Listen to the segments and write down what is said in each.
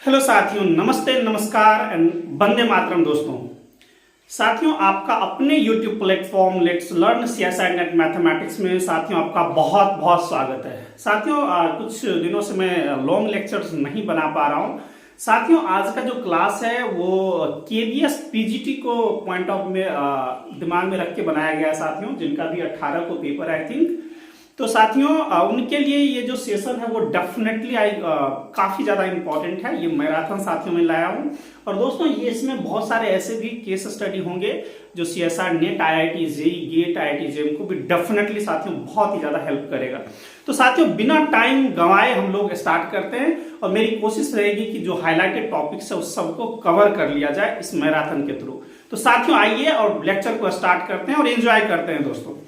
Hello साथियों, नमस्ते, नमस्कार एंड वंदे मातरम। दोस्तों साथियों, आपका अपने YouTube platform let's learn CSI net mathematics में साथियों आपका बहुत बहुत स्वागत है। साथियों कुछ दिनों से मैं लॉन्ग लेक्चर्स नहीं बना पा रहा हूं। साथियों आज का जो क्लास है वो केवीएस पीजीटी को पॉइंट ऑफ में दिमाग में रख के बनाया गया है साथियों, जिनका भी 18 को पेपर आई थिंक। तो साथियों उनके लिए ये जो सेशन है वो डेफिनेटली काफी ज्यादा इंपॉर्टेंट है। ये मैराथन साथियों में लाया हूं। और दोस्तों ये इसमें बहुत सारे ऐसे भी केस स्टडी होंगे जो CSIR NET, IIT JEE, GATE, IIT JEE को भी डेफिनेटली साथियों बहुत ही ज्यादा हेल्प करेगा। तो साथियों बिना टाइम गंवाए हम लोग स्टार्ट करते हैं और मेरी कोशिश रहेगी कि जो हाईलाइटेड टॉपिक्स है उस सबको कवर कर लिया जाए इस मैराथन के थ्रू। तो साथियों आइए और लेक्चर को स्टार्ट करते हैं और एंजॉय करते हैं। दोस्तों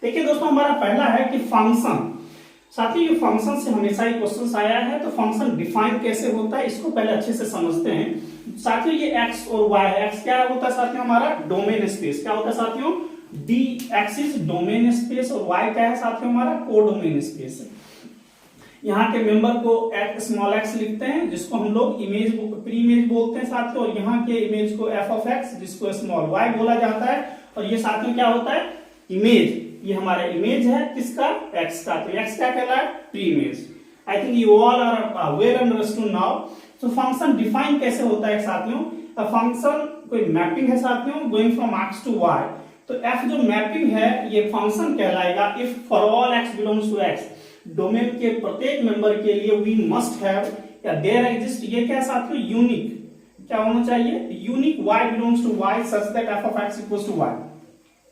देखिए दोस्तों, हमारा पहला है कि फंक्शन। साथियों ये फंक्शन से हमेशा ही क्वेश्चन आया है, तो फंक्शन डिफाइन कैसे होता है इसको पहले अच्छे से समझते हैं। साथियों ये x और y है। x क्या होता है साथियों? हमारा डोमेन स्पेस। क्या होता है साथियों? D x is domain space और y क्या है साथियों? हमारा कोडोमेन स्पेस है। यहाँ के मेंबर को स्मॉल x लिखते हैं, जिसको हम लोग इमेज प्री इमेज बोलते हैं साथियों, और यहाँ के इमेज को f ऑफ x, जिसको स्मॉल y बोला जाता है। और ये साथियों क्या होता है? इमेज। ये हमारा इमेज है किसका? x का। तो x क्या कहलाता है? Pre image. I think you all are well understood now. तो फंक्शन डिफाइन कैसे होता है साथियों? फंक्शन कोई मैपिंग है साथियों, going from x to y। तो f जो मैपिंग है ये फंक्शन कहलाएगा if for all x belongs to x। Domain के प्रत्येक मेंबर के लिए वी मस्ट हैव या देयर एग्जिस्ट, ये क्या साथियों? यूनिक। क्या होना चाहिए? Unique y belongs to y such that f of x equals to y।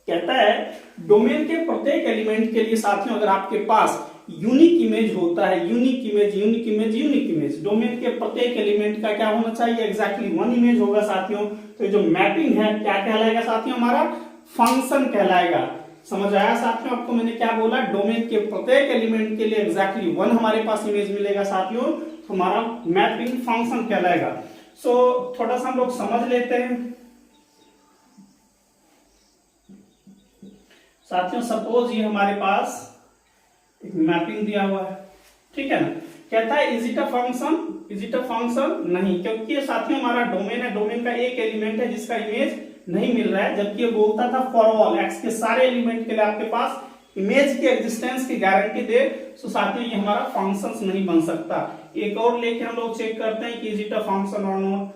कहता है डोमेन के प्रत्येक एलिमेंट के लिए साथियों अगर आपके पास यूनिक इमेज होता है, unique image, unique image, unique image, domain के प्रत्येक एलिमेंट का क्या होना चाहिए? एग्जैक्टली वन इमेज होगा साथियों। तो जो मैपिंग है क्या कहलाएगा साथियों? हमारा फंक्शन कहलाएगा। समझ आया साथियों आपको मैंने क्या बोला? डोमेन के प्रत्येक एलिमेंट के लिए एग्जैक्टली वन हमारे पास इमेज मिलेगा साथियों, तो हमारा मैपिंग फंक्शन कहलाएगा। सो थोड़ा सा हम लोग समझ लेते हैं साथियों। सपोज ये हमारे पास एक मैपिंग दिया हुआ है, ठीक है ना। कहता है is it a function? Is it a function? नहीं, क्योंकि ये साथियों हमारा डोमेन है। डोमेन का एक एलिमेंट है जिसका इमेज नहीं मिल रहा है, जबकि ये बोलता था फॉर ऑल एक्स के सारे एलिमेंट के लिए आपके पास इमेज के एग्जिस्टेंस की गारंटी दे। तो साथियों ये हमारा फंक्शन नहीं बन सकता। एक और लेके हम लोग चेक करते हैं कि इज इट अ फंक्शन और नॉट।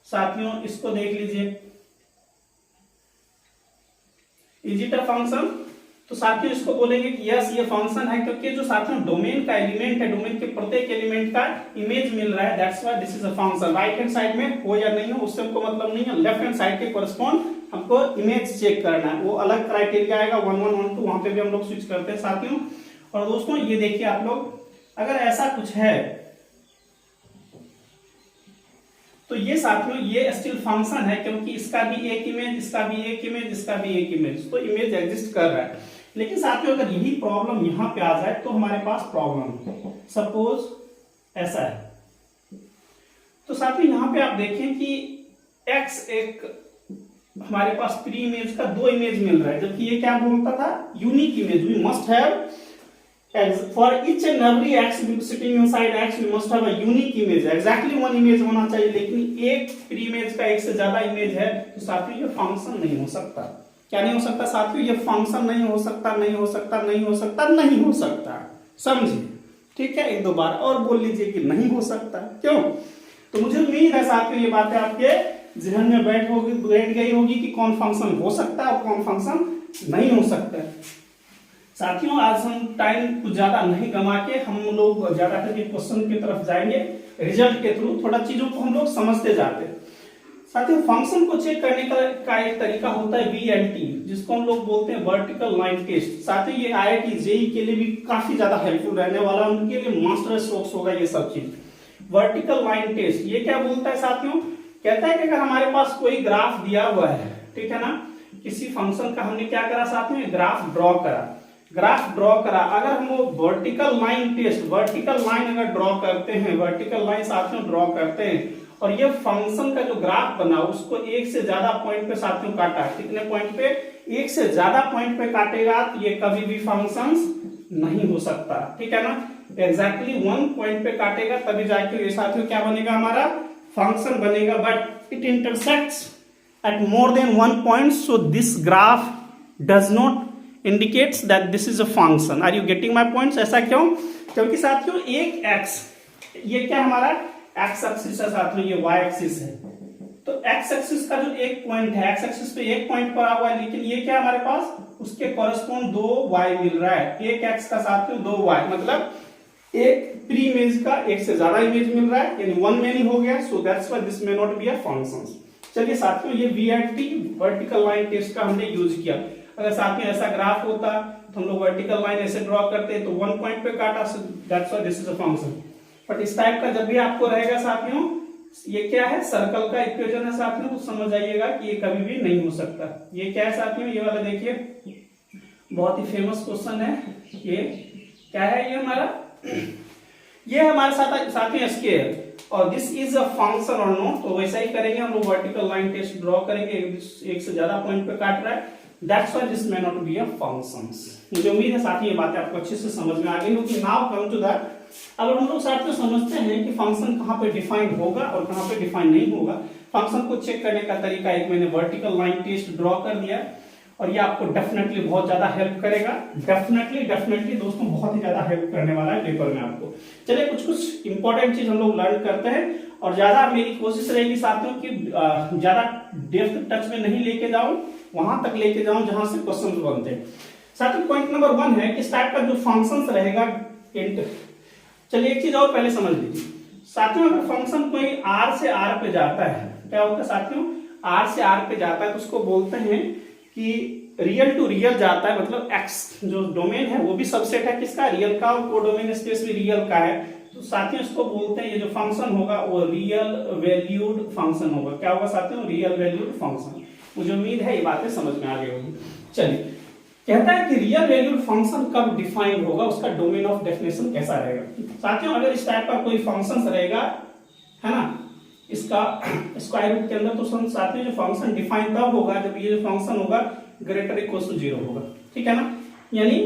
साथियों इसको देख लीजिए, इज इट अ फंक्शन? तो साथियों इसको बोलेंगे कि यस ये फंक्शन है, क्योंकि जो साथियों डोमेन का एलिमेंट है, डोमेन के प्रत्येक एलिमेंट का इमेज मिल रहा है, that's why this is a function. Right hand side में हो या नहीं हो उससे हमको मतलब नहीं है, लेफ्ट हैंड साइड के कोरस्पॉन्ड हमको इमेज चेक करना है। वो अलग क्राइटेरिया आएगा 1 1 1 2, वहां पे भी हम लोग स्विच करते हैं साथियों। और दोस्तों ये देखिए आप लोग, अगर ऐसा कुछ है तो ये साथियों ये स्टिल फंक्शन है, क्योंकि इसका भी एक इमेज, इसका भी एक इमेज, इसका भी एक इमेज, तो इमेज एग्जिस्ट कर रहा है। लेकिन साथियों अगर यही प्रॉब्लम यहां पे आ जाए तो हमारे पास प्रॉब्लम सपोज ऐसा है। तो साथियों यहां पे आप देखें कि x एक हमारे पास प्री इमेज का 2 इमेज मिल रहा है, जबकि ये क्या बोलता था? Unique image. We must have for each and every x sitting inside x we must have a unique image, exactly one image होना चाहिए। लेकिन एक प्री इमेज का एक से ज्यादा इमेज है, तो साथियों ये फंक्शन नहीं हो सकता। क्या नहीं हो सकता साथियों? ये फंक्शन नहीं हो सकता, नहीं हो सकता, नहीं हो सकता, नहीं हो सकता। समझिए, ठीक है? एक दो बार और बोल लीजिए कि नहीं हो सकता। क्यों? तो मुझे उम्मीद है साथियों ये बातें आपके जहन में बैठ गई होगी कि कौन फंक्शन हो सकता है और कौन फंक्शन नहीं हो सकता है। साथियों आज हम टाइम कुछ ज्यादा नहीं गंवा के हम लोग ज्यादा करके क्वेश्चन की तरफ जाएंगे। रिजल्ट के थ्रू थोड़ा चीजों को हम लोग समझते जाते हैं। साथियों फंक्शन को चेक करने का एक तरीका होता है VLT, जिसको हम लोग बोलते हैं वर्टिकल लाइन टेस्ट। साथियों ये IIT जेईई के लिए भी काफी ज्यादा हेल्पफुल रहने वाला है, उनके लिए मास्टर स्ट्रोक्स होगा ये सब चीज। वर्टिकल लाइन टेस्ट ये क्या बोलता है साथियों? कहता है कि अगर हमारे पास कोई ग्राफ दिया हुआ है, ठीक है ना, किसी फंक्शन का हमने क्या करा साथियों? ग्राफ ड्रॉ करा। ग्राफ ड्रॉ करा, अगर हम वो vertical line test, vertical line अगर ड्रॉ करते हैं, वर्टिकल लाइन साथियों ड्रॉ करते हैं, और ये फंक्शन का जो ग्राफ बना उसको एक से ज्यादा पॉइंट पे साथियों काटा, कितने पॉइंट पे? एक से ज्यादा पॉइंट पे काटेगा, तो ये कभी भी फंक्शन नहीं हो सकता, ठीक है ना। एग्जैक्टली 1 पॉइंट पे काटेगा तभी जाके ये साथियों क्या बनेगा हमारा फंक्शन बनेगा, but it intersects at more than 1 point, so this graph does not indicates that this is a function. Are you getting my points? ऐसा क्यों? क्योंकि साथियों एक x, ये क्या हमारा x एक्सिस है साथियों, ये y एक्सिस है, तो x एक्सिस का जो एक पॉइंट है, x एक्सिस पे एक पॉइंट पर हुआ है, लेकिन ये क्या हमारे पास उसके कॉरेस्पॉन्ड 2 y मिल रहा है, एक x का साथियों 2 y, मतलब एक प्री इमेज का एक से ज्यादा इमेज मिल रहा है, यानी 1 मेनी हो गया, सो that's why this may not B a function. चलिए साथियों ये VLT वर्टिकल लाइन टेस्ट का हमने यूज किया। अगर साथियों ऐसा ग्राफ होता तो हम लोग वर्टिकल लाइन ऐसे ड्रॉ करते तो 1 पॉइंट पे काटा, सो that's why this is a function. But इस टाइप का जब भी आपको रहेगा साथियों, ये क्या है सर्कल का इक्वेशन है साथियों, तो समझ जाइएगा कि ये कभी भी नहीं हो सकता। ये क्या है साथियों, ये वाला देखिए बहुत ही फेमस क्वेश्चन है, ये क्या है, ये हमारा ये हमारे साथ साथियों स्क्वायर, और दिस इज अ फंक्शन और नॉट, तो वैसा ही करेंगे हम लोग, वर्टिकल लाइन टेस्ट ड्रॉ करेंगे, एक से ज्यादा पॉइंट पे काट रहा है, that's why this may not be a functions. मुझे उम्मीद है साथियों ये बातें आपको अच्छे से समझ में आ गई होगी। नाउ कम टू दैट, अब हम लोग साथियों समझते हैं कि फंक्शन कहाँ पे डिफाइन होगा और कहाँ पे डिफाइन नहीं होगा। फंक्शन को चेक करने का तरीका एक मैंने वर्टिकल लाइन टेस्ट ड्रॉ कर दिया, और ये आपको डेफिनेटली बहुत ज्यादा हेल्प करेगा, डेफिनेटली दोस्तों बहुत ही ज्यादा हेल्प करने वाला है पेपर में आपको। चलिए कुछ इंपॉर्टेंट चीज हम लोग लर्न करते हैं, और ज्यादा मेरी कोशिश रहेगी साथियों कि ज्यादा डेप्थ टच में नहीं लेके जाऊं, वहां तक लेके जाऊं जहां से क्वेश्चन बनते हैं। साथियों पॉइंट नंबर 1 है कि इस टाइप का जो फंक्शन रहेगा, चलिए एक चीज और पहले समझ लीजिए साथियों, अगर फंक्शन कोई r से r पे जाता है, क्या होता है साथियों, r से r पे जाता है तो उसको बोलते हैं कि रियल टू रियल जाता है, मतलब x जो डोमेन है वो भी सबसेट है किसका, रियल का, और कोडोमेन स्पेस भी रियल का है, तो साथियों इसको बोलते हैं, ये जो फंक्शन होगा वो रियल वैल्यूड फंक्शन होगा। क्या होगा साथियों, रियल वैल्यूड फंक्शन। मुझे उम्मीद है ये बातें समझ में आ गई होगी। चलिए कहता है कि रियल वैल्यूड फंक्शन कब डिफाइन होगा, उसका डोमेन ऑफ डेफिनेशन कैसा रहेगा। साथियों अगर इस टाइप का कोई फंक्शन रहेगा, है ना, इसका स्क्वायर रूट के अंदर, तो साथियों जो फंक्शन डिफाइन तब होगा जब ये जो फंक्शन होगा ग्रेटर इक्वल टू 0 होगा, ठीक है ना। यानी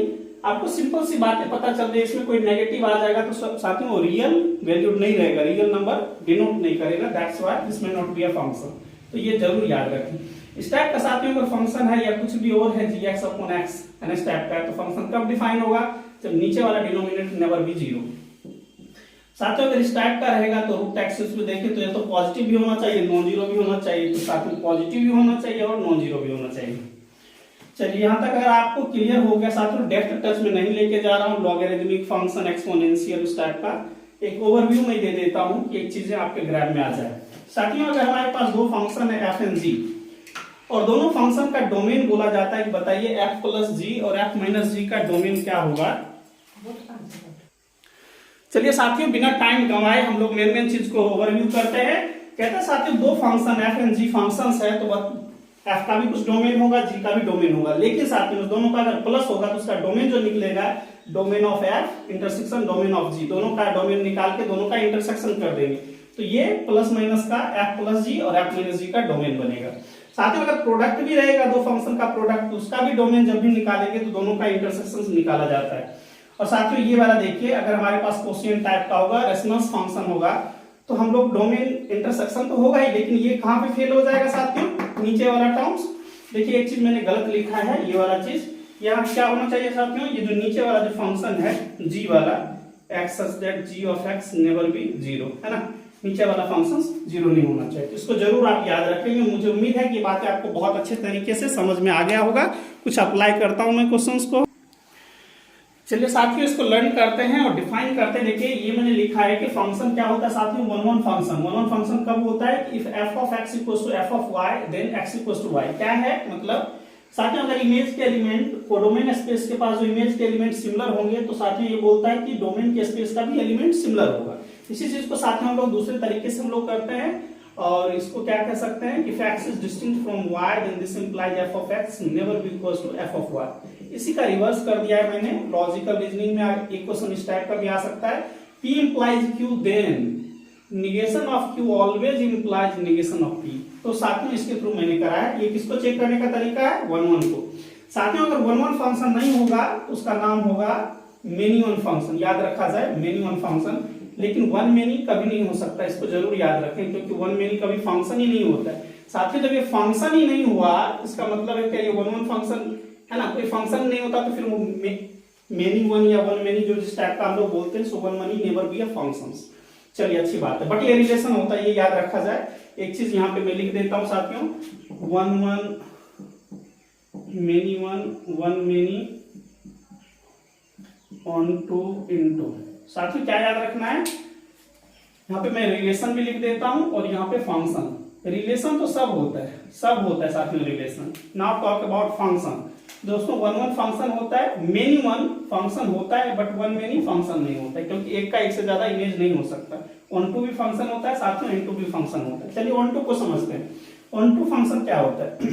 आपको सिंपल सी बात है पता चल रही है, इसमें कोई नेगेटिव आ जाएगा तो साथियों वो रियल वैल्यूड नहीं रहेगा, रियल नंबर डिनोट नहीं करेगा, that's why this may not B a function. तो ये जरूर याद रखें। इस टाइप का साथियों अगर फंक्शन है या कुछ भी और है gx अपॉन x, इस टाइप का है, तो फंक्शन कब डिफाइन होगा, जब नीचे वाला डिनोमिनेटर नेवर बी 0। साथियों अगर इस टाइप का रहेगा तो रूट एक्सिस पे देखें तो ये तो पॉजिटिव भी होना चाहिए, नॉन जीरो भी होना चाहिए, तो साथ में पॉजिटिव भी होना चाहिए और नॉन जीरो भी होना चाहिए। चलिए यहाँ तक अगर आपको क्लियर हो गया साथियों, डेप्थ टच में नहीं लेके जा रहा हूँ, लॉगरिथमिक फंक्शन, एक्सपोनेंशियल, उस टाइप का एक ओवरव्यू मैं दे देता हूँ कि एक चीजें आपके ग्रैब में आ जाए। साथियों अगर हमारे पास दो फंक्शन है f एंड g, और दोनों फंक्शन का डोमेन बोला जाता है, बताइए f प्लस जी और f माइनस जी का डोमेन क्या होगा। चलिए साथियों बिना टाइम गंवाए हम लोग मेन चीज को ओवरव्यू करते हैं। कहते हैं साथियों दो function f and g functions है, तो f का भी कुछ डोमेन होगा, g का भी डोमेन होगा, लेकिन साथियों दोनों का अगर प्लस होगा तो उसका डोमेन जो निकलेगा domain of f intersection domain of g, दोनों का डोमेन निकाल के दोनों का इंटरसेक्शन कर देंगे, तो ये प्लस माइनस का f प्लस g और f माइनस g का डोमेन बनेगा। साथियों अगर प्रोडक्ट भी रहेगा दो फंक्शन का प्रोडक्ट, तो उसका भी डोमेन जब भी निकालेंगे तो दोनों का इंटरसेक्शन निकाला जाता है। और साथियों ये वाला देखिए, अगर हमारे पास कोशिएंट टाइप का होगा, रेशनल फंक्शन होगा, तो हम लोग डोमेन इंटरसेक्शन तो होगा ही, लेकिन ये कहां पे फेल हो जाएगा साथियों, नीचे वाला टर्म्स। देखिए एक चीज मैंने गलत लिखा है, ये वाला चीज यहाँ क्या होना चाहिए साथियों, ये जो नीचे वाला जो फंक्शन है g वाला, x such that g of x never be 0, है ना, नीचे वाला फंक्शन 0 नहीं होना चाहिए, तो इसको जरूर आप याद रखेंगे। मुझे उम्मीद है कि बातें आपको बहुत अच्छे तरीके से समझ में आ गया होगा। कुछ अप्लाई करता हूं मैं क्वेश्चंस को। चलिए साथियों इसको लर्न करते हैं और डिफाइन करते हैं। देखिए ये मैंने लिखा है कि फंक्शन क्या होता है साथियों, वन वन फंक्शन कब होता है, if f of x equals to f of y then x equals to y। क्या है मतलब साथियों, अगर इमेज के एलिमेंट कोडोमेन स्पेस के पास जो इमेज के एलिमेंट सिमिलर होंगे, तो साथियों ये बोलता है कि डोमेन के स्पेस का भी एलिमेंट सिमिलर होगा। इसी चीज को साथियों हम लोग दूसरे तरीके से हम लोग करते हैं, और इसको क्या कह सकते हैं, if x is distinct from y then this implies f of x never be equals to f of y। इसी का रिवर्स कर दिया है मैंने, लॉजिकल रीजनिंग में एक क्वेश्चन इस टाइप का भी आ सकता है, p implies q then negation of q always implies negation of p। तो साथियों इसके थ्रू मैंने करा है, ये किसको चेक करने का तरीका है, 1 1 को। साथियों अगर 1 1 फंक्शन नहीं होगा तो उसका नाम होगा मेनी वन फंक्शन, याद रखा जाए मेनी वन फंक्शन, लेकिन वन मेनी कभी नहीं हो सकता, इसको जरूर याद रखें, क्योंकि वन मेनी कभी फंक्शन ही नहीं होता है। साथ ही जब ये फंक्शन ही नहीं हुआ, इसका मतलब है कि ये वन वन फंक्शन है ना, कोई फंक्शन नहीं होता तो फिर वो मेनी वन या वन मेनी जो जिस टाइप का हम लोग बोलते हैं, so one money never be a functions. चलिए अच्छी बात है, बट ये रिलेशन होता है, ये याद रखा जाए। एक चीज यहाँ पे मैं लिख देता हूं साथियों, one one many one, one many onto into. साथियों क्या याद रखना है, यहाँ पे मैं रिलेशन भी लिख देता हूं और यहाँ पे फंक्शन। रिलेशन तो सब होता है, सब होता है साथियों relation, not talk about function. दोस्तों वन वन फंक्शन होता है, मेनी वन फंक्शन होता है, बट वन मेनी फंक्शन नहीं होता है, क्योंकि एक का एक से ज्यादा इमेज नहीं हो सकता। ऑन टू भी फंक्शन होता है, साथ में इन टू भी फंक्शन होता है। चलिए ऑन टू को समझते हैं। ऑन टू फंक्शन क्या होता है,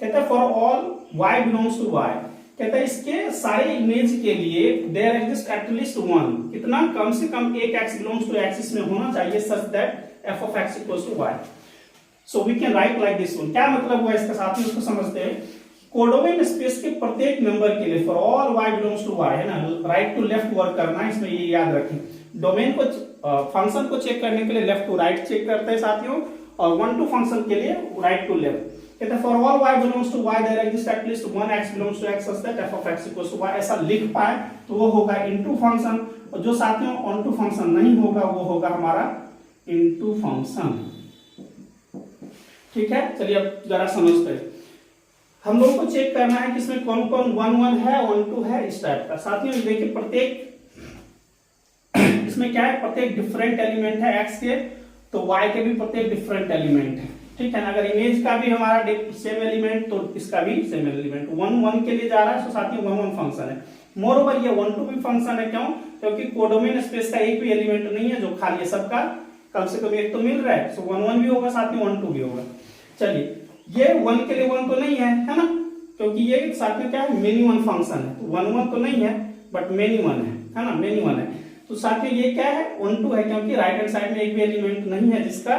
कहता है for all y belongs to y, कहता है इसके सारे इमेज के लिए देयर एग्जिस्ट एटलीस्ट वन, कितना कम से कम एक x बिलोंग्स टू x इसमें होना चाहिए, such that f of x equals to y। So we can write like this one. क्या मतलब हुआ इसका, साथ में उसको समझते हैं। कोडोमेन स्पेस के प्रत्येक मेंबर के लिए for all y belongs to y, है ना, राइट टू लेफ्ट वर्क करना है, इसमें ये याद रखें। डोमेन को फंक्शन को चेक करने के लिए लेफ्ट टू राइट चेक करते हैं साथियों, और वन टू फंक्शन के लिए राइट टू लेफ्ट। कहते हैं for all y belongs to y there exist at least one x belongs to x such that f of x equals to y। ऐसा लिख पाए तो वो होगा इनटू फंक्शन, और जो साथियों ऑन टू फंक्शन नहीं होगा वो होगा हमारा इनटू फंक्शन। ठीक है, चलिए अब जरा समझते हैं। हम लोग को चेक करना है कि इसमें कौन कौन वन वन है, वन टू है, इस टाइप का। साथियों देखिए प्रत्येक इसमें क्या है, प्रत्येक डिफरेंट एलिमेंट है x के, तो y के भी प्रत्येक डिफरेंट एलिमेंट है। ठीक है ना, अगर इमेज का भी हमारा सेम एलिमेंट तो इसका भी सेम एलिमेंट, वन वन के लिए जा रहा है, तो साथियों वन वन फंक्शन है। मोर ओवर ये वन टू भी फंक्शन है, क्यों, क्योंकि कोडोमेन स्पेस का एक भी एलिमेंट नहीं है जो खाली है, सबका कम से कम एक तो मिल रहा है, सो वन वन भी होगा साथियों, वन टू भी होगा। चलिए ये वन के लिए वन तो नहीं है, है ना, क्योंकि ये साथ में क्या है, मेनी वन फंक्शन है, तो वन वन तो नहीं है बट मेनी वन है ना, मेनी वन है। तो साथ में ये क्या है, वन टू है, क्योंकि राइट हैंड साइड में एक भी एलिमेंट नहीं है जिसका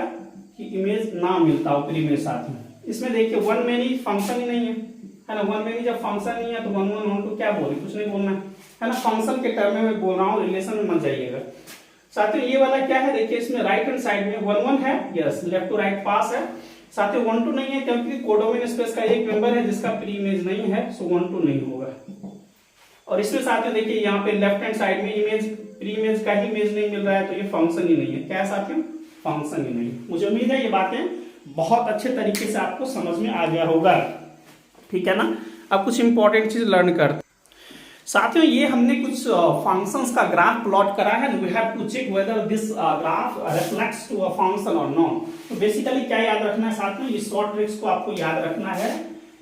कि इमेज ना मिलता हो इमेज साथ में। इसमें देखिए वन मेनी फंक्शन ही नहीं है ना, वन मेनी जब फंक्शन नहीं है तो वन वन वन टू क्या बोले, कुछ नहीं बोलना है ना, फंक्शन के टर्म में मैं बोल रहा हूँ, रिलेशन में मत जाइएगा। साथियों ये वाला क्या है, देखिए इसमें राइट हैंड साइड में वन वन है, यस, लेफ्ट टू राइट पास है। साथियों वन टू नहीं है, क्योंकि कोडोमेन स्पेस का एक मेंबर है जिसका प्री इमेज नहीं है, सो वन टू नहीं होगा। और इसमें साथियों देखिए यहाँ पे लेफ्ट हैंड साइड में इमेज प्री इमेज का ही इमेज नहीं मिल रहा है, तो ये फंक्शन ही नहीं है। क्या साथियों, फंक्शन ही नहीं। मुझे उम्मीद है ये बातें बहुत अच्छे तरीके से आपको समझ में आ गया होगा। ठीक है ना, अब कुछ इंपॉर्टेंट चीज लर्न करते। साथियों ये हमने कुछ फंक्शंस का ग्राफ प्लॉट करा है, we have to check whether this graph reflects to a function और नॉट। तो बेसिकली क्या याद रखना है साथियों, ये शॉर्ट ट्रिक्स को आपको याद रखना है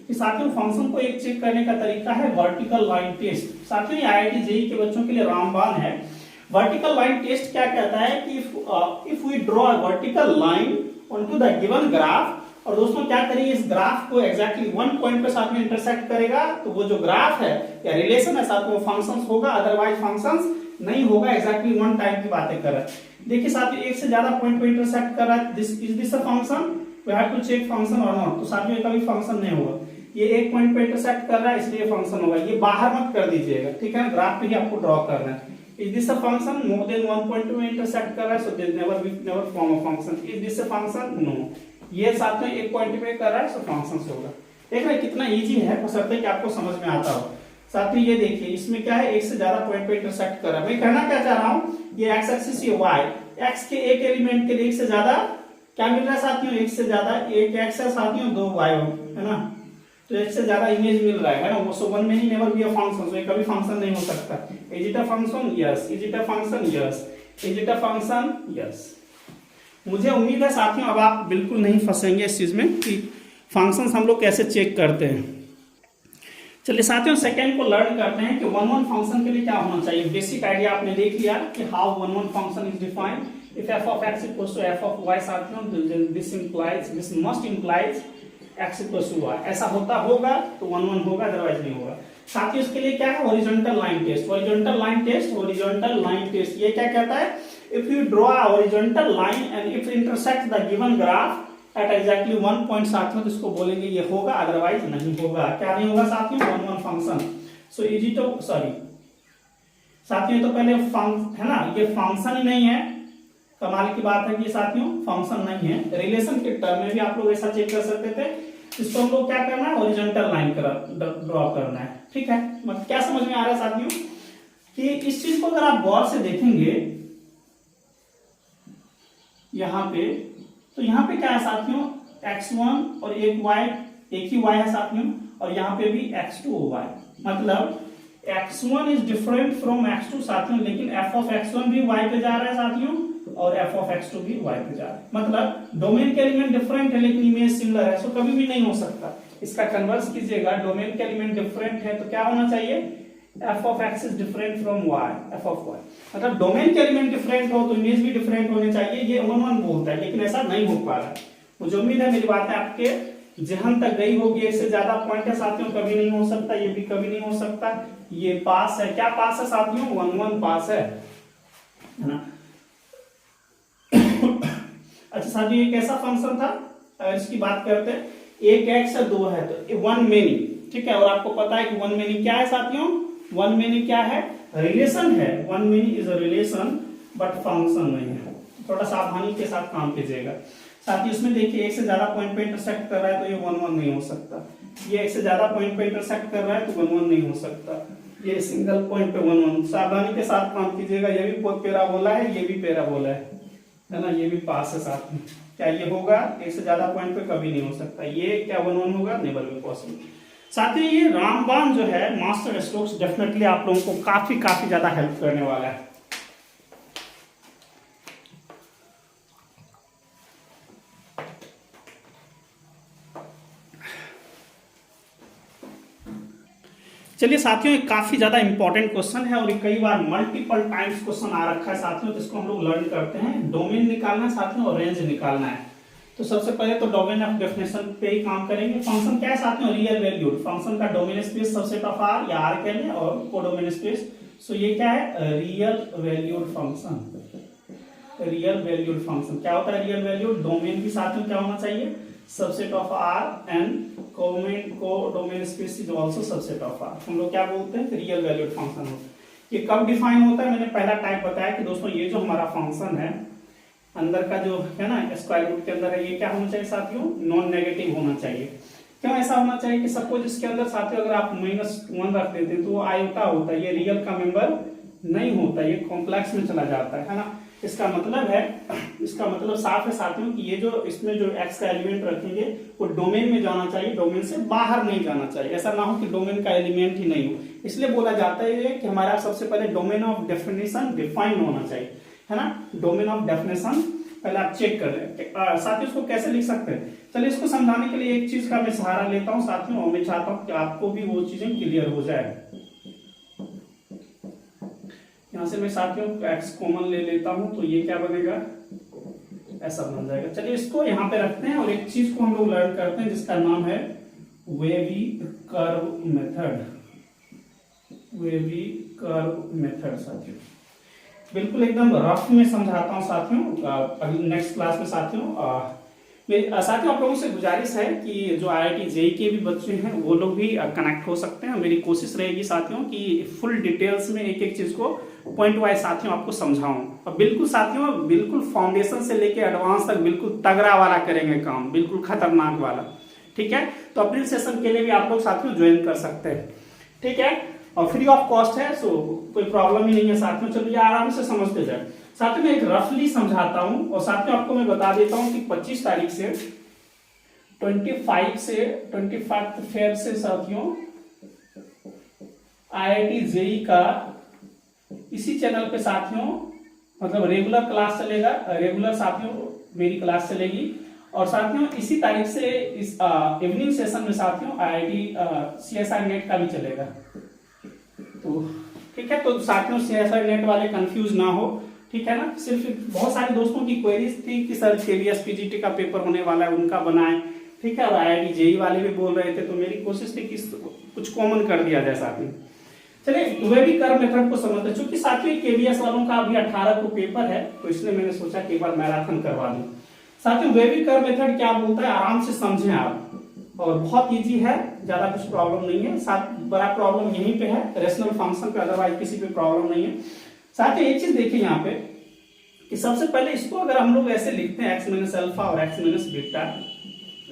कि साथियों फंक्शन को एक चेक करने का तरीका है वर्टिकल लाइन टेस्ट। साथियों ये आईआईटी जेईई के बच्चों के लिए रामबाण है। वर्टिकल लाइन टेस्ट क्या कहता है कि if we draw a vertical line onto the given graph, और दोस्तों क्या करिए इस ग्राफ को एग्जैक्टली वन पॉइंट पे साथ में इंटरसेक्ट करेगा, तो वो जो ग्राफ है या रिलेशन है साथ में वो फंक्शंस होगा, अदरवाइज फंक्शंस नहीं होगा। एग्जैक्टली वन टाइप की बातें कर रहा है। देखिए साथियों एक से ज्यादा पॉइंट पे इंटरसेक्ट कर रहा है, this is this a function, we have to check function और नॉट। तो साथियों कभी फंक्शन नहीं होगा, ये एक पॉइंट पे इंटरसेक्ट कर रहा है इसलिए फंक्शन होगा, ये बाहर मत कर दीजिएगा। ठीक है, ग्राफ पे ही आपको ड्रॉ करना है। Is this a function more than one point में intersect कर रहा है, so there never form a function. Is this a function? No. ये साथ में एक पॉइंट पे कर रहा है, so फंक्शन से होगा। देख रहे हैं कितना इजी है, बशर्ते कि आपको समझ में आता हो। साथ में ये देखिए इसमें क्या है, एक से ज्यादा पॉइंट पे इंटरसेक्ट कर रहा है। मैं कहना क्या चाह रहा हूँ, ये एक्स एक्सिस ये वाई, एक्स के एक एलिमेंट के लिए एक से ज्यादा क्या मिल रहा है साथियों, एक से ज्यादा एक एक्स है साथियों, दो वाई है ना, तो एक से ज्यादा इमेज मिल रहा है ना, सो वन में ही never be a function, so कभी फंक्शन नहीं हो सकता। Is it a function? Yes. Is it a function? Yes. Is it a function? Yes. मुझे उम्मीद है साथियों अब आप बिल्कुल नहीं फंसेंगे इस चीज में कि फंक्शंस हम लोग कैसे चेक करते हैं। चलिए साथियों सेकंड को लर्न करते हैं कि वन वन फंक्शन के लिए क्या होना चाहिए। बेसिक आइडिया आपने देख लिया कि how one one function is defined. If F of X equals to F of Y साथियों this must implies x equals to Y. ऐसा होता होगा तो वन वन होगा, अदरवाइज नहीं होगा। साथ ही इसके लिए क्या है, horizontal line test. Horizontal line test, horizontal line test ये क्या कहता है, if you draw a horizontal line and if intersect the given graph at exactly one point साथियों, तो इसको बोलेंगे ये होगा, अदरवाइज नहीं होगा। क्या नहीं होगा साथियों, one one function. So is it sorry साथियों तो पहले है ना, ये फंक्शन ही नहीं है, कमाल की बात है कि साथियों फंक्शन नहीं है। रिलेशन के टर्म में भी आप लोग ऐसा चेक कर सकते थे। इसको हम लोग क्या करना है, हॉरिजॉन्टल लाइन ड्रॉ करना है, ठीक है। मतलब क्या समझ में आ रहा है साथियों कि इस चीज को अगर आप गौर से देखेंगे यहां पे, तो यहां पे क्या है साथियों, x1 और एक ही y है साथियों, और यहाँ पे भी x2 y, मतलब x1 is different from x2 साथियों, लेकिन f ऑफ x1 भी y पे जा रहा है साथियों और f ऑफ x2 भी y पे जा रहा है। मतलब डोमेन के एलिमेंट डिफरेंट है लेकिन इमेज सिमिलर है, सो कभी भी नहीं हो सकता। इसका कन्वर्स कीजिएगा, डोमेन के एलिमेंट डिफरेंट है तो क्या होना चाहिए, f of x is different from y, f of y, मतलब डोमेन के एलिमेंट डिफरेंट हो तो इमेज भी डिफरेंट होने चाहिए। ये 1-1 बोलता है लेकिन ऐसा नहीं हो पा रहा है। मुझे उम्मीद है मेरी बातें आपके जहां तक गई होगी। एक से ज्यादा पॉइंट है साथियों, कभी नहीं हो सकता, ये भी कभी नहीं हो सकता। ये पास है, क्या पास है साथियों, 1-1 पास है ना। अच्छा साथियों, ये कैसा फंक्शन था, अगर इसकी बात करते हैं, एक एक्स है 2 है तो 1 मेनी, ठीक है। और आपको पता है कि 1 मेनी क्या है साथियों, 1 मेनी क्या है, रिलेशन है। 1 many is a relation but function नहीं है। थोड़ा सावधानी के साथ काम कीजिएगा साथियों। इसमें देखिए एक से ज्यादा पॉइंट पे इंटरसेक्ट कर रहा है तो ये 1-1 नहीं हो सकता। ये एक से ज्यादा पॉइंट पे इंटरसेक्ट कर रहा है तो 1-1 नहीं हो सकता। ये सिंगल पॉइंट पे 1-1, सावधानी के साथ काम कीजिएगा। ये भी पैराबोला है, ये भी पैराबोला है ना, ये भी पास है साथ में। क्या ये होगा, एक से ज्यादा पॉइंट पे कभी नहीं हो सकता। ये क्या 1-1 होगा, नेवर बी पॉसिबल। साथियों ये रामबाण जो है, मास्टर स्ट्रोक्स, डेफिनेटली आप लोगों को काफी ज्यादा हेल्प करने वाला है। चलिए साथियों, एक काफी ज्यादा इंपॉर्टेंट क्वेश्चन है और कई बार मल्टीपल टाइम्स क्वेश्चन आ रखा है साथियों, जिसको हम लोग लर्न करते हैं। डोमेन निकालना है साथियों और रेंज निकालना है। तो सबसे पहले तो डोमेन ऑफ डेफिनेशन पे ही काम करेंगे। फंक्शन क्या है साथियों, रियल वैल्यूड। फंक्शन का domain space subset of R या आर कह लें और कोडोमेन स्पेस। सो ये क्या है, real valued function. Real valued function क्या होता है, रियल वैल्यूड। डोमेन भी साथियों क्या होना चाहिए, subset of R and codomain space is also subset of R. हम लोग क्या बोलते हैं, रियल वैल्यूड फंक्शन होता है। ये कब डिफाइन होता है, मैंने पहला टाइप बताया कि दोस्तों ये जो हमारा फंक्शन है, अंदर का जो है ना स्क्वायर रूट के अंदर है, ये क्या होना चाहिए साथियों, नॉन नेगेटिव होना चाहिए। क्यों ऐसा होना चाहिए कि सपोज इसके अंदर साथियों अगर आप -1 रख देते हैं तो वो आयोटा होता है, ये रियल का मेंबर नहीं होता, ये कॉम्प्लेक्स में चला जाता है ना। इसका मतलब साफ है साथियों कि ये जो इसमें जो x का एलिमेंट रखेंगे वो डोमेन में जाना चाहिए, डोमेन से बाहर नहीं जाना चाहिए। ऐसा ना हो कि डोमेन का एलिमेंट ही नहीं हो। इसलिए बोला जाता है कि हमारा सबसे पहले डोमेन ऑफ डेफिनेशन डिफाइन होना चाहिए, है ना। डोमेन ऑफ डेफिनेशन पहले आप चेक कर रहे साथियों। इसको कैसे लिख सकते हैं, चलिए इसको समझाने के लिए एक चीज का मैं सहारा लेता हूँ साथियों, और मैं चाहता हूँ कि आपको भी वो चीजें क्लियर हो जाए। यहां से मैं साथियों x कॉमन ले लेता हूं तो ये क्या बनेगा, ऐसा बन जाएगा। चलिए इसको यहां पे रखते हैं और एक चीज को हम लोग लर्न करते हैं जिसका नाम है wavy curve method. Wavy curve method साथियों, बिल्कुल एकदम रफ में समझाता हूं साथियों, नेक्स्ट क्लास में साथियों। साथियों आप लोगों से गुजारिश है कि जो IIT JEE के भी बच्चे हैं वो लोग भी कनेक्ट हो सकते हैं। मेरी कोशिश रहेगी साथियों कि फुल डिटेल्स में एक चीज को पॉइंट वाइज साथियों आपको समझाऊं। और बिल्कुल साथियों, बिल्कुल फाउंडेशन से लेके एडवांस तक बिल्कुल तगड़ा वाला करेंगे काम, बिल्कुल खतरनाक वाला, ठीक है। तो अप्रैल सेशन के लिए भी आप लोग साथियों ज्वाइन कर सकते हैं, ठीक है, और फ्री ऑफ कॉस्ट है, सो कोई प्रॉब्लम ही नहीं है साथियों। चलिए आराम से समझते जाए साथियों। मैं एक रफली समझाता हूं और साथियों आपको मैं बता देता हूं कि 25 तारीख से 25 फेब से साथियों IIT JEE का इसी चैनल पे साथियों मतलब रेगुलर क्लास चलेगा, रेगुलर साथियों मेरी क्लास चलेगी। और साथियों इसी तारीख से इस इवनिंग सेशन में साथियों IIT CSI नेट का भी चलेगा। तो ठीक है, तो साथियों CSI नेट वाले कंफ्यूज ना हो, ठीक है ना। सिर्फ बहुत सारे दोस्तों की क्वेरीज थी कि सर KVS PGT का पेपर होने वाला है, उनका बनाएं, ठीक है। और IIT JEE वाले भी बोल रहे थे, तो मेरी कोशिश थी कि कुछ कॉमन कर दिया जाए साथियों। चलिए वेवी कर्व मेथड को समझते हैं। चूंकि साथियों KVS वालों का अभी 18 को पेपर है तो इसलिए मैंने सोचा कि एक बार मैराथन करवा दूं। साथियों वेवी कर्व मेथड क्या बोलता है, आराम से समझें आप। और बहुत इजी है, ज्यादा कुछ प्रॉब्लम नहीं है। साथ बड़ा प्रॉब्लम यहीं पे है रेशनल फंक्शन पे, अदरवाइज किसी पे प्रॉब्लम नहीं है। साथ ही एक चीज देखिए यहाँ पे कि सबसे पहले इसको अगर हम लोग ऐसे लिखते हैं x माइनस अल्फा और x माइनस बीटा,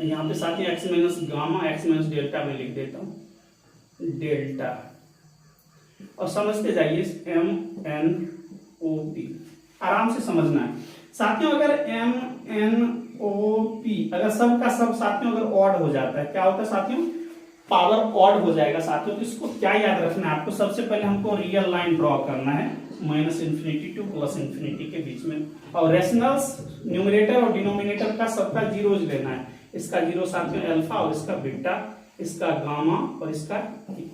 यहाँ पे साथ ही x minus gamma x minus delta में लिख देता हूँ डेल्टा, और समझते जाइए एम एन ओ पी, आराम से समझना है साथियों। अगर एम एन ओ पी अगर सब का सब साथियों अगर ऑड हो जाता है, क्या होता है साथियों, पावर ऑड हो जाएगा साथियों। तो इसको क्या याद रखना है आपको, सबसे पहले हमको रियल लाइन ड्रॉ करना है minus infinity two plus infinity के बीच में, और रेशनल्स न्यूमरेटर और डिनोमिनेटर का सबका जीरोज लेना है। इसका जीरो साथियों अल्फा और इसका बीटा, इसका गामा और इसका ई।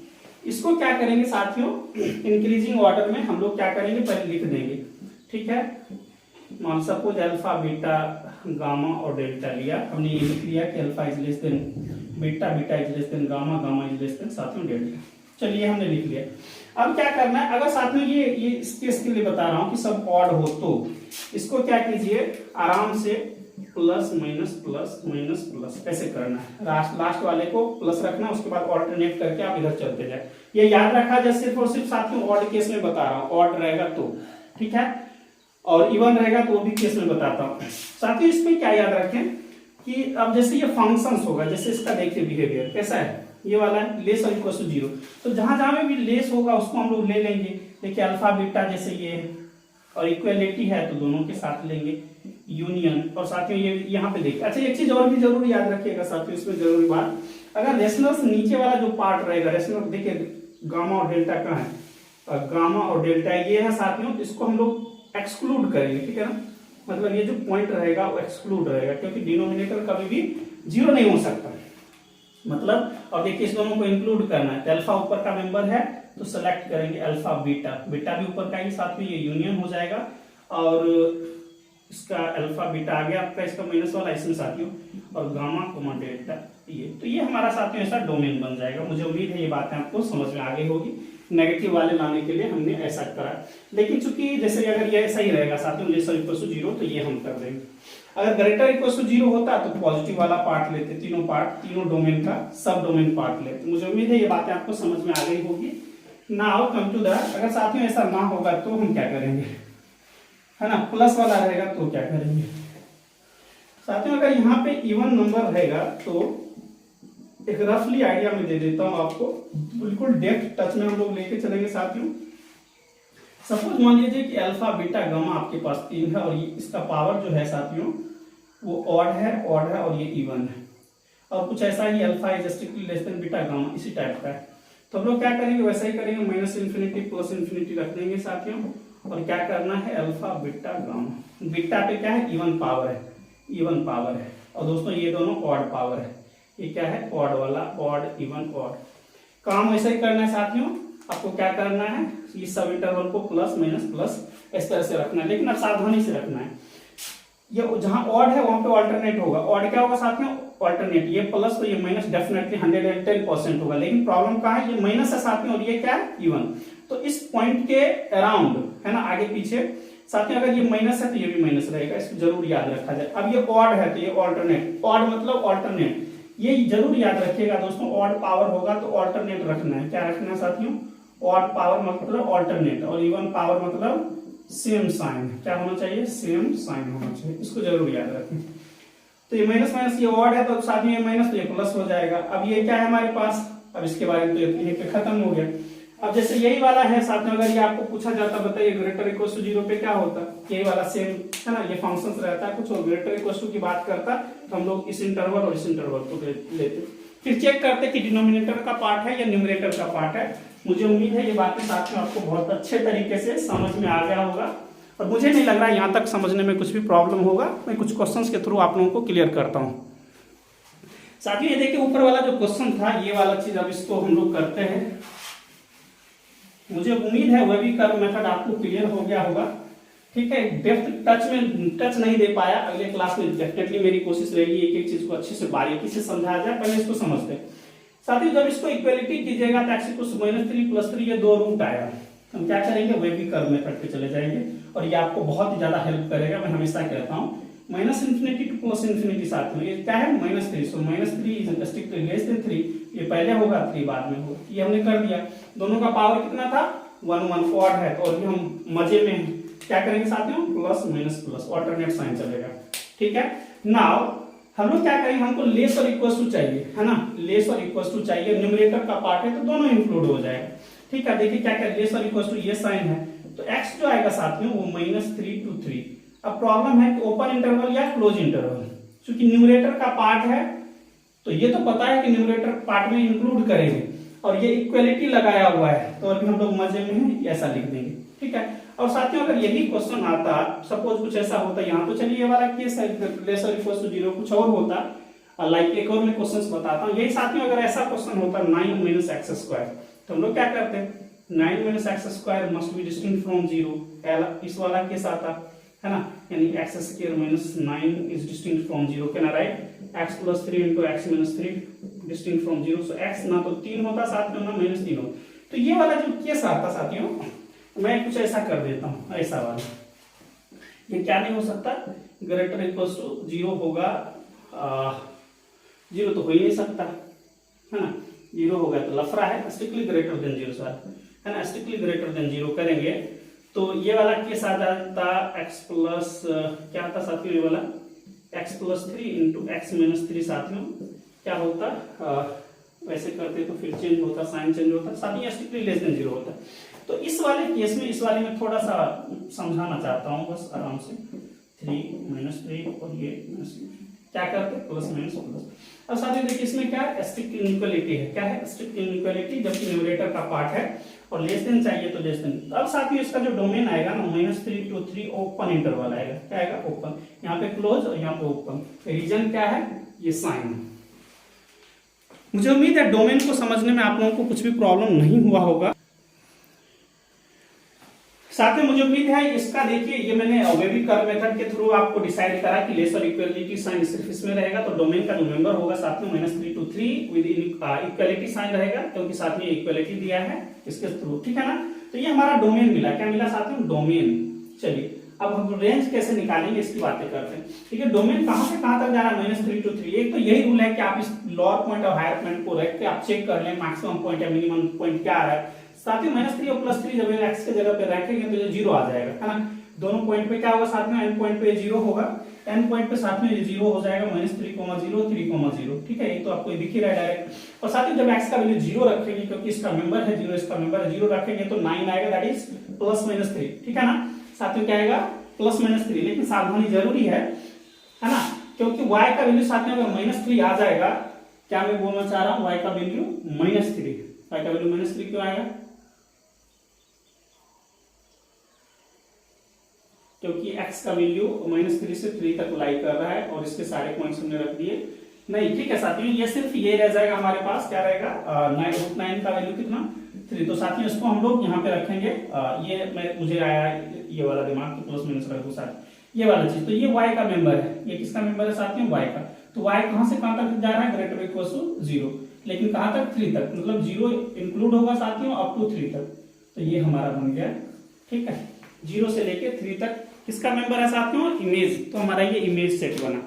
इसको क्या करेंगे साथियों, इंक्रीजिंग ऑर्डर में हम लोग क्या करेंगे, पहले लिख देंगे, ठीक है। मान सपोज अल्फा बीटा गामा और डेल्टा लिया हमने, ये लिख लिया कि alpha is less than beta, beta is less than gamma, gamma is less then साथियों डेल्टा। चलिए हमने लिख लिया। अब क्या करना है, अगर साथियों ये इस केस के लिए बता रहा हूं कि सब ऑड हो, तो इसको क्या कीजिए आराम से plus minus plus minus plus ऐसे करना है। लास्ट वाले को प्लस रखना, उसके बाद ऑल्टरनेट करके आप इधर चलते जाए। ये याद रखा जाए सिर्फ और सिर्फ साथियों ऑड केस में बता रहा हूँ, ऑड रहेगा तो, ठीक है, और इवन रहेगा तो वो भी केस में बताता हूँ साथियों। इसमें क्या याद रखें कि अब जैसे ये फंक्शंस होगा, जैसे इसका देखिए बिहेवियर कैसा है, ये वाला है लेस और इक्वल टू जीरो, तो जहां जहां में भी लेस होगा उसको हम लोग ले लेंगे। देखिए अल्फा बीटा जैसे ये, और इक्वलिटी है तो दोनों के साथ लेंगे यूनियन। और साथियों ये यहाँ पे देखिए, अच्छा एक चीज और भी जरूर याद रखिएगा साथियों, इसमें जरूरी बात, अगर रेशनल्स नीचे वाला जो पार्ट रहेगा, रेशनल देखिए गामा और डेल्टा कहाँ है, गामा और डेल्टा ये है साथियों, इसको हम लोग एक्सक्लूड करेंगे, ठीक है ना, मतलब ये जो पॉइंट रहेगा वो एक्सक्लूड रहेगा, क्योंकि डिनोमिनेटर कभी भी जीरो नहीं हो सकता मतलब। और देखिए इस दोनों को इंक्लूड करना है, तो अल्फा ऊपर का मेंबर है तो सेलेक्ट करेंगे अल्फा बीटा, बीटा भी ऊपर का ही, साथ में ये यूनियन हो जाएगा, और इसका अल्फा बीटा आ गया आपका, इसका माइनस वाला इसमें साथियों, और गामा कोमा डेल्टा ये, तो ये हमारा साथियों ऐसा डोमेन बन जाएगा। मुझे उम्मीद है ये बातें आपको समझ में आ गई होगी। नेगेटिव वाले लाने के लिए हमने ऐसा करा, लेकिन चूंकि जैसे अगर ये सही रहेगा साथियों लेसर इक्वल टू जीरो, तो ये हम कर देंगे। अगर ग्रेटर इक्वल टू जीरो होता तो पॉजिटिव वाला पार्ट लेते, तीनों पार्ट, तीनों डोमेन का सब डोमेन पार्ट लेते। मुझे उम्मीद है ये बातें आपको समझ में आ गई होगी। नाउ कम टू द, अगर साथियों ऐसा ना होगा तो हम क्या करेंगे, है ना, प्लस वाला रहेगा तो क्या करेंगे साथियों, अगर यहाँ पे इवन नंबर रहेगा तो एक रफली आइडिया में दे देता हूं आपको, बिल्कुल डेप्थ टच में हम लोग लेके चलेंगे साथियों। सपोज मान लीजिए कि अल्फा बीटा गामा आपके पास 3 है, और ये इसका पावर जो है साथियों वो ऑड है और ये इवन है, और कुछ ऐसा ही alpha is strictly less than beta gamma इसी टाइप का है। तो हम लोग क्या करेंगे, वैसा ही करेंगे, माइनस इन्फिनिटी प्लस इन्फिनिटी रख देंगे साथियों, और क्या करना है अल्फा बीटा गामा। बीटा पे क्या है, इवन पावर है, इवन पावर है, और दोस्तों ये दोनों ऑड पावर है, ये क्या है ऑड वाला, ऑड इवन ऑड। काम वैसे ही करना है साथियों, आपको क्या करना है, इस सब इंटरवल को प्लस माइनस प्लस इस तरह से रखना है, लेकिन अब सावधानी से रखना है। ये जहां ऑड है वहां पे ऑल्टरनेट होगा, ऑड क्या होगा साथियों, ऑल्टरनेट, ये प्लस तो ये माइनस डेफिनेटली 110% होगा, लेकिन प्रॉब्लम कहाँ है, ये माइनस है साथियों और ये क्या है इवन। तो इस पॉइंट के अराउंड है ना, आगे पीछे साथियों, अगर ये माइनस है तो ये भी माइनस रहेगा, इसको जरूर याद रखा जाए। अब ये ऑड है तो ये ऑल्टरनेट, ऑड मतलब ऑल्टरनेट, ये जरूर याद रखिएगा दोस्तों, ऑड पावर होगा तो ऑल्टरनेट रखना है। क्या रखना है साथियों, ऑड पावर मतलब ऑल्टरनेट, और इवन पावर मतलब सेम साइन। क्या होना चाहिए, सेम साइन होना चाहिए, इसको जरूर याद रखें। तो ये माइनस माइनस ये ऑड है तो साथियों ये माइनस तो ये प्लस हो जाएगा। अब ये क्या है हमारे पास, अब इसके बारे में तो यहीं पे खत्म हो गया। अब जैसे यही वाला है साथियों, अगर ये आपको पूछा जाता बताइए ग्रेटर इक्वल टू जीरो पे क्या होता, यही वाला सेम है ना, ये फंक्शंस रहता है कुछ, और ग्रेटर इक्वल टू की बात करता तो हम लोग इस इंटरवल और इस इंटरवल को लेते, फिर चेक करते कि डिनोमिनेटर का पार्ट है या न्यूमरेटर का पार्ट है। मुझे उम्मीद है ये बातें साथियों आपको बहुत अच्छे तरीके से समझ में आ गया होगा, और मुझे नहीं लग रहा यहाँ तक समझने में कुछ भी प्रॉब्लम होगा। मैं कुछ क्वेश्चंस के थ्रू आप लोगों को क्लियर करता हूँ साथियों। ये देखिए ऊपर वाला जो क्वेश्चन था ये वाला चीज, अब इसको हम लोग करते हैं। मुझे उम्मीद है वह भी कर्व मेथड आपको क्लियर हो गया होगा, ठीक है। डेप्थ टच नहीं दे पाया, अगले क्लास में डेफिनेटली मेरी कोशिश रहेगी एक एक चीज को अच्छे से बारीकी से समझाया जाए, पहले इसको समझते हैं साथियों। जब इसको इक्वलिटी कीजिएगा तो एक्स इक्वल टू -3 + 3 ये दो रूट आएगा, हम क्या करेंगे, वे भी कर्व मेथड पे चले जाएंगे, और ये आपको बहुत ही ज्यादा हेल्प करेगा। मैं हमेशा कहता हूँ minus infinity two plus infinity साथियों, ये क्या है -3, सो -3 इज स्ट्रिक्टली लेस देन 3, ये पहले होगा 3 बाद में होगा, ये हमने कर दिया। दोनों का पावर कितना था 1 1 ऑड है, तो अभी हम मजे में क्या करेंगे साथियों, plus minus plus alternate sign चलेगा, ठीक है। नाउ हम लोग क्या करेंगे, हमको लेस और इक्वल टू चाहिए, है ना, लेस और इक्वल टू चाहिए, न्यूमरेटर का पार्ट है तो दोनों इंक्लूड हो जाएगा, ठीक है। देखिए क्या क्या लेस और इक्वल टू, ये साइन है तो x जो आएगा साथियों वो -3 to 3। अब प्रॉब्लम है कि ओपन इंटरवल या क्लोज इंटरवल, क्योंकि न्यूमरेटर का पार्ट है तो ये तो पता है कि न्यूमरेटर पार्ट में इंक्लूड करेंगे, और ये इक्वलिटी लगाया हुआ है तो अभी हम लोग मजे में हैं ऐसा लिख देंगे, ठीक है। और साथियों अगर यही क्वेश्चन आता, सपोज कुछ ऐसा होता यहाँ, तो चलिए ये वाला केस है लेस और इक्वल टू 0, कुछ और होता, लाइक एक और मैं क्वेश्चन बताता हूँ। यही साथियों अगर ऐसा क्वेश्चन होता 9 - x², तो हम लोग क्या करते हैं, 9 - x² must be distinct from 0, इस वाला केस आता है ना, यानी x² - 9 is distinct from 0, can I write x + 3 × x - 3 distinct from 0, so x ना तो 3 होता साथ में ना -3 होता। तो ये वाला जो केस आता साथियों, मैं कुछ ऐसा कर देता हूँ, ऐसा वाला, ये क्या नहीं हो सकता, ग्रेटर इक्वल टू 0 होगा, 0 तो हो ही नहीं सकता, है ना, 0 होगा तो लफड़ा है, स्ट्रिक्टली ग्रेटर देन 0 सर, है ना, स्ट्रिक्टली ग्रेटर देन 0 करेंगे तो ये वाला केस आ जाता x प्लस क्या आता साथियों, ये वाला x + 3 × x - 3 साथियों क्या होता, वैसे करते तो फिर चेंज होता, साइन चेंज होता, साथियों स्ट्रिक्टली लेस देन 0 होता। तो इस वाले केस में, इस वाले में थोड़ा सा समझाना चाहता हूँ बस आराम से, 3 - 3 और ये क्या करते हैं प्लस माइनस प्लस। अब साथियों देखिए इसमें क्या है, स्ट्रिक्ट इनइक्वालिटी है, क्या है स्ट्रिक्ट इनइक्वालिटी, जबकि न्यूमरेटर का पार्ट है और लेस देन चाहिए तो लेस देन। अब साथियों इसका जो डोमेन आएगा ना -3 to 3 ओपन इंटरवल आएगा, क्या आएगा ओपन, यहाँ पे क्लोज और यहाँ पे ओपन, रीजन क्या है ये साइन। मुझे उम्मीद है डोमेन को समझने में आप लोगों को कुछ भी प्रॉब्लम नहीं हुआ होगा। साथ में मुझे उम्मीद है इसका, देखिए ये मैंने वेवी कर्व मेथड के थ्रू आपको डिसाइड करा कि लेस और इक्वलिटी साइन सिर्फ इसमें रहेगा, तो डोमेन का रिमेंबर होगा साथ में -3 to 3 विद इक्वलिटी साइन रहेगा, क्योंकि साथ में इक्वलिटी दिया है इसके थ्रू, ठीक है ना। तो ये हमारा डोमेन मिला, क्या मिला साथ में डोमेन। चलिए अब हम रेंज कैसे निकालेंगे इसकी बातें करते हैं, ठीक है। डोमेन कहां से कहां तक जा रहा है -3 to 3, एक तो यही रूल है कि आप इस लोअर पॉइंट और हायर पॉइंट को रख के आप चेक कर लें मैक्सिमम पॉइंट या मिनिमम पॉइंट क्या आ रहा है। साथ ही -3 और +3 जब x के जगह पे रखेंगे तो ये 0 आ जाएगा, है ना। दोनों पॉइंट पे क्या होगा साथ में, एंड पॉइंट पे 0 होगा, एंड पॉइंट पे साथ में ये 0 हो जाएगा, -3, 0, 3, 0, ठीक है। ये तो आपको दिख ही रहा है डायरेक्ट। और साथ ही जब x का वैल्यू 0 रखेंगे, क्योंकि इसका मेंबर है 0, इसका मेंबर है 0 रखेंगे तो 9 आएगा, दैट इज +-3, ठीक है ना। साथ में क्या आएगा +-3, लेकिन सावधानी जरूरी है ना, क्योंकि y का वैल्यू साथ में अगर -3 आ जाएगा, क्या मैं बोलना चाह रहा हूं, y का वैल्यू -3, y का वैल्यू -3 क्यों आएगा, क्योंकि x का वैल्यू -3 से 3 तक लाई कर रहा है और इसके सारे पॉइंट्स हमने रख दिए नहीं, ठीक है साथियों। ये सिर्फ ये रह जाएगा हमारे पास, क्या रहेगा 9 का वैल्यू कितना 3, तो साथियों इसको हम लोग यहाँ पे रखेंगे। ये मुझे आया ये वाला दिमाग कि प्लस माइनस रख दो साथ ये वाला चीज। तो ये y का मेंबर है, ये किसका मेंबर है साथियों y का। तो y कहां से कहां तक जा रहा है, ग्रेटर इक्वल टू 0, लेकिन कहां तक 3 तक, मतलब 0 इंक्लूड होगा साथियों अप टू 3 तक। तो ये हमारा बन गया, ठीक है, 0 से लेके 3 तक किसका मेंबर है साथियों, इमेज। तो हमारा ये इमेज सेट बना।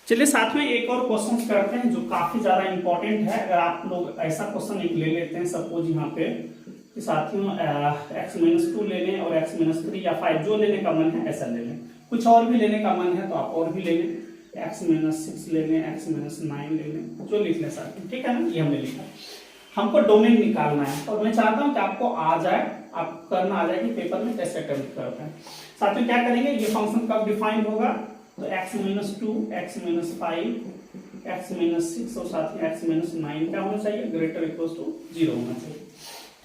चलिए साथ में एक और क्वेश्चन करते हैं जो काफी ज्यादा इंपॉर्टेंट है। अगर आप लोग ऐसा क्वेश्चन एक ले लेते हैं, सपोज यहाँ पे कि साथियों x-2 ले लें और x-3 या 5 जो लेने का मन है ऐसा ले लें, कुछ और भी लेने का मन है तो आप और भी ले लें, x-6 ले लें, x-9 ले लें, जो लिख लें साथियों, ठीक है ना। ये हमने लिखा, हमको डोमेन निकालना है और मैं चाहता हूं कि आपको आ जाए, आप करना आ जाए कि पेपर में कैसे अटेम्प्ट करते हैं। साथियों क्या करेंगे, ये फंक्शन कब डिफाइन होगा, तो x-2, x-5, x-6 और साथ ही x-9 क्या होना चाहिए, ग्रेटर इक्वल टू 0 होना चाहिए,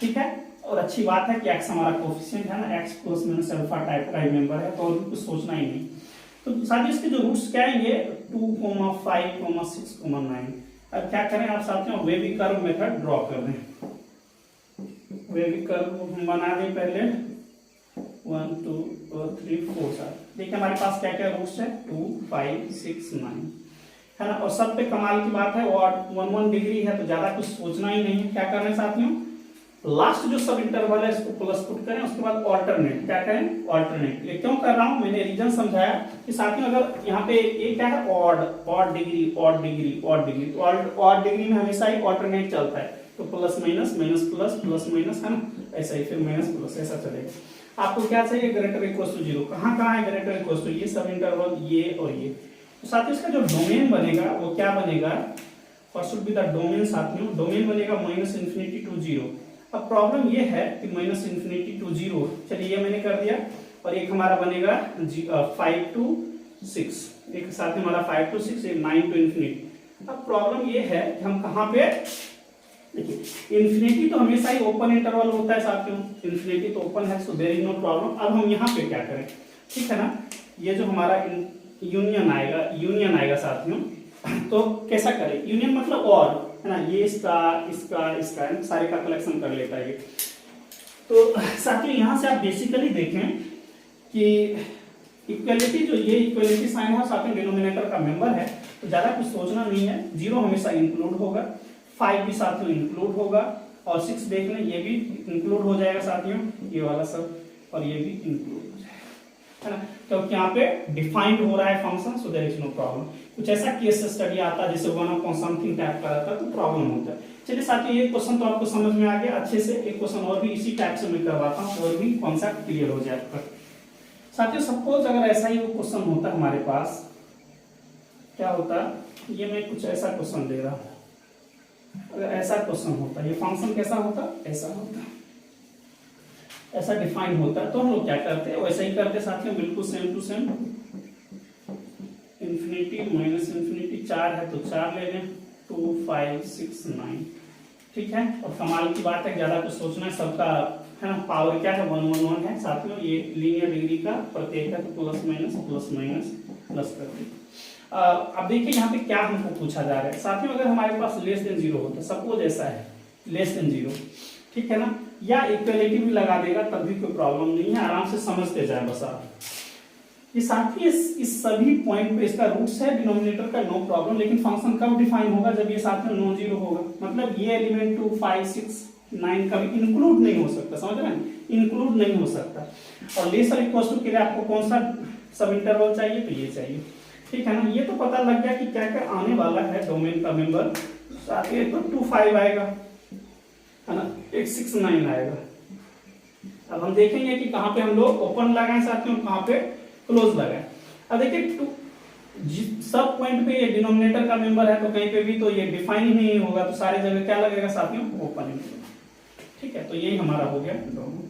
ठीक है। और अच्छी बात है कि x हमारा कोफिशिएंट है ना, x ± अल्फा टाइप का मेंबर है, तो और कुछ सोचना ही नहीं। तो साथ ही इसके जो रूट्स क्या आएंगे 2, 5, 6, 9। अब क्या करें आप साथियों, वेवी कर्व मेथड ड्रॉ कर दें। वेवी कर्व हम बना दें पहले 1, 2, 3, 4 7। देखिए हमारे पास क्या क्या रूट्स है 2, 5, 6, 9, है ना। और सब पे कमाल की बात है और 1 डिग्री है, तो ज्यादा कुछ सोचना ही नहीं है। क्या करना है साथियों, लास्ट जो सब इंटरवल है इसको प्लस पुट करें, उसके बाद ऑल्टरनेट, क्या करें ऑल्टरनेट। ये क्यों कर रहा हूं, मैंने रीजन समझाया कि साथियों अगर यहाँ पे ये क्या है odd degree odd degree odd degree, तो ऑड डिग्री में हमेशा ही ऑल्टरनेट चलता है, तो plus minus minus plus plus minus है ना, ऐसा ही फिर माइनस प्लस ऐसा चलेगा। आपको क्या चाहिए, ग्रेटर इक्वल टू 0, कहाँ कहाँ है ग्रेटर इक्वल टू, ये सब इंटरवल ये और ये। तो साथियों इसका जो डोमेन बनेगा वो क्या बनेगा, what should be the domain साथियों, डोमेन बनेगा माइनस इन्फिनिटी टू 0। अब प्रॉब्लम ये है कि माइनस इन्फिनिटी टू 0, चलिए ये मैंने कर दिया, और एक हमारा बनेगा 5 to 6, एक साथ में हमारा 5 to 6, 9 to इन्फिनिटी। अब प्रॉब्लम ये है कि हम कहाँ पे, देखिए इन्फिनिटी तो हमेशा ही ओपन इंटरवल होता है साथियों, इन्फिनिटी तो ओपन है, so there is no problem. अब हम यहाँ पे क्या करें, ठीक है ना, ये जो हमारा यूनियन आएगा साथियों, तो कैसा करें, यूनियन मतलब और है ना, ये इसका इसका इसका सारे का कलेक्शन कर लेता है। तो साथियों यहाँ से आप बेसिकली देखें कि इक्वलिटी, जो ये इक्वलिटी साइन है साथियों डिनोमिनेटर का मेंबर है, तो ज्यादा कुछ सोचना नहीं है, 0 हमेशा इंक्लूड होगा, 5 भी साथियों इंक्लूड होगा, और 6 देख लें ये भी इंक्लूड हो जाएगा साथियों, ये वाला सब, और ये भी इंक्लूड हो जाएगा, है ना, क्योंकि यहाँ पे डिफाइंड हो रहा है function, so there is no problem. कुछ ऐसा केस स्टडी आता है जैसे 1 अपॉन समथिंग टाइप का रहता है तो प्रॉब्लम होता है। चलिए साथियों ये क्वेश्चन तो आपको समझ में आ गया अच्छे से, एक क्वेश्चन और भी इसी टाइप से मैं करवाता हूँ और भी कॉन्सेप्ट क्लियर हो जाए आपका। साथियों सपोज अगर ऐसा ही वो क्वेश्चन होता है हमारे पास, क्या होता, ये मैं कुछ ऐसा क्वेश्चन दे रहा हूँ, अगर ऐसा क्वेश्चन होता, ये फंक्शन कैसा होता, ऐसा होता, ऐसा डिफाइन होता है, तो हम लोग क्या करते हैं वैसा ही करते साथियों, बिल्कुल same to same, infinity minus infinity 4 है तो 4 ले लें, 2 5 6 9, ठीक है। और कमाल की बात है, ज्यादा कुछ सोचना है, सबका है ना पावर क्या है 1 1 1 है साथियों, ये लीनियर डिग्री का प्रत्येक है, तो प्लस माइनस प्लस कर दी। अब देखिए यहाँ पे क्या हमको पूछा जा रहा है साथियों, अगर हमारे पास लेस देन 0 होता, सपोज ऐसा है लेस देन 0, ठीक है ना, या इक्वलिटी भी लगा देगा तब भी कोई प्रॉब्लम नहीं है, आराम से समझते जाए बस आप। ये साथी इस सभी पॉइंट पे इसका रूट्स है डिनोमिनेटर का, नो प्रॉब्लम, लेकिन फंक्शन कब डिफाइन होगा, जब ये साथ में नॉन जीरो होगा, मतलब ये एलिमेंट 2 5 6 9 कभी इंक्लूड नहीं हो सकता, समझ रहे हैं, इंक्लूड नहीं हो सकता। और लेसर इक्वल टू के लिए आपको कौन सा सब इंटरवल चाहिए, तो ये चाहिए, ठीक है ना। ये तो पता लग गया कि क्या क्या आने वाला है डोमेन का मेंबर, साथ ही तो 2 5 आएगा, है ना, 1 6 9 आएगा। अब हम देखेंगे कि कहाँ पे हम लोग ओपन लगाएं साथ में, कहाँ पे क्लोज लगाएं। अब देखिए सब पॉइंट पे ये डिनोमिनेटर का मेंबर है, तो कहीं पे भी तो ये डिफाइन ही नहीं होगा, तो सारी जगह क्या लगेगा साथियों, ओपन ही, ठीक है। तो यही हमारा हो गया डोमेन।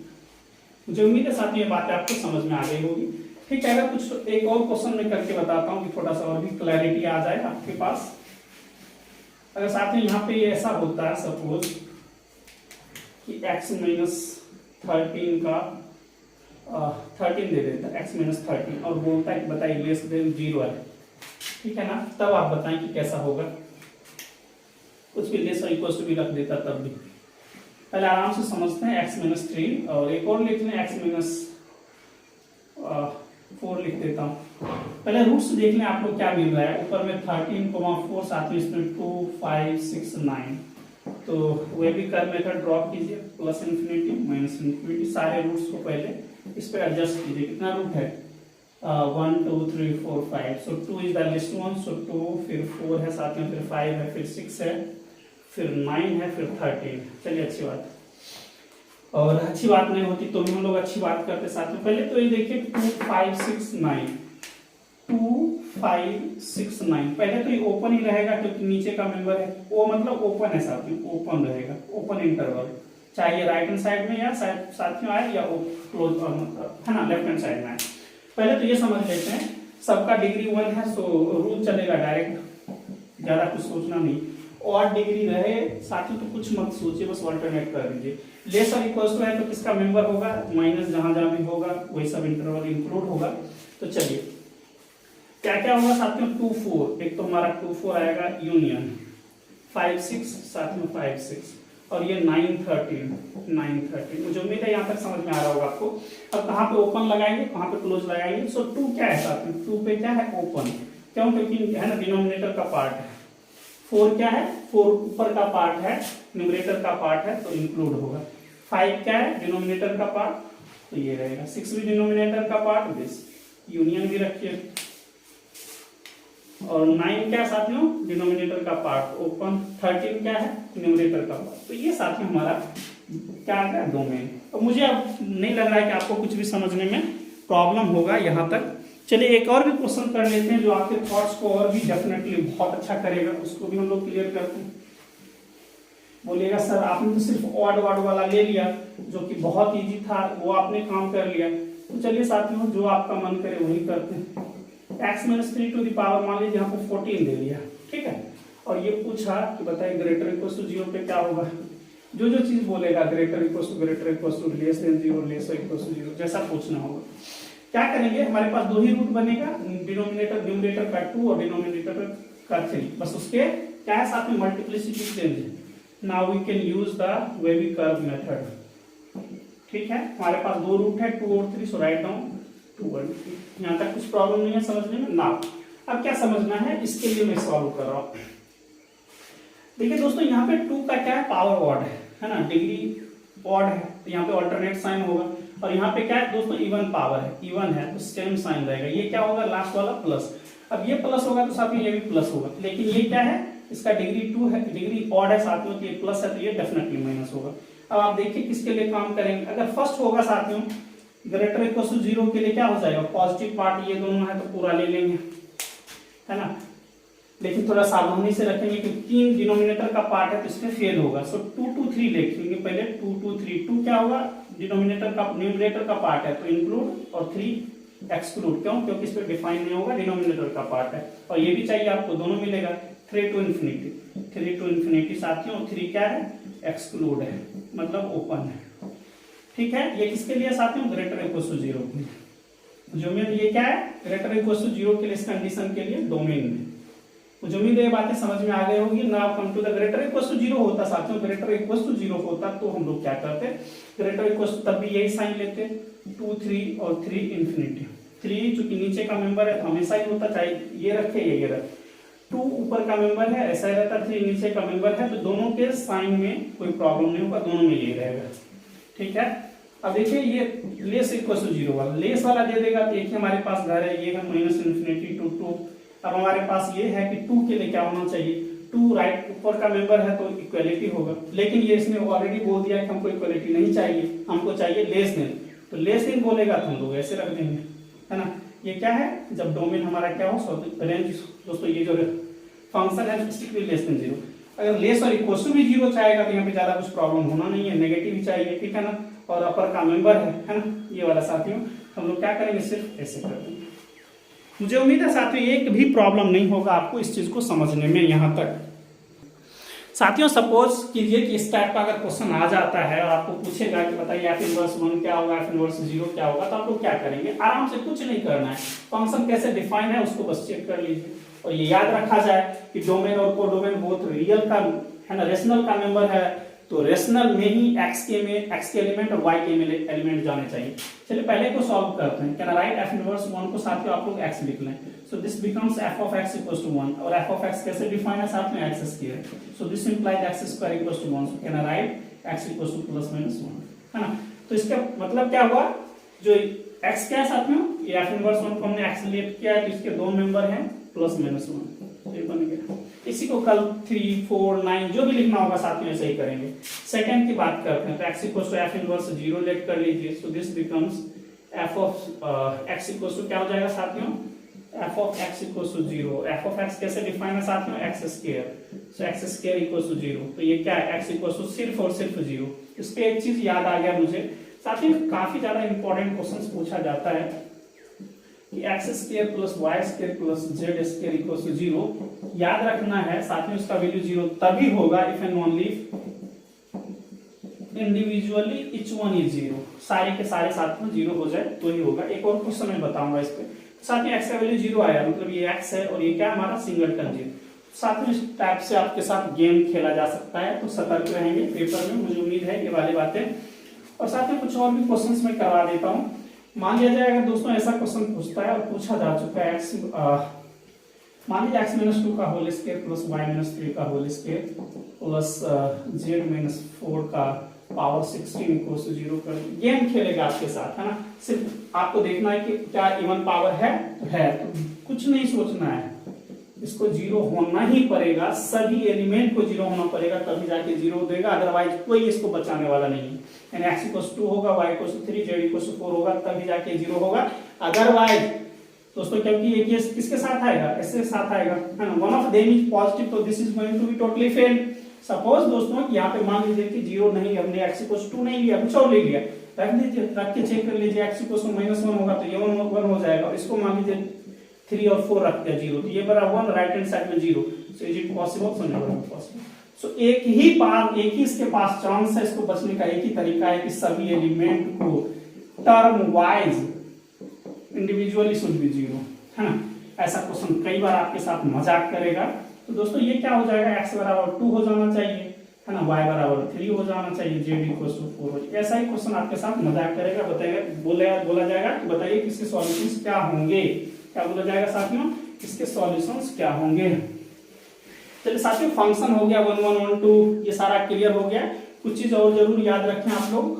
मुझे उम्मीद है साथियों ये बातें आपको समझ में आ गई होगी, ठीक है। अगर कुछ एक और क्वेश्चन मैं करके बताता हूँ कि थोड़ा सा और भी क्लैरिटी आ जाए आपके पास। अगर साथियों यहाँ पे ऐसा होता है सपोज कि x माइनस 13 का 13 दे देता है, x माइनस 13, और बोलता है कि बताइए लेस देन 0 है, ठीक है ना, तब आप बताएं कि कैसा होगा, कुछ भी लेस और इक्वल टू भी रख देता तब भी। पहले आराम से समझते हैं, x माइनस 3, और एक और लिख लें x माइनस 4 लिख देता हूँ। पहले रूट्स देख लें आपको क्या मिल रहा है, ऊपर में 13,4, साथ में इसमें 2 5 6 9, तो वे भी कर मेथड ड्रॉप कीजिए, प्लस इन्फिनिटी माइनस इन्फिनिटी, सारे रूट्स को पहले इस पे एडजस्ट कीजिए। कितना रूट है 1 2 3 4 5, so 2 is the list one, so 2, फिर 4 है साथ में, फिर 5 है, फिर 6 है, फिर 9 है, फिर 13। चलिए अच्छी बात, और अच्छी बात नहीं होती तो भी हम लोग अच्छी बात करते साथ में। पहले तो ये देखिए 2 5 6 9, 2 5 6 9, पहले तो ये ओपन ही रहेगा क्योंकि नीचे का मेंबर है, वो मतलब ओपन है साथियों, ओपन रहेगा, ओपन इंटरवल, चाहे ये राइट हैंड साइड में या साथियों आए या क्लोज है ना लेफ्ट हैंड साइड में आए। पहले तो ये समझ लेते हैं सबका डिग्री 1 है, सो रूल चलेगा डायरेक्ट, ज्यादा कुछ सोचना नहीं। और डिग्री रहे साथियों तो कुछ मत सोचिए, बस अल्टरनेट कर दीजिए। लेस और इक्वल टू है तो किसका मेंबर होगा, माइनस जहां जहां भी होगा वही सब इंटरवल इंक्लूड होगा। तो चलिए क्या क्या होगा साथियों, 2 4, एक तो हमारा 2 4 आएगा, यूनियन 5 6, साथ में 5 6, और ये 9 13। मुझे उम्मीद है यहाँ तक समझ में आ रहा होगा आपको। अब कहाँ पे ओपन लगाएंगे, कहाँ पे क्लोज लगाएंगे, सो 2 क्या है साथियों, 2 पे क्या है ओपन, क्यों, क्योंकि है ना डिनोमिनेटर का पार्ट है। 4 क्या है, 4 ऊपर का पार्ट है, न्यूमरेटर का पार्ट है, तो इंक्लूड होगा। 5 क्या है डिनोमिनेटर का पार्ट, तो ये रहेगा। 6 भी डिनोमिनेटर का पार्ट, दिस यूनियन भी रखिए। और 9 क्या है साथियों डिनोमिनेटर का पार्ट, ओपन। 13 क्या है न्यूमरेटर का पार्ट। तो ये साथियों हमारा क्या है डोमेन। और मुझे अब नहीं लग रहा है कि आपको कुछ भी समझने में प्रॉब्लम होगा यहाँ तक। चलिए एक और भी क्वेश्चन कर लेते हैं जो आपके थॉट्स को और भी डेफिनेटली बहुत अच्छा करेगा, उसको भी हम लोग क्लियर करते हैं। बोलिएगा सर आपने तो सिर्फ ऑड वर्ड वाला ले लिया जो कि बहुत इजी था, वो आपने काम कर लिया। तो चलिए साथियों जो आपका मन करे वही करते हैं। x minus 3 to the power मान लीजिए यहाँ पे 14 दे दिया, ठीक है। और ये पूछा कि बताइए ग्रेटर इक्वल टू 0 पे क्या होगा। जो जो चीज बोलेगा greater equal to less than 0 less equal to 0 जैसा पूछना होगा। क्या करेंगे, हमारे पास दो ही रूट बनेगा, डिनोमिनेटर न्यूमरेटर का 2 और डिनोमिनेटर का 3, बस उसके क्या है साथ में मल्टीप्लिसिटी चेंज है। Now we can use the wavy curve method, ठीक है। हमारे पास दो रूट है 2 और 3, सो राइट डाउन 2 और 3। यहाँ तक कुछ प्रॉब्लम नहीं है समझने में ना। अब क्या समझना है इसके लिए मैं सॉल्व कर रहा हूँ। देखिए दोस्तों यहाँ पे 2 का क्या है पावर ऑड है ना, डिग्री ऑड है तो यहाँ पे ऑल्टरनेट साइन होगा। और यहाँ पे क्या है दोस्तों इवन पावर है, इवन है तो सेम साइन रहेगा। ये क्या होगा लास्ट वाला प्लस। अब ये प्लस होगा तो साथ में ये भी प्लस होगा, लेकिन ये क्या है इसका डिग्री 2 है, डिग्री ऑड है साथ में, तो ये प्लस है तो ये डेफिनेटली माइनस होगा। अब आप देखिए किसके लिए काम करेंगे। अगर फर्स्ट होगा साथियों ग्रेटर इक्वल टू 0 के लिए क्या हो जाएगा, पॉजिटिव पार्ट ये दोनों है तो पूरा ले लेंगे, है ना। लेकिन थोड़ा सावधानी से रखेंगे कि 3 डिनोमिनेटर का पार्ट है तो इसमें फेल होगा। सो 2 2 3 लिखेंगे पहले, 2 2 3। 2 क्या होगा डिनोमिनेटर का न्यूमरेटर का पार्ट है तो इंक्लूड, और 3 एक्सक्लूड। क्यों, क्योंकि इस पे डिफाइन नहीं होगा, डिनोमिनेटर का पार्ट है। और ये भी चाहिए आपको, दोनों मिलेगा। 3 टू इन्फिनिटी साथियों, 3 क्या है एक्सक्लूड है मतलब ओपन है, ठीक है। ये किसके लिए साथियों ग्रेटर इक्वल टू 0 के लिए। जो में ये क्या है ग्रेटर इक्वल टू 0 के लिए, इस कंडीशन के लिए डोमेन में। मुझे उम्मीद है ये बातें समझ में आ गई होगी। Now come to the greater equal to 0 होता साथियों, ग्रेटर इक्वल टू 0 होता तो हम लोग क्या करते, ग्रेटर इक्वल टू तब भी यही साइन लेते 2 3 और 3 इन्फिनिटी। 3 चूंकि नीचे का मेंबर है तो हमेशा ही होता, चाहे ये रखे या ये रखे। 2 ऊपर का मेंबर है ऐसा ही रहता, 3 नीचे का मेंबर है तो दोनों के साइन में कोई प्रॉब्लम नहीं होगा, दोनों में यही रहेगा, ठीक है। अब देखिए ये लेस इक्वल टू 0 वाला, लेस वाला दे देगा तो एक ही हमारे पास घर है, ये है माइनस इन्फिनिटी टू 2। अब हमारे पास ये है कि 2 के लिए क्या होना चाहिए, 2 राइट ऊपर का मेंबर है तो इक्वलिटी होगा। लेकिन ये इसने ऑलरेडी बोल दिया कि हमको इक्वलिटी नहीं चाहिए, हमको चाहिए लेस देन। तो लेस देन बोलेगा तो हम लोग ऐसे रख देंगे, है ना। ये क्या है जब डोमेन हमारा क्या हो रेंज दोस्तों, ये जो फंक्शन है स्ट्रिक्टली लेस देन 0। अगर लेस और इक्वल टू भी 0 चाहेगा तो यहाँ पे ज्यादा कुछ प्रॉब्लम होना नहीं है, नेगेटिव ही चाहिए, ठीक है ना। और अपर का मेंबर है ना ये वाला साथियों, हम लोग क्या करेंगे सिर्फ ऐसे कर देंगे। मुझे उम्मीद है साथियों एक भी प्रॉब्लम नहीं होगा आपको इस चीज को समझने में यहाँ तक। साथियों सपोज कीजिए कि इस टाइप का अगर क्वेश्चन आ जाता है और आपको पूछेगा कि बताइए f इनवर्स 1 क्या होगा, f इनवर्स 0 क्या होगा, तो आप लोग क्या करेंगे, आराम से कुछ नहीं करना है, फंक्शन कैसे डिफाइन है उसको बस चेक कर लीजिए। और ये याद रखा जाए कि डोमेन और कोडोमेन बोथ रियल का है ना, रेशनल का मेंबर है तो रेशनल में ही x के एलिमेंट और y के एलिमेंट जाने चाहिए। चलिए पहले को सॉल्व करते हैं। Can I write f inverse 1 को साथ में आप लोग x लिख लें। So this becomes f of x equals to 1 और f ऑफ x कैसे डिफाइन है साथ में x square. So this implies x square equals to 1। So can I write x equals to plus minus 1, है ना। तो इसका मतलब क्या हुआ, जो x क्या है साथ में ये f इनवर्स 1 को हमने x लेट किया है तो इसके दो मेंबर हैं प्लस माइनस 1, ये बन गया। इसी को कल 3 4 9 जो भी लिखना होगा साथ में ऐसे ही करेंगे। सेकंड की बात करते हैं तो x इक्वल्स टू f इनवर्स 0 लेट कर लीजिए। So this becomes f of x equals to क्या हो जाएगा साथियों, f of x equals to 0। f of x कैसे डिफाइन है साथियों, x square. So x square equals to 0, तो ये क्या है x इक्वल्स टू सिर्फ और सिर्फ 0। इस पे एक चीज याद आ गया मुझे साथियों, काफी ज्यादा इंपॉर्टेंट क्वेश्चंस पूछा जाता है कि x square plus y square plus z square equals to 0। याद रखना है साथियों इसका वैल्यू 0 तभी होगा if and only individually each one is 0, सारे के सारे साथ में 0 हो जाए तो ही होगा। एक और क्वेश्चन मैं बताऊंगा इस पे। साथियों x का वैल्यू 0 आया मतलब ये x है और ये क्या हमारा सिंगलटन 0। साथियों इस टाइप से आपके साथ गेम खेला जा सकता है तो सतर्क रहेंगे पेपर में, मुझे उम्मीद है ये वाली बातें। और साथ में कुछ और भी क्वेश्चंस मैं करवा देता हूँ। मान लिया जाए अगर दोस्तों ऐसा क्वेश्चन पूछता है और पूछा जा चुका है मान लीजिए x माइनस 2 का whole square plus y minus 3 का whole square plus z minus 4 का पावर 16 इक्वल टू 0 कर गेम खेलेगा आपके साथ, है ना। सिर्फ आपको देखना है कि क्या इवन पावर है, तो कुछ नहीं सोचना है, इसको 0 होना ही पड़ेगा, सभी एलिमेंट को 0 होना पड़ेगा, तभी जाके 0 देगा, अदरवाइज कोई इसको बचाने वाला नहीं है। यानी x इक्वल 2 होगा, y इक्वल 3, z इक्वल 4 होगा, तभी जाके 0 होगा, अदरवाइज दोस्तों क्योंकि ये केस किसके साथ आएगा, इसके साथ आएगा, है ना। One of them is positive, तो this is going to be totally fail. Suppose दोस्तों यहाँ पे मान लीजिए कि 0 नहीं, हमने x इक्वल 2 नहीं लिया, कुछ और ले लिया, रख दीजिए, रख के चेक कर लीजिए, x इक्वल -1 होगा तो ये 1 हो जाएगा, और इसको मान लीजिए 3 और 4 रख दिया 0, तो ये बराबर 1, राइट हैंड साइड में 0, so is it possible, so never possible. So एक ही इसके पास चांस है, इसको बचने का एक ही तरीका है कि सभी एलिमेंट को term wise individually should be 0, है ना। ऐसा क्वेश्चन कई बार आपके साथ मजाक करेगा, तो दोस्तों ये क्या हो जाएगा, x बराबर 2 हो जाना चाहिए, है ना, y बराबर 3 हो जाना चाहिए, z इक्वल टू 4 हो जाए। ऐसा ही क्वेश्चन आपके साथ मजाक करेगा, बताएगा, बोला जाएगा कि बताइए किसके सॉल्यूशंस क्या होंगे, क्या बोला जाएगा साथियों, इसके सॉल्यूशंस क्या होंगे। चलिए साथियों, फंक्शन हो गया 1 1 1 2, ये सारा क्लियर हो गया। कुछ चीज और जरूर याद रखें आप लोग,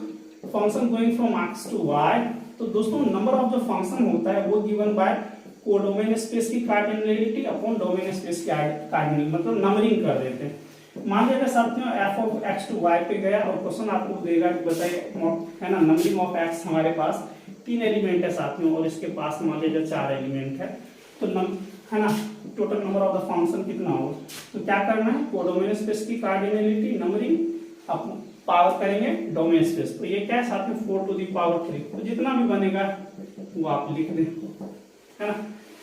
function going from x to y, तो दोस्तों नंबर ऑफ जो फंक्शन होता है वो गिवन बाय कोडोमेन स्पेस की कार्डिनलिटी अपॉन डोमेन स्पेस की कार्डिनलिटी, मतलब नंबरिंग कर देते हैं। मान लीजिए साथियों f of x to y पे गया और क्वेश्चन आपको देगा कि बताइए, है ना, नंबरिंग ऑफ x हमारे पास 3 एलिमेंट है साथियों, और इसके पास मान लीजिए 4 एलिमेंट है, तो है ना, total number of the function कितना होगा। तो क्या करना है, कोडोमेन स्पेस की कार्डिनलिटी नंबरिंग आप पावर करेंगे डोमेन स्पेस, तो ये क्या है साथियों 4 टू दी पावर 3, तो जितना भी बनेगा वो आप लिख दें, है ना।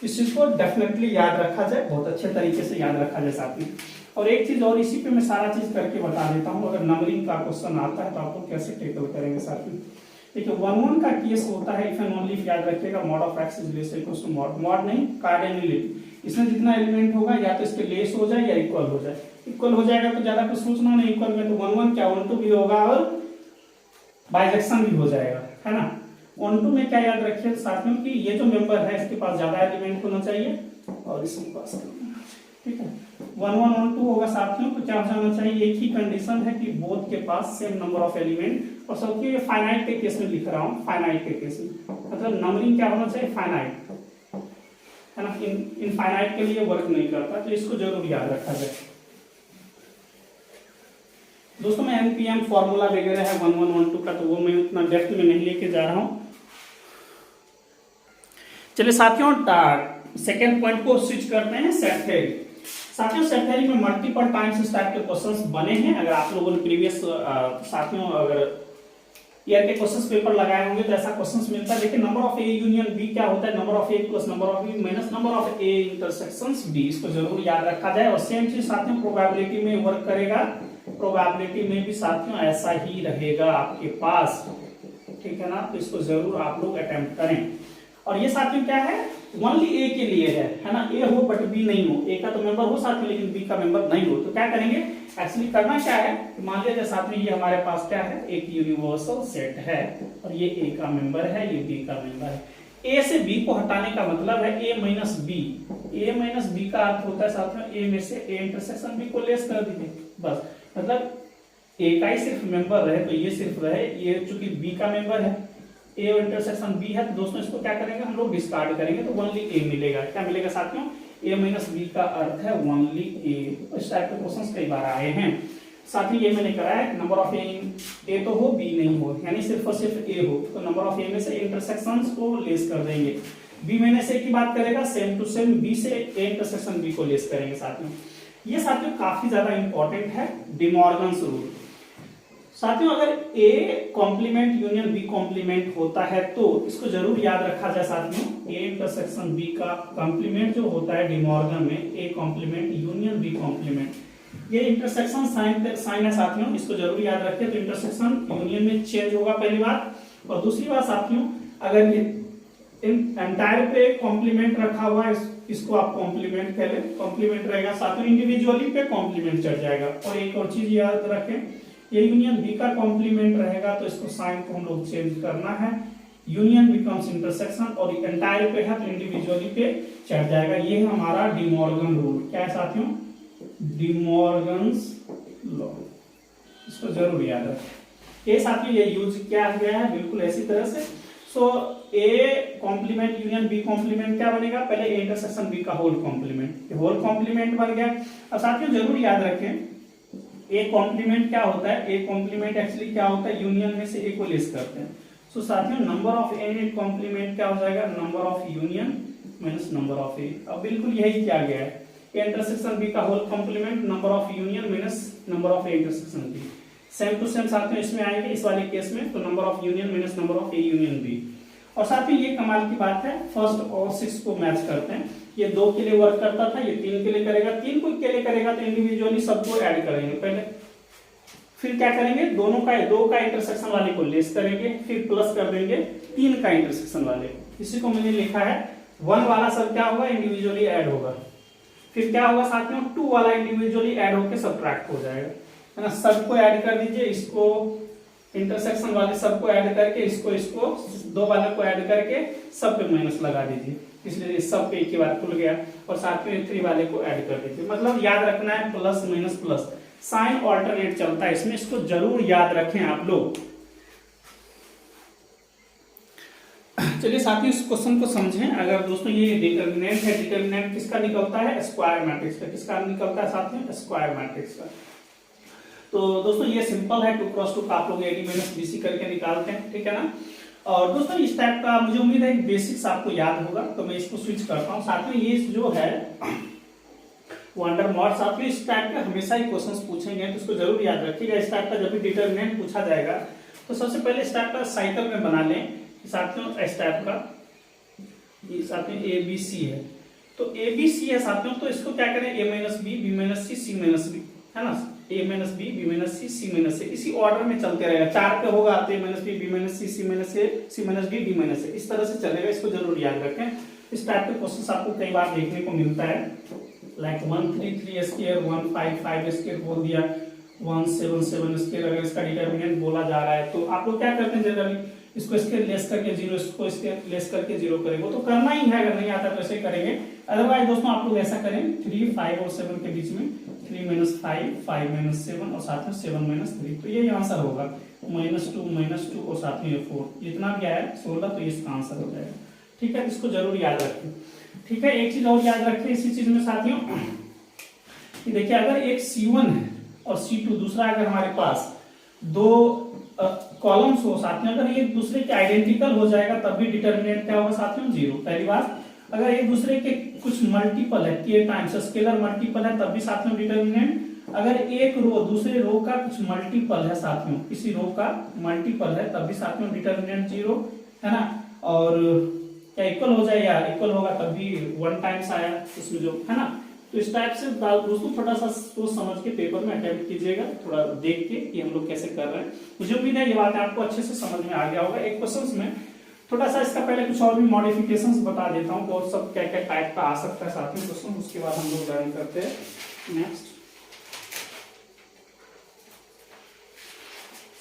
इस चीज को डेफिनेटली याद रखा जाए, बहुत अच्छे तरीके से याद रखा जाए साथियों। और एक चीज और, इसी पे मैं सारा चीज करके बता देता हूँ, अगर नंबरिंग का क्वेश्चन आता है तो आपको कैसे टेकल करेंगे साथियों। देखिए 1 1 का केस होता है, इफ एंड ओनली इफ, याद रखिएगा, mod of x is less equal to mod नहीं, कार्डिनलिटी, इसमें जितना एलिमेंट होगा या तो इसके लेस हो जाए या इक्वल हो जाए, इक्वल हो जाएगा तो ज्यादा कुछ सोचना नहीं, इक्वल में तो 1 1 क्या 1 2 भी होगा और बाइजेक्शन भी हो जाएगा, है ना। 1 2 में क्या याद रखिए साथियों कि ये जो मेंबर है इसके पास ज्यादा एलिमेंट होना चाहिए और इसके पास, ठीक है। 1 1 1 2 होगा साथियों, तो क्या हो जाना चाहिए, एक ही कंडीशन है कि बोथ के पास सेम नंबर ऑफ एलिमेंट, और सबके ये फाइनाइट के केस में लिख रहा हूँ, फाइनाइट के केस में, मतलब नंबरिंग क्या होना चाहिए, फाइनाइट, है ना। इनफाइनाइट के लिए वर्क नहीं करता, तो इसको जरूर याद रखा जाए दोस्तों। मैं एनपीएम फॉर्मूला वगैरह है 1 1 1 2 का, तो वो मैं उतना डेप्थ में नहीं लेके जा रहा हूं। चलिए साथियों, सेकेंड पॉइंट को स्विच करते हैं, सेट थ्योरी। साथियों सेट थ्योरी में मल्टीपल टाइम्स इस टाइप के क्वेश्चंस बने हैं, अगर आप लोगों ने प्रीवियस साथियों अगर ईयर के क्वेश्चंस पेपर लगाए होंगे तो ऐसा क्वेश्चंस मिलता है। देखिए number of A union B क्या होता है, number of A plus number of B minus number of A intersections B, इसको जरूर याद रखा जाए। और सेम चीज साथियों प्रोबेबिलिटी में वर्क करेगा, प्रोबेबिलिटी में भी साथियों ऐसा ही रहेगा आपके पास, ठीक है ना। तो इसको जरूर आप लोग अटेम्प्ट करें। और ये साथियों क्या है, ओनली ए के लिए है ना, ए हो बट बी नहीं हो, ए का तो मेंबर हो साथियों लेकिन बी का मेंबर नहीं हो, तो क्या करेंगे, एक्चुअली करना क्या है, मान लिया साथियों ये हमारे पास क्या है, एक यूनिवर्सल सेट है और ये ए का मेंबर है, ये बी का मेंबर है। ए से बी को हटाने का मतलब है A minus B, A minus B का अर्थ होता है साथियों ए में से ए इंटरसेक्शन बी को लेस कर दीजिए, बस मतलब ए का ही सिर्फ मेंबर रहे, तो ये सिर्फ रहे, ये चूंकि बी का मेंबर है, ए और इंटरसेक्शन बी है, तो दोस्तों इसको क्या करेंगे हम लोग डिस्कार्ड करेंगे, तो ओनली ए मिलेगा। क्या मिलेगा साथियों, ए माइनस बी का अर्थ है ओनली ए। इस टाइप के क्वेश्चंस कई बार आए हैं साथियों, ये मैंने कराया है, नंबर ऑफ ए तो हो बी नहीं हो, यानी सिर्फ और सिर्फ ए हो, तो नंबर ऑफ ए में से इंटरसेक्शंस को लेस कर देंगे। बी में से की बात करेगा, सेम टू सेम बी से ए इंटरसेक्शन बी को लेस करेंगे साथियों। ये साथियों काफी ज्यादा इंपॉर्टेंट है, डिमॉर्गन्स रूल। साथियों अगर A complement union B complement होता है तो इसको जरूर याद रखा जाए साथियों, A इंटरसेक्शन B का कॉम्प्लीमेंट जो होता है डिमॉर्गन में, A complement union B complement, ये इंटरसेक्शन साइन है साथियों, इसको जरूर याद रखें। तो इंटरसेक्शन यूनियन में चेंज होगा पहली बात, और दूसरी बात साथियों अगर ये एंटायर पे कॉम्प्लीमेंट रखा हुआ है, इसको आप कॉम्प्लीमेंट कह लें, कॉम्प्लीमेंट रहेगा साथियों, इंडिविजुअली पे कॉम्प्लीमेंट चढ़ जाएगा। और एक और चीज याद रखें, ये यूनियन बी का कॉम्प्लीमेंट रहेगा तो इसको साइन को हम लोग चेंज करना है, यूनियन बिकम्स इंटरसेक्शन, और एंटायर पे है तो इंडिविजुअली पे चढ़ जाएगा। ये है हमारा डिमॉर्गन रूल। क्या है साथियों, डिमॉर्गन्स लॉ, इसको जरूर याद रखें। ये साथियों ये यूज किया गया है बिल्कुल ऐसी तरह से। So A complement union B complement क्या बनेगा, पहले ए इंटरसेक्शन बी का होल कॉम्प्लीमेंट, होल कॉम्प्लीमेंट बन गया। अब साथियों जरूर याद रखें ए कॉम्प्लीमेंट क्या होता है, ए कॉम्प्लीमेंट एक्चुअली क्या होता है, यूनियन में से ए को लेस करते हैं। सो साथियों number of A in complement क्या हो जाएगा, number of union minus number of A. अब बिल्कुल यही किया गया है, ए इंटरसेक्शन बी का whole complement number of union minus number of A intersection B. Same to same साथियों इसमें आएंगे इस वाले केस में, तो number of union minus number of A union B. और साथियों ये कमाल की बात है, फर्स्ट और सिक्स को मैच करते हैं। ये 2 के लिए वर्क करता था, ये 3 के लिए करेगा, 3 को के लिए करेगा तो इंडिविजुअली सबको ऐड करेंगे पहले, फिर क्या करेंगे, दोनों का 2 का इंटरसेक्शन वाले को लेस करेंगे, फिर प्लस कर देंगे 3 का इंटरसेक्शन वाले को। इसी को मैंने लिखा है 1 वाला सब क्या होगा, इंडिविजुअली ऐड होगा, फिर क्या होगा साथियों 2 वाला इंडिविजुअली ऐड होकर सब्ट्रैक्ट हो जाएगा, है ना। सबको ऐड कर दीजिए, इसको इंटरसेक्शन वाले सबको ऐड करके इसको 2 वाले को ऐड करके सब पे माइनस लगा दीजिए, इसलिए सब पे एक ही बार खुल गया। और साथ में 3 वाले को ऐड कर दीजिए। मतलब याद रखना है plus minus plus, sign alternate चलता है इसमें, इसको जरूर याद रखें आप लोग। चलिए साथियों इस क्वेश्चन को समझें। अगर दोस्तों ये डिटर्मिनेंट है, डिटर्मिनेंट किसका निकलता है, स्क्वायर मैट्रिक्स का। किसका निकलता है साथियों, स्क्वायर मैट्रिक्स का। तो दोस्तों ये सिंपल है, 2 क्रॉस 2 का आप लोग एडी माइनस बीसी करके निकालते हैं, ठीक है ना। और दोस्तों इस टाइप का मुझे उम्मीद है बेसिक्स आपको याद होगा, तो मैं इसको स्विच करता हूँ। साथ में ये जो है वंडर मॉड, साथियों इस टाइप के हमेशा ही क्वेश्चंस पूछेंगे, तो इसको जरूर याद रखिएगा। इस टाइप का जब भी डिटरमिनेंट पूछा जाएगा तो सबसे पहले इस टाइप का साइकिल में बना लें। साथियों इस टाइप का ये साथियों ए बी सी है, तो ए बी सी है साथियों, तो इसको क्या करें, ए माइनस बी माइनस सी माइनस बी, है ना, ए माइनस बी माइनस सी माइनस ए, इसी ऑर्डर में चलते रहेगा। 4 पे होगा तो ए माइनस बी माइनस सी माइनस ए, सी माइनस डी माइनस ए, इस तरह से चलेगा। इसको जरूर याद रखें। इस टाइप के क्वेश्चन आपको कई बार देखने को मिलता है, लाइक 133 स्क्वायर 155 स्क्वायर बोल दिया, 177 स्क्वायर अगर इसका डिटरमिनेंट बोला जा रहा है, तो आप लोग क्या करते हैं जनरली इसको स्क्वायर लेस करके 0, इसको स्क्वायर लेस करके 0 करेंगे, वो तो करना ही है, अगर नहीं आता तो ऐसे करेंगे। अदरवाइज दोस्तों आप लोग ऐसा करें 3 5 और 7 के बीच में 3 माइनस 5 5 माइनस 7 और साथ में 7 माइनस 3, तो यही आंसर होगा -2 और साथ में 4, जितना भी आया 16, तो इसका आंसर हो जाएगा, ठीक है। इसको जरूर याद रखें, ठीक है। एक चीज और याद रखें इसी चीज में साथियों, देखिए अगर एक C1 है और C2 दूसरा, अगर हमारे पास 2 कॉलम्स हो साथियों, अगर ये दूसरे के आइडेंटिकल हो जाएगा तब भी डिटरमिनेंट क्या होगा साथियों, 0। पहली बात, अगर एक दूसरे के कुछ मल्टीपल है k टाइम्स स्केलर मल्टीपल है तब भी साथियों डिटरमिनेंट। अगर एक रो दूसरे रो का कुछ मल्टीपल है साथियों, किसी रो का मल्टीपल है तब भी साथियों डिटरमिनेंट 0, है ना। और क्या इक्वल हो जाए, या इक्वल होगा तब भी 1 टाइम्स आया उसमें जो, है ना। तो इस टाइप से दोस्तों थोड़ा सा सोच समझ के पेपर में अटेम्प्ट कीजिएगा, थोड़ा देख के कि हम लोग कैसे कर रहे हैं। मुझे उम्मीद है ये बात आपको अच्छे से समझ में आ गया होगा। एक क्वेश्चन में थोड़ा सा इसका पहले कुछ और भी मॉडिफिकेशंस बता देता हूँ, और सब क्या क्या टाइप का आ सकता है साथियों क्वेश्चन, उसके बाद हम लोग लर्न करते हैं नेक्स्ट।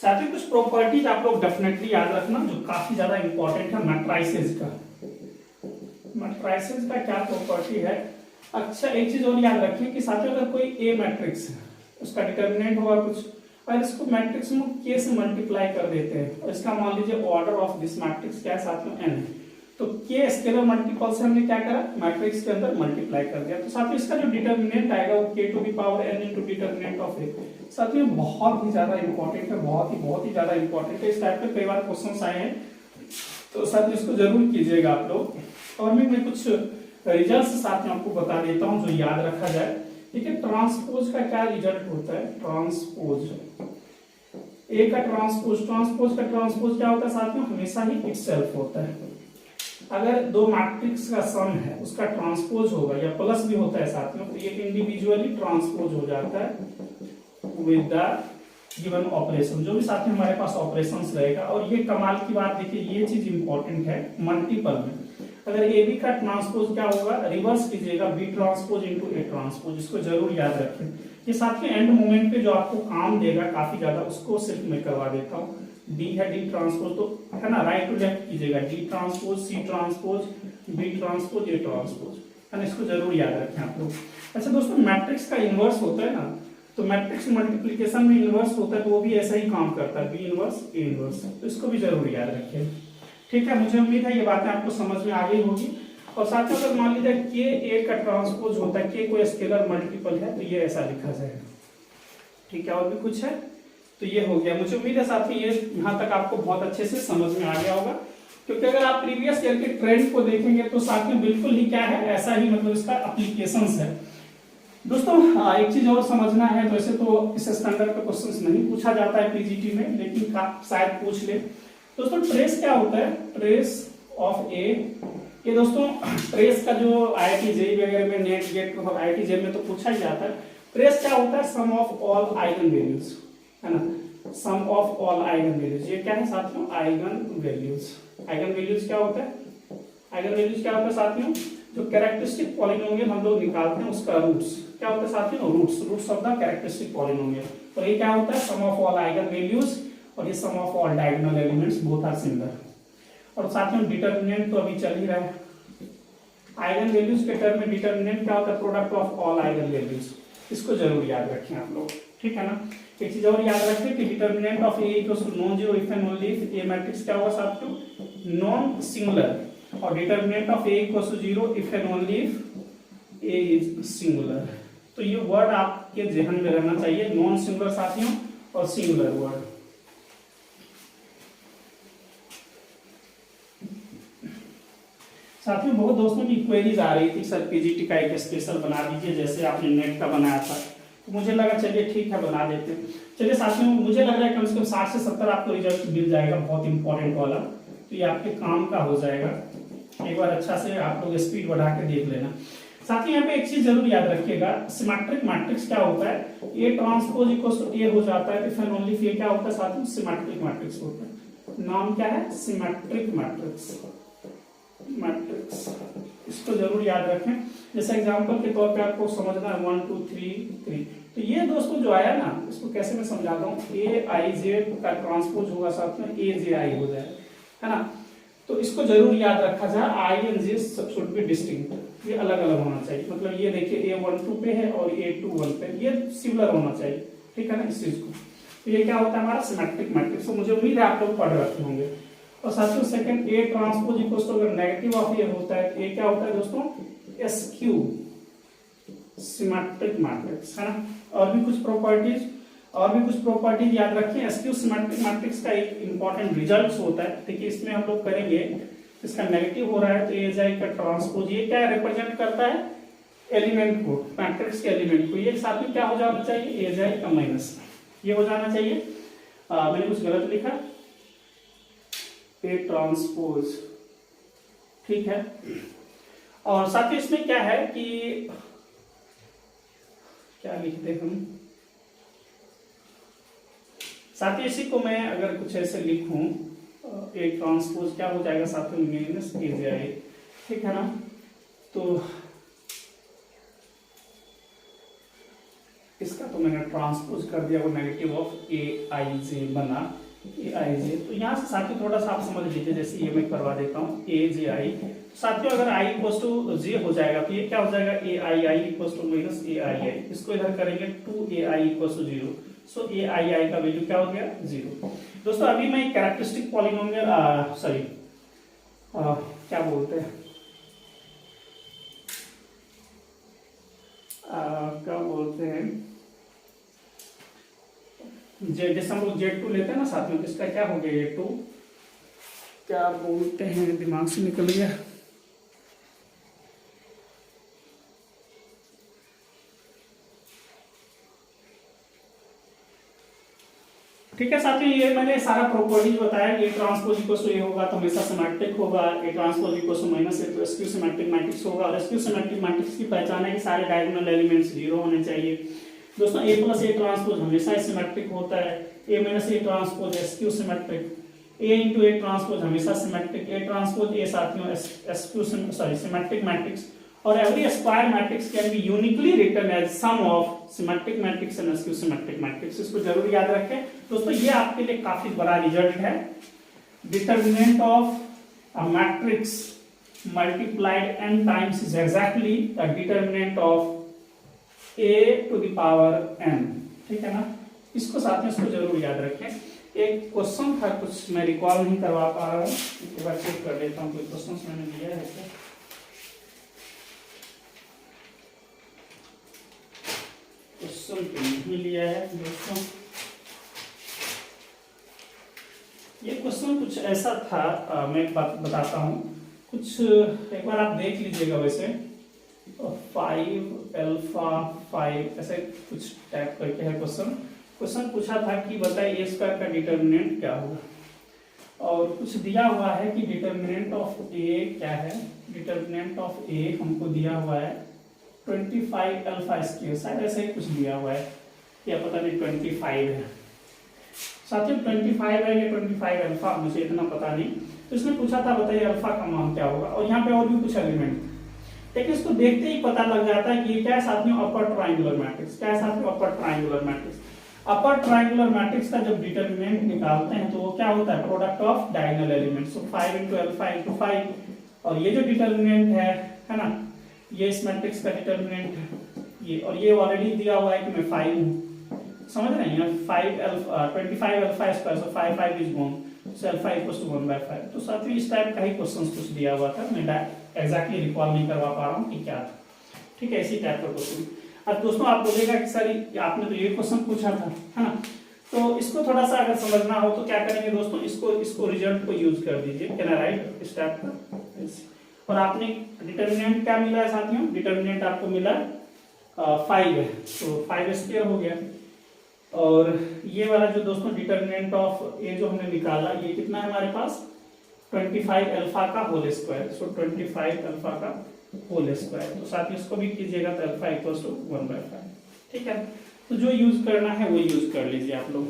साथियों कुछ प्रॉपर्टीज आप लोग डेफिनेटली याद रखना जो काफी ज्यादा इंपॉर्टेंट है मैट्राइसेस का। मैट्राइसेस का क्या प्रॉपर्टी है, अच्छा एक चीज और याद रखिए कि साथियों अगर कोई ए मैट्रिक्स है, उसका डिटरमिनेंट होगा कुछ, और इसको मैट्रिक्स में k से मल्टीप्लाई कर देते हैं, और इसका मान लीजिए ऑर्डर ऑफ दिस मैट्रिक्स क्या है साथियों, n है, तो k स्केलर मल्टीपल से हमने क्या करा, मैट्रिक्स के अंदर मल्टीप्लाई कर दिया, तो साथियों इसका जो डिटरमिनेंट आएगा वो k to the power n into determinant of a। साथियों बहुत ही ज्यादा इंपॉर्टेंट है, बहुत ही ज्यादा इंपॉर्टेंट है। इस टाइप के कई बार क्वेश्चन आए हैं, तो साथियों इसको जरूर कीजिएगा आप लोग। और मैं कुछ रिजल्ट्स साथियों आपको बता देता हूं जो याद रखा जाए, ठीक है। ट्रांसपोज का क्या रिजल्ट होता है, ट्रांसपोज ए का ट्रांसपोज का ट्रांसपोज क्या होता है साथियों, हमेशा ही इटसेल्फ होता है। अगर 2 मैट्रिक्स का सम है उसका ट्रांसपोज होगा या प्लस भी होता है साथियों, तो ये इंडिविजुअली ट्रांसपोज हो जाता है विद द गिवन ऑपरेशन, जो भी साथियों हमारे पास ऑपरेशंस रहेगा। और ये कमाल की बात देखिए, ये चीज इंपॉर्टेंट है मल्टीपल में, अगर ए बी का ट्रांसपोज क्या होगा, रिवर्स कीजिएगा B transpose into A transpose, इसको जरूर याद रखें। ये साथ में एंड मोमेंट पे जो आपको काम देगा काफी ज्यादा, उसको सिर्फ मैं करवा देता हूँ। डी है डी ट्रांसपोज, तो है ना, राइट टू लेफ्ट कीजिएगा, D transpose C transpose B transpose A transpose, है ना, इसको जरूर याद रखें आप लोग। अच्छा दोस्तों मैट्रिक्स का इनवर्स होता है ना, तो तो मैट्रिक्स मल्टीप्लिकेशन में इनवर्स होता है तो वो भी ऐसा ही काम करता है, बी इनवर्स ए इनवर्स, तो इसको भी जरूर याद रखिए। ठीक है, मुझे उम्मीद है ये बातें आपको समझ में आ गई होगी। और साथ ही अगर मान लीजिए के ए का ट्रांसपोज होता है, के कोई स्केलर मल्टीपल है तो ये ऐसा लिखा जाएगा। ठीक है, और भी कुछ है तो ये हो गया। मुझे उम्मीद है साथी ये यहाँ तक आपको बहुत अच्छे से समझ में आ गया होगा, क्योंकि अगर आप प्रीवियस ईयर के ट्रेंड को देखेंगे तो साथ में बिल्कुल ही क्या है, ऐसा ही मतलब इसका एप्लीकेशंस है। दोस्तों एक चीज और समझना है, वैसे तो इस स्टैंडर्ड पे क्वेश्चंस नहीं पूछा जाता है पीजीटी में, लेकिन शायद पूछ ले। दोस्तों ट्रेस क्या होता है, ट्रेस ऑफ ए, ये दोस्तों ट्रेस का जो आईआईटी जेईई वगैरह में, नेट गेट आईआईटी जेईई में तो पूछा ही जाता है। ट्रेस क्या होता है, sum of all eigen values, है ना, सम ऑफ ऑल आइगन वैल्यूज। ये क्या है साथियों, आइगन वैल्यूज। आइगन वैल्यूज क्या होता है, आइगन वैल्यूज क्या होता है साथियों, जो कैरेक्टरिस्टिक पॉलिनोमियल हम लोग निकालते हैं उसका रूट्स क्या होता है साथियों, roots of the characteristic polynomial. तो ये क्या होता है, sum of all eigen values, और ये sum of all diagonal elements, both are similar. और साथियों डिटर्मिनेंट तो अभी चल ही रहा है, आइगन वैल्यूज के टर्म में डिटर्मिनेंट क्या होता है, product of all eigen values. इसको जरूर याद रखें आप लोग, ठीक है ना। एक चीज और याद रखें कि determinant of A equals to non zero if and only if A matrix क्या होगा साथियों, नॉन सिंगुलर, और determinant of A equals to zero if and only if A is singular. तो ये वर्ड आपके जहन में रहना चाहिए, नॉन सिंगुलर साथियों और सिंगुलर वर्ड। साथियों बहुत दोस्तों की क्वेरीज आ रही थी, सर पीजीटी का एक स्पेशल बना दीजिए जैसे आपने नेट का बनाया था, तो मुझे लगा चलिए ठीक है बना देते हैं। चलिए साथियों मुझे लग रहा है कम से कम 60 से 70 आपको रिजल्ट मिल जाएगा, बहुत इंपॉर्टेंट वाला, तो ये आपके काम का हो जाएगा। एक बार अच्छा से आप लोग स्पीड बढ़ा के देख लेना। साथियों यहाँ पे एक चीज जरूर याद रखिएगा, सिमेट्रिक मैट्रिक्स क्या होता है, ए ट्रांसपोज इक्वल्स टू ए हो जाता है, इफ एंड ओनली इफ ये क्या होता है साथियों, सिमेट्रिक मैट्रिक्स होता है। नाम क्या है, सिमेट्रिक मैट्रिक्स, मैट्रिक्स। इसको जरूर याद रखें। जैसे एग्जांपल के तौर पे आपको समझना है 1 2 3 3, तो ये दोस्तों जो आया ना, इसको कैसे मैं समझाता हूँ, ए आई जे का ट्रांसपोज होगा साथ में ए जे आई हो जाए, है ना। तो इसको जरूर याद रखा जाए, I and J should be distinct, ये अलग अलग होना चाहिए। मतलब ये देखिए ए 1 2 पे है और ए 2 1 पे, ये सिमिलर होना चाहिए, ठीक है ना इस चीज को। तो ये क्या होता है हमारा सिमेट्रिक मैट्रिक्स। तो मुझे उम्मीद है आप लोग पढ़ रखे होंगे। और साथियों second A transpose equals to, अगर नेगेटिव ऑफ ए होता है तो ये क्या होता है दोस्तों, एसक्यू सिमेट्रिक मैट्रिक्स, है ना। और भी कुछ प्रॉपर्टीज याद रखें। एसक्यू सिमेट्रिक मैट्रिक्स का एक इंपॉर्टेंट रिजल्ट होता है, देखिए इसमें हम लोग करेंगे, इसका नेगेटिव हो रहा है तो ए जाए का ट्रांसपोज, ये क्या रिप्रेजेंट करता है, एलिमेंट को, मैट्रिक्स के एलिमेंट को। ये साथ में क्या हो जाना चाहिए, ए जाए का माइनस, ये हो जाना चाहिए। मैंने कुछ गलत लिखा, ए ट्रांसपोज, ठीक है। और साथ ही इसमें क्या है कि क्या लिखते हम, साथ ही इसी को मैं अगर कुछ ऐसे लिखूं, ए ट्रांसपोज क्या हो जाएगा साथ में माइनस ए जे आई, ठीक है ना। तो इसका तो मैंने ट्रांसपोज कर दिया, वो नेगेटिव ऑफ ए आई जे बना, ए आई जे। तो यहाँ से साथियों थोड़ा सा आप समझ लीजिए, जैसे ये मैं करवा देता हूँ ए जे आई। साथियों अगर आई इक्वल्स टू जे हो जाएगा तो ये क्या हो जाएगा, ए आई आई इक्वल्स टू माइनस ए आई आई। इसको इधर करेंगे 2 ए आई इक्वल्स टू 0, सो ए आई आई का वैल्यू क्या हो गया, 0। दोस्तों अभी मैं कैरेक्टरिस्टिक पॉलिनोमियल सॉरी क्या बोलते हैं, क्या बोलते हैं, जैसे हम लोग Z2 लेते हैं ना साथ में, इसका क्या हो गया, ये 2 क्या बोलते हैं, दिमाग से निकल गया। ठीक है साथियों, ये मैंने सारा प्रॉपर्टीज बताया। A transpose equals to A होगा तो हमेशा सिमेट्रिक होगा, A transpose equals to minus A तो एसक्यू सिमेट्रिक मैट्रिक्स होगा। और एसक्यू सिमेट्रिक मैट्रिक्स की पहचान है कि सारे डायगोनल एलिमेंट्स 0 होने चाहिए। दोस्तों ए प्लस ए ट्रांसपोज हमेशा सिमेट्रिक होता है, A minus A transpose skew symmetric, A into A transpose हमेशा सिमेट्रिक, ए ट्रांसपोज ए साथियों एसक्यू सॉरी सिमेट्रिक मैट्रिक्स। और every square matrix can be uniquely written as sum of symmetric matrix and skew symmetric matrix. इसको जरूर याद रखें दोस्तों, ये आपके लिए काफी बड़ा रिजल्ट है। Determinant of a matrix multiplied n times is exactly the determinant of a to the power n, ठीक है ना। इसको साथ में इसको जरूर याद रखें। एक क्वेश्चन था कुछ, मैं रिकॉल नहीं करवा पा रहा हूँ, एक बार चेक कर लेता हूँ कोई क्वेश्चन मैंने दिया है क्या। क्वेश्चन तो नहीं लिया है दोस्तों। ये क्वेश्चन कुछ ऐसा था, मैं एक बात बताता हूँ, कुछ एक बार आप देख लीजिएगा। वैसे 5 अल्फा 5 ऐसे कुछ टाइप करके है क्वेश्चन। क्वेश्चन पूछा था कि बताइए ए स्क्वायर का डिटर्मिनेंट क्या होगा, और कुछ दिया हुआ है कि डिटर्मिनेंट ऑफ ए क्या है। डिटर्मिनेंट ऑफ ए हमको दिया हुआ है 25 अल्फा स्क्वायर, शायद ऐसा ही कुछ दिया हुआ है, या पता नहीं 25 है। साथियों 25 है या 25 अल्फा, मुझे इतना पता नहीं। तो इसने पूछा था बताइए अल्फा का मान क्या होगा, और यहाँ पे और भी कुछ एलिमेंट, लेकिन इसको देखते ही पता लग जाता है कि ये क्या है साथियों, अपर ट्राइंगुलर मैट्रिक्स। क्या है साथियों, upper triangular matrix. Upper triangular matrix का जब डिटरमिनेंट निकालते हैं तो वो क्या होता है, product of diagonal elements. So 5 into alpha into 5, और ये जो डिटरमिनेंट है ना, ये इस मैट्रिक्स का डिटरमिनेंट है ये, और ये ऑलरेडी दिया हुआ है कि मैं 5 हूँ, समझ रहे हैं। 5 alpha 25 alpha square, so 5 is gone, so alpha equals to 1/5। तो साथियों इस टाइप का ही क्वेश्चन कुछ दिया हुआ था, मैं एग्जैक्टली रिकॉल नहीं करवा पा रहा हूँ कि क्या था। ठीक है, इसी टाइप का क्वेश्चन। अब दोस्तों आप बोलेगा कि सर आपने तो ये क्वेश्चन पूछा था, है ना, तो इसको थोड़ा सा अगर समझना हो तो क्या करेंगे दोस्तों, इसको रिजल्ट को यूज कर दीजिए। कैन आई राइट स्टेप का, और आपने डिटरमिनेंट क्या मिला है साथियों, डिटरमिनेंट आपको मिला 5 है, तो 5 स्क्वायर हो गया। और ये वाला जो दोस्तों डिटरमिनेंट ऑफ ए जो हमने निकाला, ये कितना है हमारे पास 25 अल्फा का होल स्क्वायर। सो 25 अल्फा का होल स्क्वायर, तो साथ ही इसको भी कीजिएगा तो अल्फा इक्वल्स टू 1/5। ठीक है, तो जो यूज करना है वो यूज कर लीजिए आप लोग।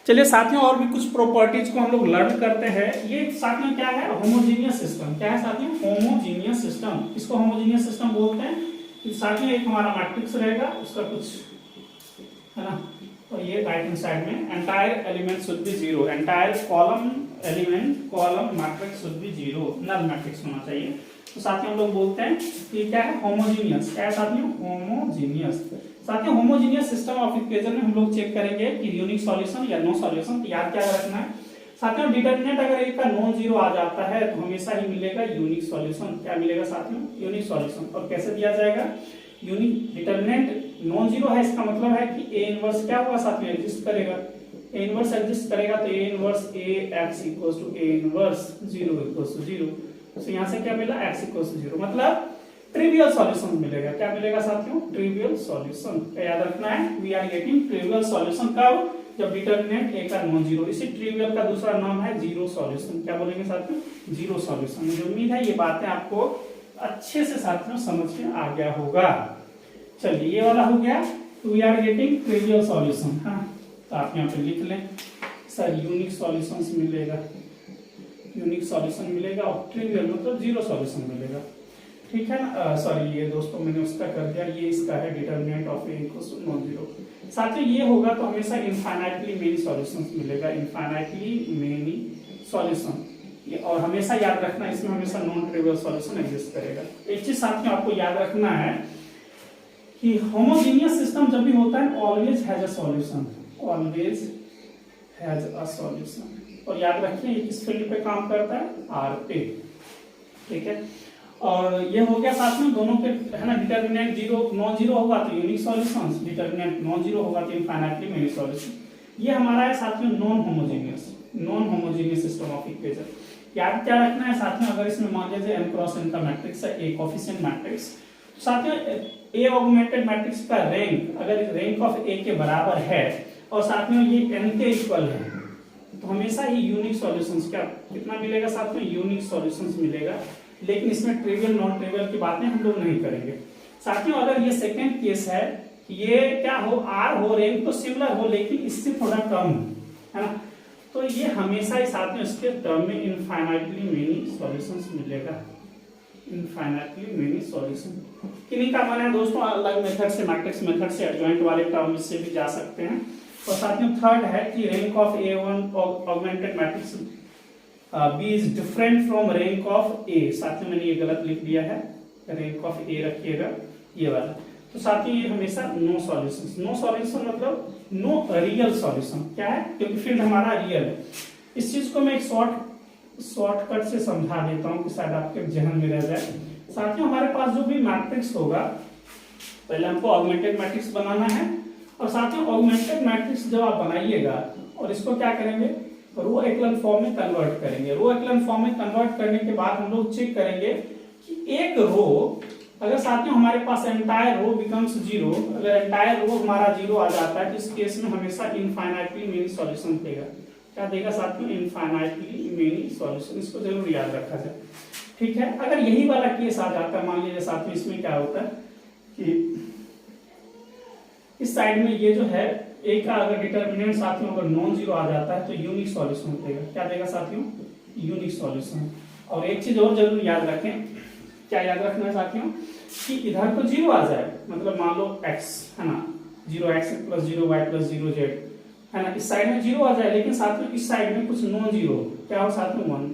चलिए साथियों, और भी कुछ प्रॉपर्टीज को हम लोग लर्न करते हैं। ये साथियों क्या है, होमोजीनियस सिस्टम। क्या है साथियों, होमोजीनियस सिस्टम। इसको होमोजीनियस सिस्टम बोलते हैं। साथियों एक हमारा मैट्रिक्स रहेगा, उसका कुछ है ना, और ये राइट हैंड साइड में entire element should be 0, entire column element column matrix should be 0, null matrix होना चाहिए। तो साथियों हम लोग बोलते हैं कि क्या है, होमोजीनियस। क्या है साथियों, होमोजीनियस। साथियों होमोजीनियस सिस्टम ऑफ इक्वेशन में हम लोग चेक करेंगे कि यूनिक सॉल्यूशन या नो सॉल्यूशन। तो याद क्या रखना है साथियों, डिटरमिनेंट अगर एक का नॉन जीरो आ जाता है तो हमेशा ही मिलेगा यूनिक सॉल्यूशन। क्या मिलेगा साथियों, यूनिक सॉल्यूशन। और कैसे दिया जाएगा, यूनिक डिटरमिनेंट नॉन जीरो है, इसका मतलब है कि ए इनवर्स क्या होगा साथियों, एग्जिस्ट करेगा। ए इनवर्स एग्जिस्ट करेगा तो A inverse A X equals to A inverse 0 equals to 0। तो यहाँ से क्या मिला, x इक्वल्स टू 0, मतलब ट्रिवियल सॉल्यूशन मिलेगा। क्या मिलेगा साथियों, ट्रिवियल सॉल्यूशन। क्या याद रखना है, we are getting trivial solution कब, जब डिटरमिनेंट ए का नॉन जीरो। इसी ट्रिवियल का दूसरा नाम है जीरो सॉल्यूशन। क्या बोलेंगे साथियों, जीरो सॉल्यूशन। मुझे उम्मीद है ये बातें आपको अच्छे से साथियों समझ में आ गया होगा। चलिए ये वाला हो गया, तो we are getting trivial solution. हाँ, तो आप यहाँ पे लिख लें सर, यूनिक सॉल्यूशंस मिलेगा, यूनिक सॉल्यूशन मिलेगा, और ट्रिवियल मतलब जीरो सॉल्यूशन मिलेगा। ठीक है ना, सॉरी ये दोस्तों मैंने उसका कर दिया, ये इसका है determinant of A equals to non zero. साथियों ये होगा तो हमेशा इनफाइनाइटली मेनी सॉल्यूशंस मिलेगा, इनफाइनाइटली मेनी सॉल्यूशन। ये और हमेशा याद रखना, इसमें हमेशा नॉन ट्रिवियल सॉल्यूशन एग्जिस्ट करेगा। एक चीज साथियों आपको याद रखना है कि होमोजीनियस सिस्टम जब भी होता है always has a solution, always has a solution. और याद रखिए ये किस फील्ड पे काम करता है, आर पे। ठीक है, और ये हो गया साथ में दोनों के, है ना, डिटरमिनेंट जीरो नॉन जीरो होगा तो unique solutions, determinant non zero होगा तो इनफाइनाइटली मेनी सॉल्यूशन। ये हमारा है साथियों non homogeneous system of equation. याद क्या रखना है साथियों, अगर इसमें मान लीजिए m क्रॉस n का मैट्रिक्स है, ए कोफिशिएंट मैट्रिक्स, तो साथियों ए ऑगमेंटेड मैट्रिक्स का रैंक अगर रैंक ऑफ ए के बराबर है और साथ में ये n के इक्वल है, तो हमेशा ही यूनिक सॉल्यूशंस क्या कितना मिलेगा साथियों, यूनिक सॉल्यूशंस मिलेगा। लेकिन इसमें ट्रिवियल नॉन ट्रिवियल की बातें हम लोग नहीं करेंगे साथियों। अगर ये सेकंड केस है, ये क्या हो, आर हो, रैंक तो सिमिलर हो लेकिन इससे थोड़ा कम है ना, तो ये हमेशा ही साथियों इसके टर्म में इनफाइनाइटली मेनी सॉल्यूशंस मिलेगा, इनफाइनाइटली मेनी सॉल्यूशन। किन्हीं का मन है दोस्तों अलग मेथड से, मैट्रिक्स मेथड से, एडजॉइंट वाले टर्म से भी जा सकते हैं। और साथियों थर्ड है कि rank of A1 augmented matrix B is different from rank of A। साथियों मैंने ये गलत लिख दिया है, रैंक ऑफ A रखिएगा ये वाला। तो साथियों ये हमेशा नो सॉल्यूशन। नो सॉल्यूशन मतलब नो रियल सॉल्यूशन। क्या है? क्योंकि फील्ड हमारा रियल है। इस चीज को मैं एक शॉर्टकट से समझा देता हूँ कि शायद आपके जहन में रह जाए। साथियों हमारे पास जो भी मैट्रिक्स होगा, पहले हमको ऑगमेंटेड मैट्रिक्स बनाना है, और साथियों ऑगमेंटेड मैट्रिक्स जब आप बनाइएगा और इसको क्या करेंगे, रो एक्लन फॉर्म में कन्वर्ट करेंगे। रो एक्लन फॉर्म में कन्वर्ट करने के बाद हम लोग चेक करेंगे कि एक रो, अगर साथियों हमारे पास एंटायर रो बिकम्स जीरो, अगर एंटायर रो हमारा जीरो आ जाता है तो इस केस में हमेशा इनफाइनाइटली मेनी सॉल्यूशन देगा। क्या देगा साथियों? Infinitely many solution. इसको जरूर याद रखा जाए, ठीक है। अगर यही वाला केस आ जाता है, मान लीजिए साथियों इसमें क्या होता है कि इस साइड में ये जो है ए का अगर डिटर्मिनेंट साथियों अगर नॉन जीरो आ जाता है तो यूनिक सॉल्यूशन देगा। क्या देगा साथियों? Unique solution. और एक चीज और जरूर याद रखें, क्या याद रखना है साथियों, कि इधर तो जीरो आ जाए, मतलब मान लो x है ना, 0x plus 0y plus 0z है ना, इस साइड में जीरो आ जाए, लेकिन साथ में इस साइड में कुछ नॉन जीरो, क्या हो साथ में 1,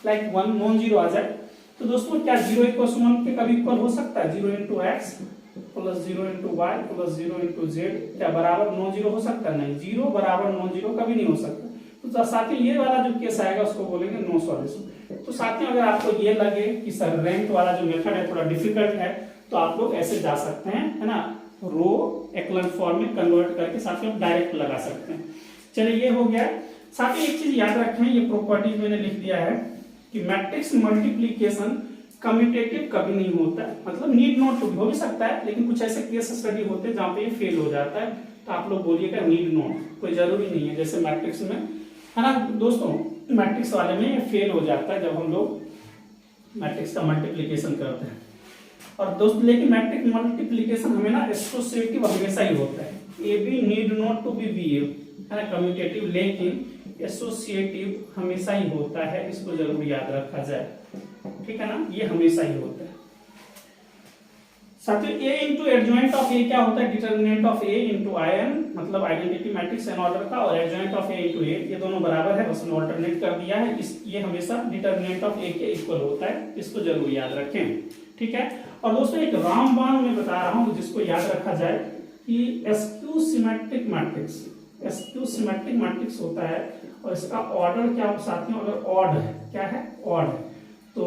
लाइक 1 नॉन जीरो आ जाए। तो दोस्तों क्या 0 इक्वल 1 के कभी इक्वल हो सकता है? 0 into X plus 0 into Y plus 0 into Z क्या बराबर नॉन जीरो हो सकता है? नहीं, 0 बराबर नॉन जीरो कभी नहीं हो सकता। तो साथियों ये वाला जो केस आएगा उसको बोलेंगे नो सॉल्यूशन। तो साथियों अगर आपको ये लगे कि सर रैंक वाला जो मेथड है थोड़ा डिफिकल्ट है, तो आप लोग ऐसे जा सकते हैं, है ना, रो एक्लन फॉर्म में कन्वर्ट करके साथियों डायरेक्ट लगा सकते हैं। चलिए ये हो गया। साथियों एक चीज याद रखें, ये प्रॉपर्टीज मैंने लिख दिया है कि मैट्रिक्स मल्टीप्लिकेशन कम्यूटेटिव कभी नहीं होता है, मतलब नीड नॉट टू हो भी सकता है, लेकिन कुछ ऐसे केस स्टडी होते हैं जहां पे ये फेल हो जाता है, तो आप लोग बोलिएगा नीड नॉट, कोई जरूरी नहीं है। जैसे मैट्रिक्स में है ना दोस्तों, मैट्रिक्स वाले में ये फेल हो जाता है जब हम लोग मैट्रिक्स का मल्टीप्लिकेशन करते हैं। और दोस्त लेकिन मैट्रिक्स मल्टीप्लिकेशन हमें ना एसोसिएटिव हमेशा ही होता है। A B need not to be है ना कम्यूटेटिव, लेकिन एसोसिएटिव हमेशा ही होता है, इसको जरूर याद रखा जाए, ठीक है ना, ये हमेशा ही होता है। साथियों A into adjoint of A क्या होता है? Determinant of A into I N, मतलब आइडेंटिटी मैट्रिक्स एन ऑर्डर का, और adjoint of A into A, ये दोनों बराबर है, बस ऑल्टरनेट कर दिया है। ये हमेशा डिटर्मिनेंट ऑफ ए के इक्वल होता है, इसको जरूर याद रखें, ठीक है। और दोस्तों एक रामबाण में बता रहा हूं जिसको याद रखा जाए कि SQ symmetric matrix, SQ symmetric matrix होता है, और इसका ऑर्डर क्या साथियों अगर ऑड है, क्या है? ऑड है, तो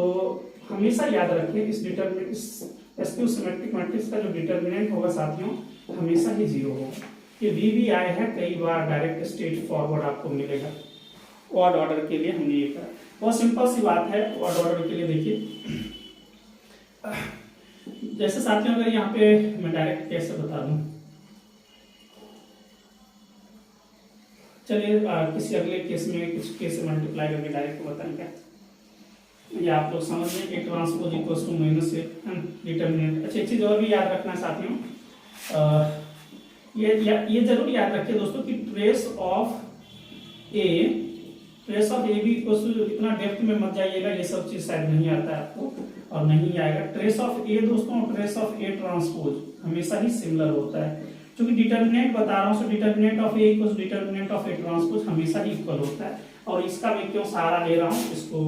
हमेशा याद रखें इस एसक्यू सिमेट्रिक मैट्रिक्स का जो डिटर्मिनेंट होगा साथियों हमेशा ही जीरो होगा। ये वी भी आए हैं कई बार, डायरेक्ट स्ट्रेट फॉरवर्ड आपको मिलेगा। ऑड ऑर्डर के लिए हमने ये करा, बहुत सिंपल सी बात है। ऑड ऑर्डर के लिए देखिए, जैसे साथियों अगर यहाँ पे मैं डायरेक्ट कैसे बता दूं, चलिए किसी अगले केस में कुछ केस मल्टीप्लाई करके डायरेक्ट बताएं क्या, ये आप लोग समझ लें। A transpose equals to minus A determinant. अच्छा एक चीज और भी याद रखना साथियों, ये जरूर याद रखिए दोस्तों कि ट्रेस ऑफ ए भी इक्वल्स टू, इतना डेप्थ में मत जाइएगा, ये सब चीज शायद नहीं आता है आपको और नहीं आएगा। ट्रेस ऑफ ए दोस्तों और ट्रेस ऑफ ए ट्रांसपोज हमेशा ही सिमिलर होता है, क्योंकि डिटर्मिनेंट बता रहा हूँ, determinant of A equals determinant of A transpose हमेशा ही इक्वल होता है। और इसका मैं क्यों सहारा ले रहा हूँ इसको,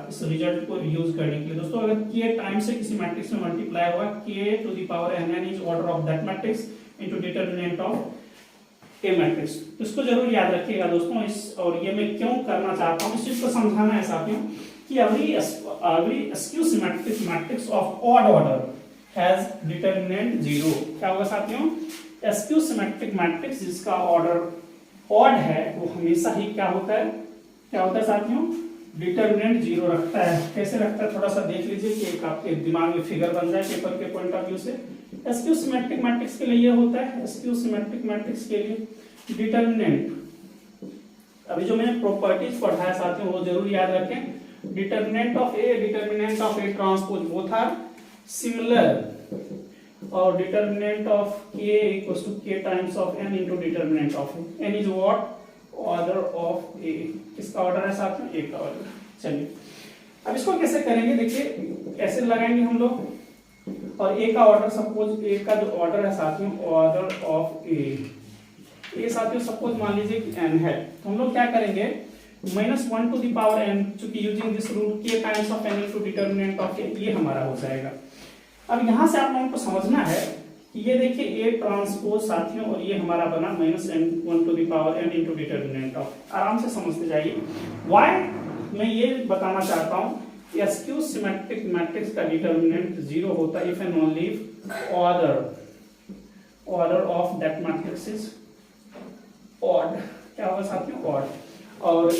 इस रिजल्ट को यूज करने के लिए दोस्तों, अगर k टाइम से किसी मैट्रिक्स में मल्टीप्लाई हुआ, k to the power n is order of that matrix into determinant of A matrix, इसको जरूर याद रखिएगा दोस्तों। इस और ये मैं क्यों करना चाहता हूँ, इस चीज को समझाना है साथियों कि every skew symmetric matrix of odd order has determinant 0। क्या होगा साथियों? skew symmetric matrix जिसका ऑर्डर odd है वो हमेशा ही क्या होता है, क्या होता है साथियों? डिटर्मिनेंट 0 रखता है। कैसे रखता है थोड़ा सा देख लीजिए कि एक आपके दिमाग में फिगर बन जाए पेपर के पॉइंट ऑफ व्यू से। skew symmetric मैट्रिक्स के लिए ये होता है, skew symmetric मैट्रिक्स के लिए डिटर्मिनेंट, अभी जो मैंने प्रॉपर्टीज पढ़ाया साथियों वो जरूर याद रखें। Determinant of A transpose both are similar, और determinant of K equals to K times of N into determinant of A. N is what? Order of A. किसका ऑर्डर है साथियों? ए का ऑर्डर। चलिए अब इसको कैसे करेंगे, देखिए ऐसे लगाएंगे हम लोग, और ए का ऑर्डर सपोज, ए का जो ऑर्डर है साथियों ऑर्डर ऑफ ए साथियों सपोज मान लीजिए कि n है, तो हम लोग क्या करेंगे, -1 टू द पावर n, चूंकि using this rule k times of n into determinant of a, ये हमारा हो जाएगा। अब यहां से आप लोगों को समझना है ये देखिए ए ट्रांसपोज साथियों, और ये हमारा बना minus n 1 to the power n into determinant of. आराम से समझते जाइए वाई। मैं ये बताना चाहता हूँ SQ सिमेट्रिक मैट्रिक्स का डिटर्मिनेंट 0 होता है if and only order of that matrix is odd. क्या होगा साथियों? ऑड। और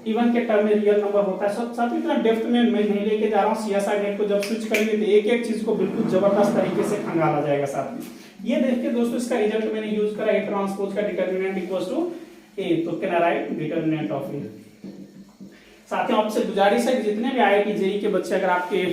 इवन के टर्म में रियल नंबर होता है। सब साथियों इतना डेप्थ में मैं नहीं लेके जा रहा हूँ। CSI नेट को जब स्विच करेंगे तो एक एक चीज को बिल्कुल जबरदस्त तरीके से खंगाला जाएगा साथियों। ये देखिए दोस्तों, इसका रिजल्ट मैंने यूज करा ए ट्रांसपोज का डिटर्मिनेंट इक्वल्स टू ए, तो can I write determinant of A. साथियों आपसे गुजारिश है कि जितने भी IIT JEE के बच्चे अगर आपके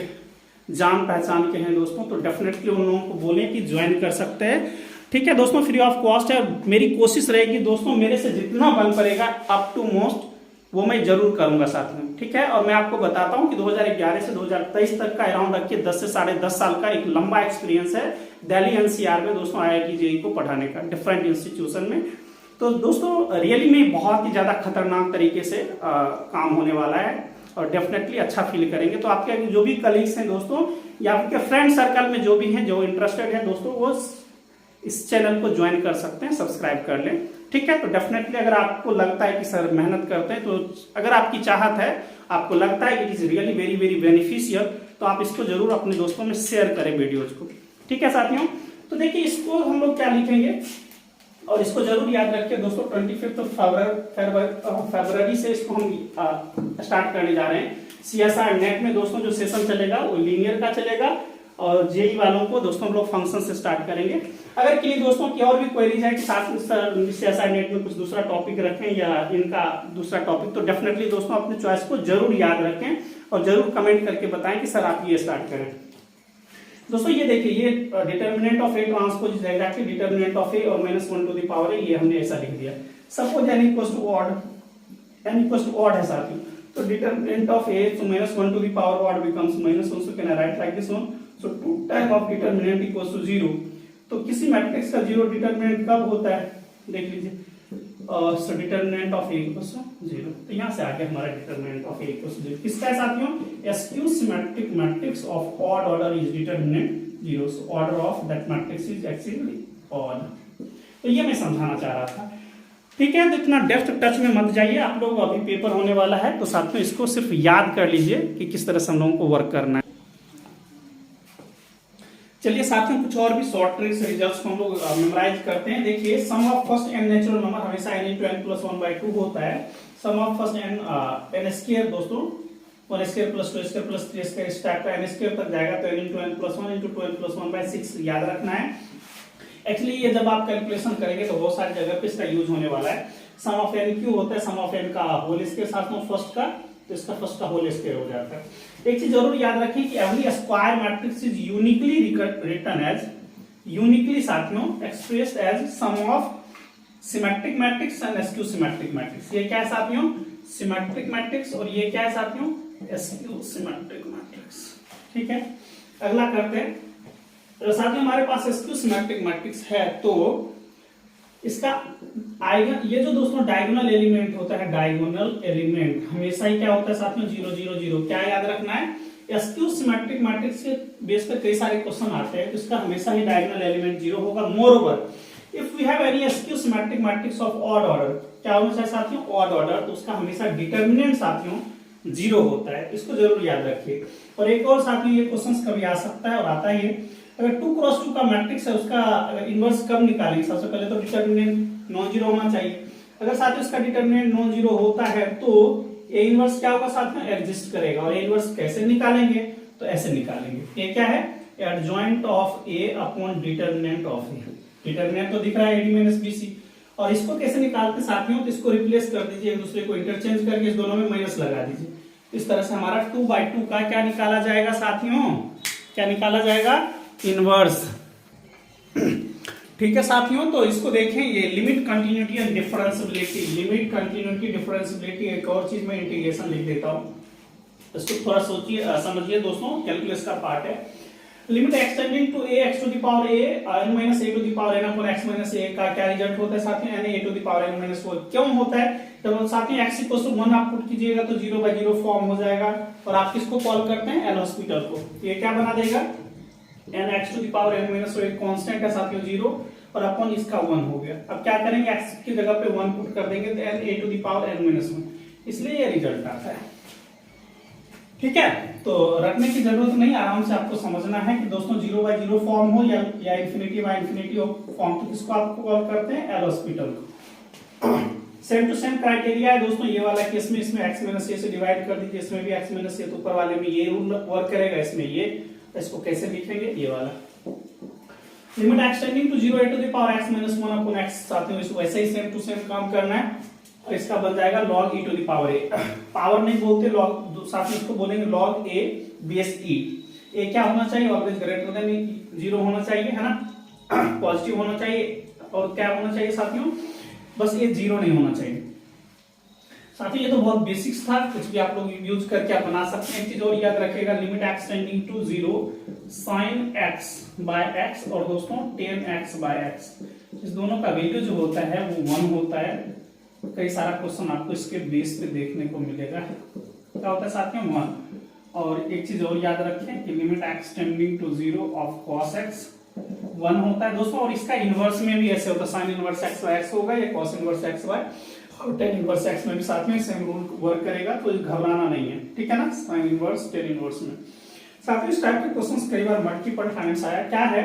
जान पहचान के हैं दोस्तों, तो डेफिनेटली उन लोगों को बोलें कि ज्वाइन कर सकते हैं। ठीक है दोस्तों, फ्री ऑफ कॉस्ट है। मेरी कोशिश रहेगी दोस्तों, मेरे से जितना बन पड़ेगा अप टू मोस्ट वो मैं जरूर करूंगा साथ में। ठीक है, और मैं आपको बताता हूं कि 2011 से 2023 तक का अराउंड रखिए 10 से 10.5 साल का एक लंबा एक्सपीरियंस है दिल्ली NCR में दोस्तों IIT JEE को पढ़ाने का डिफरेंट इंस्टीट्यूशन में। तो दोस्तों रियली में बहुत ही ज्यादा खतरनाक तरीके से काम होने वाला है और डेफिनेटली अच्छा फील करेंगे। तो आपके जो भी कलीग्स हैं दोस्तों या आपके फ्रेंड सर्कल में जो भी हैं जो इंटरेस्टेड है दोस्तों, वो इस चैनल को ज्वाइन कर सकते हैं, सब्सक्राइब कर लें। ठीक है, तो डेफिनेटली अगर आपको लगता है कि सर मेहनत करते हैं, तो अगर आपकी चाहत है, आपको लगता है it is really very very beneficial, तो आप इसको जरूर अपने दोस्तों में शेयर करें वीडियोज को। ठीक है साथियों, तो देखिए इसको हम लोग क्या लिखेंगे और इसको जरूर याद रखिए दोस्तों। 25 फरवरी से इसको हम स्टार्ट करने जा रहे हैं। CSI नेट में दोस्तों जो सेशन चलेगा वो लीनियर का चलेगा और JEE वालों को दोस्तों हम लोग फंक्शन से स्टार्ट करेंगे। अगर किन्हीं दोस्तों की और भी क्वेरीज है कि साथ में CSI नेट में कुछ दूसरा टॉपिक रखें या इनका दूसरा टॉपिक, तो डेफिनेटली दोस्तों अपने चॉइस को जरूर याद रखें और जरूर कमेंट करके बताएं कि सर आप ये स्टार्ट करें। दोस्तों ये देखिए, ये determinant of A transpose is exactly determinant of A और minus 1 to the power A, ये हमने ऐसा लिख दिया। Suppose n equals to odd, n equals to odd है साथियों, तो डिटर्मिनेंट ऑफ ए तो minus 1 to the power odd becomes minus 1, so can I write like this one. So 2 time of determinant equals to 0। तो किसी matrix का 0 determinant कब होता है देख लीजिए। So determinant of A equals to 0, तो यहां से आ गया हमारा determinant of A equals to 0। किसका है साथियों? SQ symmetric matrix of odd order is determinant 0, so order of that matrix is actually odd. तो ये मैं समझाना चाह रहा था। ठीक है, तो इतना डेप्थ टच में मत जाइए आप लोग, अभी पेपर होने वाला है, तो साथियों इसको सिर्फ याद कर लीजिए कि किस तरह से हम लोगों को वर्क करना है। चलिए साथियों कुछ और भी शॉर्ट ट्रिक्स रिजल्ट्स को हम लोग मेमोराइज करते हैं। देखिए sum of first n natural number हमेशा n into n plus 1/2 होता है। Sum of first n square दोस्तों 1 square plus 2 square plus 3 square इस टाइप का n स्क्वायर तक जाएगा, तो n into n plus 1 into 2n plus 1/6 याद रखना है। एक्चुअली ये जब आप कैलकुलेशन करेंगे तो बहुत सारी जगह पे इसका यूज होने वाला है। सम ऑफ n क्यों होता है? सम ऑफ n का होल स्क्वायर साथ में फर्स्ट का, तो इसका फर्स्ट का होल स्क्वायर हो जाता है। एक चीज जरूर याद रखें कि every square matrix is uniquely written as, uniquely साथियों expressed as sum of symmetric matrix and SQ symmetric matrix. ये क्या है साथियों? सिमेट्रिक मैट्रिक्स, और ये क्या है साथियों? SQ symmetric matrix. ठीक है, अगला करते हैं। तो साथियों हमारे पास SQ सिमेट्रिक मैट्रिक्स है, तो इसका ये जो दोस्तों डायगोनल एलिमेंट होता है, डायगोनल एलिमेंट हमेशा ही क्या होता है साथियों? 0 0 0। क्या याद रखना है? SQ सिमेट्रिक मैट्रिक्स के बेस पर कई सारे क्वेश्चन आते हैं, तो इसका हमेशा ही डायगोनल एलिमेंट 0 होगा। Moreover if we have any SQ symmetric matrix of odd order, क्या होना चाहिए साथियों? ऑड ऑर्डर, तो उसका हमेशा डिटर्मिनेंट साथियों 0 होता है, इसको जरूर याद रखिए। और एक और साथियों ये क्वेश्चन कभी आ सकता है और आता है, अगर 2 क्रॉस 2 का मैट्रिक्स है उसका इनवर्स कब निकालेंगे? सबसे पहले तो डिटर्मिनेंट नॉन जीरो होना चाहिए। अगर साथियों इसका डिटर्मिनेंट नॉन जीरो होता है तो ए इनवर्स क्या होगा साथियों? एग्जिस्ट करेगा। और ए इनवर्स कैसे निकालेंगे? तो ऐसे निकालेंगे। ये क्या है? Adjoint of A upon determinant of A. Determinant तो दिख रहा है AD - BC, और इसको कैसे निकालते साथियों? तो इसको रिप्लेस कर दीजिए, एक दूसरे को इंटरचेंज करके इस दोनों में माइनस लगा दीजिए। इस तरह से हमारा 2/2 का क्या निकाला जाएगा साथियों? क्या निकाला जाएगा? इनवर्स। ठीक है साथियों, तो इसको देखें, ये limit continuity and differentiability. Limit continuity differentiability, एक और चीज मैं इंटीग्रेशन लिख देता हूं, इसको थोड़ा सोचिए समझिए दोस्तों, कैलकुलस का पार्ट है। Limit extending to a x to the power a n minus a to the power n upon x minus a का क्या रिजल्ट होता है साथियों? n a to the power n minus 4। क्यों होता है? जब साथियों x इक्वल टू 1 आप पुट कीजिएगा तो 0/0 फॉर्म हो जाएगा, और आप किसको कॉल करते हैं? एल हॉस्पिटल को। ये क्या बना देगा? N X to the power N minus एक कांस्टेंट है साथियों 0 और अपन इसका 1 हो गया। अब क्या करेंगे, एक्स की जगह पे 1 पुट कर देंगे तो N A to the power N minus 1, इसलिए ये रिजल्ट आता है। ठीक है, तो रखने की जरूरत नहीं, आराम से आपको समझना है कि दोस्तों 0/0 फॉर्म हो या इन्फिनिटी बाय इन्फिनिटी फॉर्म, तो किसको आपको कॉल करते हैं, एल हॉस्पिटल को। सेम टू सेम क्राइटेरिया है दोस्तों, ये वाला केस में इसमें x माइनस ए से डिवाइड कर दीजिए, इसमें भी x माइनस ए, तो ऊपर वाले में ये रूल वर्क करेगा, इसमें ये, इसको कैसे लिखेंगे, ये वाला limit x tending to 0 e to the power x minus 1 upon x, साथियों इसको वैसे ही सेम टू सेम काम करना है, और इसका बन जाएगा log e to the power a, power नहीं बोलते log, साथ में इसको बोलेंगे log a base e, a क्या होना चाहिए, ऑलवेज ग्रेटर देन 0 होना चाहिए, है ना, पॉजिटिव होना चाहिए, और क्या होना चाहिए साथियों, बस ये 0 नहीं होना चाहिए। साथियों ये तो बहुत बेसिक्स था, कुछ भी आप लोग यूज करके आप बना सकते हैं। एक चीज और याद रखिएगा, limit x tending to 0 sin x by x और दोस्तों tan x बाय x, इस दोनों का वैल्यू जो होता है वो 1 होता है। कई सारा क्वेश्चन आपको इसके बेस पे देखने को मिलेगा, क्या होता है साथियों 1। और एक चीज और याद रखें कि limit x tending to 0 of cos x 1 होता है दोस्तों, और इसका इनवर्स में भी ऐसे होता है, sin inverse x by x होगा या cos इनवर्स x बाय, और tan इनवर्स x में भी साथ में सेम रूल वर्क करेगा, तो घबराना नहीं है, ठीक है ना, sin इनवर्स tan इनवर्स में। साथियों इस टाइप के क्वेश्चंस कई बार मल्टीपल टाइम्स आया, क्या है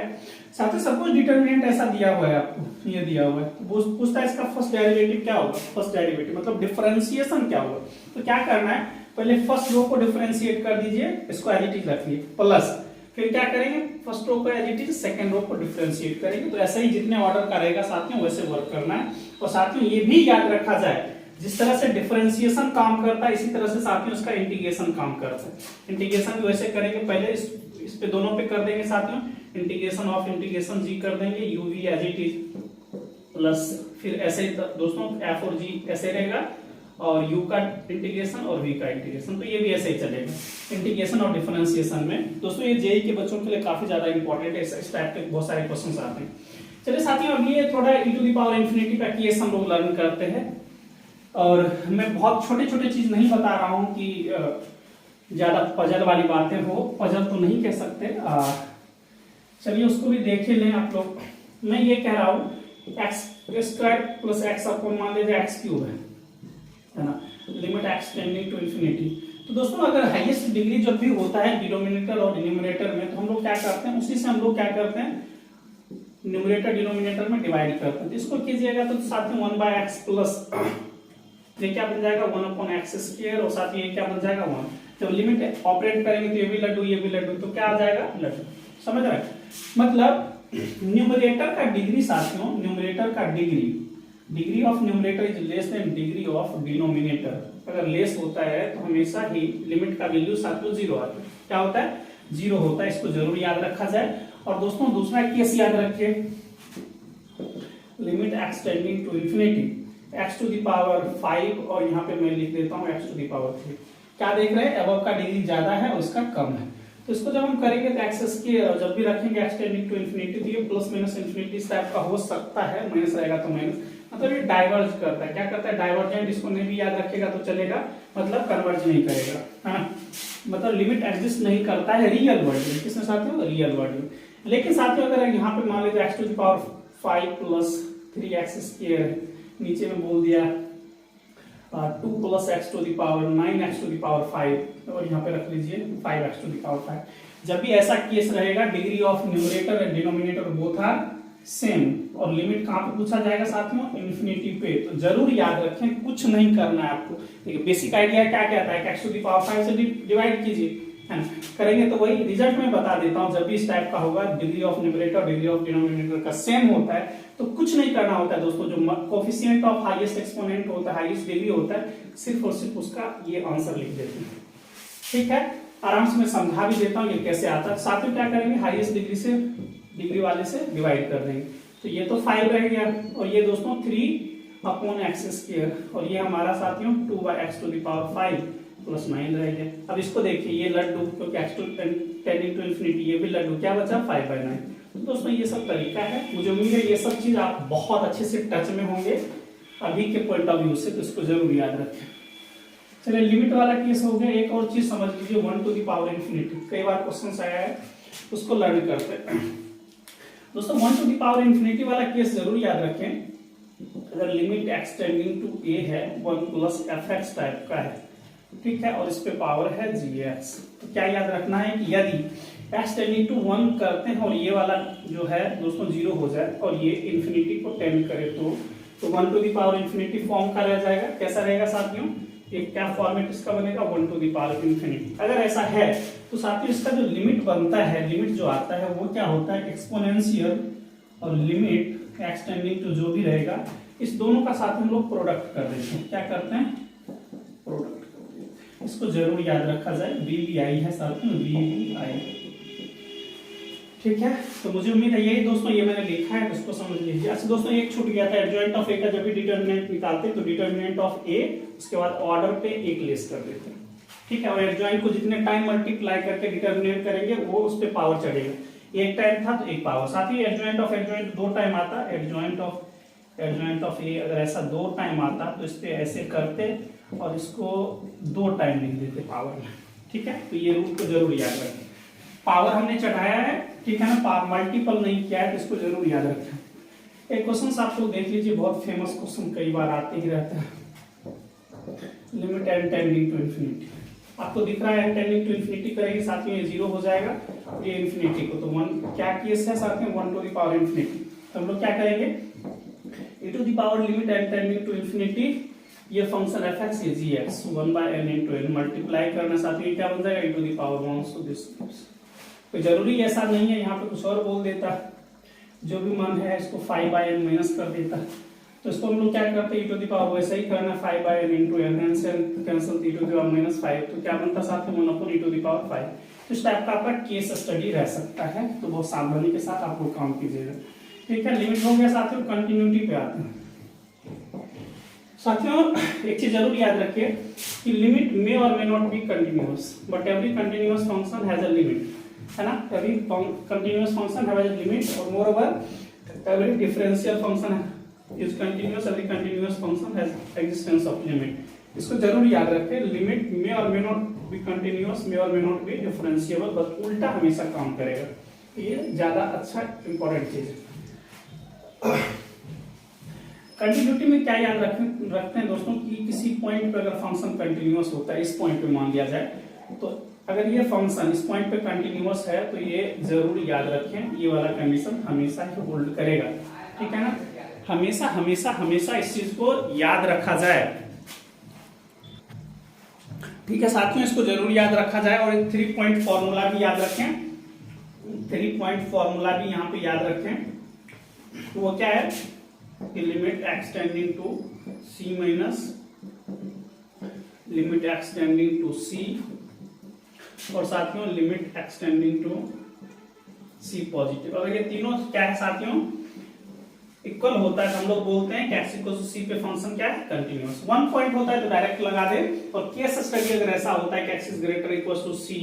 साथियों, सपोज डिटरमिनेंट ऐसा दिया हुआ है आपको, ये दिया हुआ है, तो पूछता है इसका फर्स्ट डेरिवेटिव क्या होगा, फर्स्ट डेरिवेटिव मतलब डिफरेंशिएशन क्या होगा, तो क्या करना है, पहले फर्स्ट रो को डिफरेंशिएट कर दीजिए, इसको एज इट इज रखिए प्लस, फिर क्या करेंगे, फर्स्ट रो को as it is, second row को डिफरेंशिएट करेंगे, तो ऐसे ही जितने ऑर्डर का रहेगा साथियों वैसे वर्क करना है। और साथियों ये भी याद रखा जाए, जिस तरह से डिफरेंशिएशन काम करता है इसी तरह से साथियों उसका इंटीग्रेशन काम करता है। इंटीग्रेशन भी वैसे करेंगे, पहले इस पे दोनों पे कर देंगे साथियों, इंटीग्रेशन ऑफ इंटीग्रेशन जी कर देंगे, u v as it is plus, फिर ऐसे दोस्तों एफ और जी ऐसे रहेगा, और u का इंटीग्रेशन और v का इंटीग्रेशन, तो ये भी ऐसे ही चलेगा इंटीग्रेशन और डिफरेंशिएशन में। दोस्तों ये जेई के बच्चों के लिए काफी ज्यादा इंपॉर्टेंट है, इस टाइप के बहुत सारे क्वेश्चंस आते हैं। चलिए साथियों अब ये थोड़ा e to the power infinity का केस हम लोग लर्न करते हैं, और मैं बहुत छोटे छोटे चीज नहीं बता रहा हूँ कि ज्यादा पजल वाली बातें हो, पजल तो नहीं कह सकते, चलिए उसको भी देख ही लें आप लोग। मैं ये कह रहा हूँ x square plus x upon मान लीजिए एक्स क्यूब है ना, limit x tending to infinity. तो दोस्तों अगर हाईएस्ट डिग्री जब भी होता है डिनोमिनेटर और डिनोमिनेटर में, तो हम लोग क्या करते हैं, उसी से हम लोग क्या करते हैं, न्यूमरेटर डिनोमिनेटर में डिवाइड करते हैं। तो इसको कीजिएगा तो साथियों 1/x प्लस ये क्या बन जाएगा 1/x स्क्वायर, और साथ ही ये क्या बन जाएगा 1। जब लिमिट ऑपरेट करेंगे तो ये भी लड्डू ये भी लड्डू, तो क्या आ जाएगा लड्डू, समझ रहे हैं। मतलब न्यूमरेटर का डिग्री साथियों, न्यूमरेटर का degree of numerator is less then degree of denominator. अगर लेस होता है तो हमेशा ही लिमिट का वैल्यू साथियों 0 आता है, क्या होता है 0 होता है, इसको जरूर याद रखा जाए। और दोस्तों दूसरा केस याद रखिए, limit x tending to infinity x to the power 5, और यहाँ पे मैं लिख देता हूँ x टू द पावर 3। क्या देख रहे हैं, अबव का डिग्री ज्यादा है और इसका कम है, तो इसको जब हम करेंगे तो एक्स स्क्वायर, और जब भी रखेंगे x टेंडिंग टू इंफिनिटी, तो ये प्लस माइनस इंफिनिटी इस टाइप का हो सकता है, माइनस रहेगा तो माइनस, मतलब ये डाइवर्ज करता है, क्या करता है डाइवर्जेंट, इसको नहीं भी याद रखेगा तो चलेगा, मतलब कन्वर्ज नहीं करेगा, हाँ मतलब लिमिट एग्जिस्ट नहीं करता है रियल वर्ल्ड में, किसमें साथियों रियल वर्ल्ड में। लेकिन साथियों अगर यहाँ पे मान लीजिए x to the power 5 plus 3x square, नीचे में बोल दिया 2 plus x to the power 9x to the power 5, और यहाँ पे रख लीजिए 5x टू द पावर 5। जब भी ऐसा केस रहेगा, degree of numerator and denominator both are same, और लिमिट कहाँ पे पूछा जाएगा साथियों, इंफिनिटी पे। तो जरूर याद रखें, कुछ नहीं करना है आपको, देखिए बेसिक आइडिया क्या कहता है, x टू द पावर 5 से डिवाइड कीजिए, है ना, करेंगे तो वही रिजल्ट में बता देता हूँ। जब भी इस टाइप का होगा, degree of numerator degree of denominator का सेम होता है, तो कुछ नहीं करना होता है दोस्तों, जो कोफिशिएंट ऑफ हाईएस्ट एक्सपोनेंट होता है, हाईएस्ट डिग्री होता है, सिर्फ और सिर्फ उसका ये आंसर लिख देते हैं, ठीक है। आराम से मैं समझा भी देता हूँ ये कैसे आता है। साथ में क्या करेंगे, हाईएस्ट डिग्री से डिग्री वाले से डिवाइड कर देंगे, तो ये तो 5 रह गया, और ये दोस्तों 3/x स्क्वायर, और ये हमारा साथियों 2/x to the power 5 plus 9 रह गया। अब इसको देखिए, ये लड्डू क्योंकि x टेंडिंग टू इंफिनिटी, ये भी लड्डू, क्या बचा 5/9। तो दोस्तों ये सब तरीका है, मुझे उम्मीद है ये सब चीज आप बहुत अच्छे से टच में होंगे अभी के पॉइंट ऑफ व्यू से, तो इसको जरूर याद रखें। चलिए लिमिट वाला केस हो गया। एक और चीज समझ लीजिए, 1 टू द पावर इंफिनिटी, कई बार क्वेश्चन आया है उसको लर्न करते हैं। दोस्तों 1 टू द पावर इंफिनिटी वाला केस जरूर याद रखें। अगर लिमिट एक्सटेंडिंग टू ए है 1 प्लस एफ एक्स टाइप का है, ठीक है, और इस पे पावर है जी एक्स, तो क्या याद रखना है कि यदि एक्स टेंडिंग टू 1 करते हैं और ये वाला जो है दोस्तों 0 हो जाए और ये इंफिनिटी को टेंड करे तो 1 to the power infinity form का रह जाएगा। कैसा रहेगा साथियों, एक क्या फॉर्मेट इसका बनेगा 1 टू द पावर इंफिनिटी। अगर ऐसा है तो साथियों इसका जो लिमिट बनता है, लिमिट जो आता है वो क्या होता है एक्सपोनेंशियल, और लिमिट एक्स टेंडिंग टू जो भी रहेगा इस दोनों का साथ हम लोग प्रोडक्ट कर देते हैं। क्या करते हैं, प्रोडक्ट करते हैं। इसको जरूर याद रखा जाए, VBI है साथियों, VBI, ठीक है। तो मुझे उम्मीद है यही दोस्तों, ये मैंने लिखा है तो इसको समझ लीजिए। अच्छा दोस्तों एक छूट गया था, एडजॉइंट ऑफ ए का जब भी डिटर्मिनेंट निकालते हैं तो डिटर्मिनेंट ऑफ ए उसके बाद ऑर्डर पे एक लेस कर देते हैं, ठीक है। और एडजॉइंट को जितने टाइम मल्टीप्लाई करके डिटर्मिनेंट करेंगे वो उस पे पावर चढ़ेगा। एक टाइम था तो एक पावर, साथ ही एडजॉइंट ऑफ एडजॉइंट 2 टाइम आता, एडजॉइंट ऑफ ए अगर ऐसा 2 टाइम आता तो इस पे ऐसे करते और इसको 2 टाइम लिख देते पावर में, ठीक है। तो ये रूल को जरूर याद रखें। पावर हमने चढ़ाया है, ठीक है ना, मल्टीपल नहीं किया है, तो इसको जरूर याद रखें। एक क्वेश्चन आप लोग देख लीजिए, बहुत फेमस क्वेश्चन, कई बार आते ही रहता है। Limit n tending to infinity, आपको दिख रहा है n टेंडिंग टू इंफिनिटी करेंगे साथियों ये 0 हो जाएगा, ये इंफिनिटी को तो 1 क्या केस है साथियों 1 टू द पावर इंफिनिटी। तो हम लोग क्या करेंगे, e to the power limit n tending to infinity, ये फंक्शन f x ये g x 1/n into n multiply करना साथियों क्या बन जाएगा e to the power 1। So this तो जरूरी ऐसा नहीं है, यहाँ पे कुछ और बोल देता, जो भी मन है इसको 5/n माइनस कर देता। तो इसको हम लोग क्या करते हैं e टू द पावर वैसे ही करना 5/n into n cancel e to the power -5, तो क्या बनता साथ में 1 e टू द पावर 5। तो इस टाइप का आपका केस स्टडी रह सकता है, तो बहुत सावधानी के साथ आप लोग काम कीजिएगा, ठीक है। लिमिट हो गया साथियों, कंटिन्यूटी पे आते हैं। साथियों एक चीज जरूर याद रखिए कि limit may or may not be continuous, but every continuous function has a limit, है ना। Every continuous function has a limit, और moreover every differential function is continuous, every continuous function has existence of limit. इसको जरूर याद रखें, limit may or may not be continuous, may or may not B differentiable, बस उल्टा हमेशा काम करेगा, ये ज्यादा अच्छा इंपॉर्टेंट चीज है। कंटिन्यूटी में क्या याद रखते हैं दोस्तों कि किसी पॉइंट पे अगर फंक्शन कंटिन्यूअस होता है, इस पॉइंट पे मान लिया जाए, तो अगर ये फंक्शन इस पॉइंट पे कंटिन्यूअस है तो ये जरूर याद रखें ये वाला कंडीशन हमेशा ही होल्ड करेगा, ठीक है ना। हमेशा हमेशा हमेशा इस चीज को याद रखा जाए, ठीक है साथियों, इसको जरूर याद रखा जाए। और एक 3 पॉइंट फॉर्मूला भी याद रखें, 3 पॉइंट फॉर्मूला भी यहाँ पे याद रखें। वो क्या है कि limit x tending to c minus limit x tending to c, और साथियों limit x tending to c positive. अगर ये तीनों क्या है साथियों इक्वल होता है तो हम लोग बोलते हैं कि x इक्वल टू c पे फंक्शन क्या है कंटिन्यूअस। 1 पॉइंट होता है तो डायरेक्ट लगा दे, और केस स्टडी अगर ऐसा होता है कि x is greater equal to c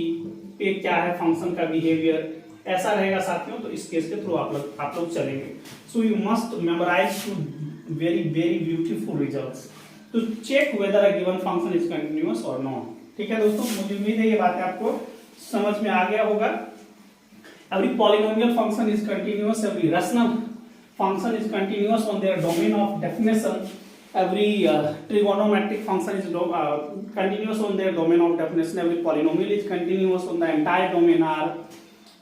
पे क्या है फंक्शन का बिहेवियर, ऐसा रहेगा साथियों, तो इस केस के थ्रू आप लोग चलेंगे। So you must memorize two very very beautiful results to check whether a given function is continuous और नॉट, ठीक है दोस्तों। मुझे उम्मीद है ये बातें आपको समझ में आ गया होगा। Every polynomial function is continuous, every rational function is continuous on their domain of definition, every trigonometric function is continuous on their domain of definition, every polynomial is continuous on the entire domain R,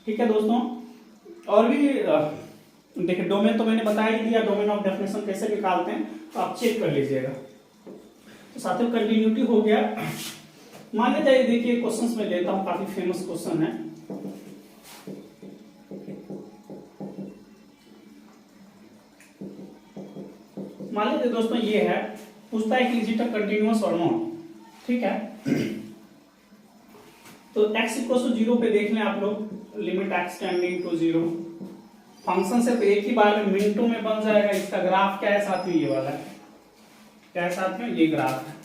ठीक है दोस्तों। और भी देखिए domain तो मैंने बता ही दिया, डोमेन ऑफ डेफिनेशन कैसे निकालते हैं तो आप चेक कर लीजिएगा। तो साथियों कंटिन्यूटी हो गया। मान लेते हैं देखिए क्वेश्चंस में लेता हूं, काफी फेमस क्वेश्चन है। मान लेते दोस्तों ये है, पूछता है कि इज इट कंटिन्यूअस और नॉट, ठीक है। तो x इक्वल टू 0 पे देख लें आप लोग, limit x tending to 0, function सिर्फ एक ही बार में मिनटों में बन जाएगा। इसका ग्राफ क्या है साथियों ये वाला है, क्या है साथियों ये ग्राफ है।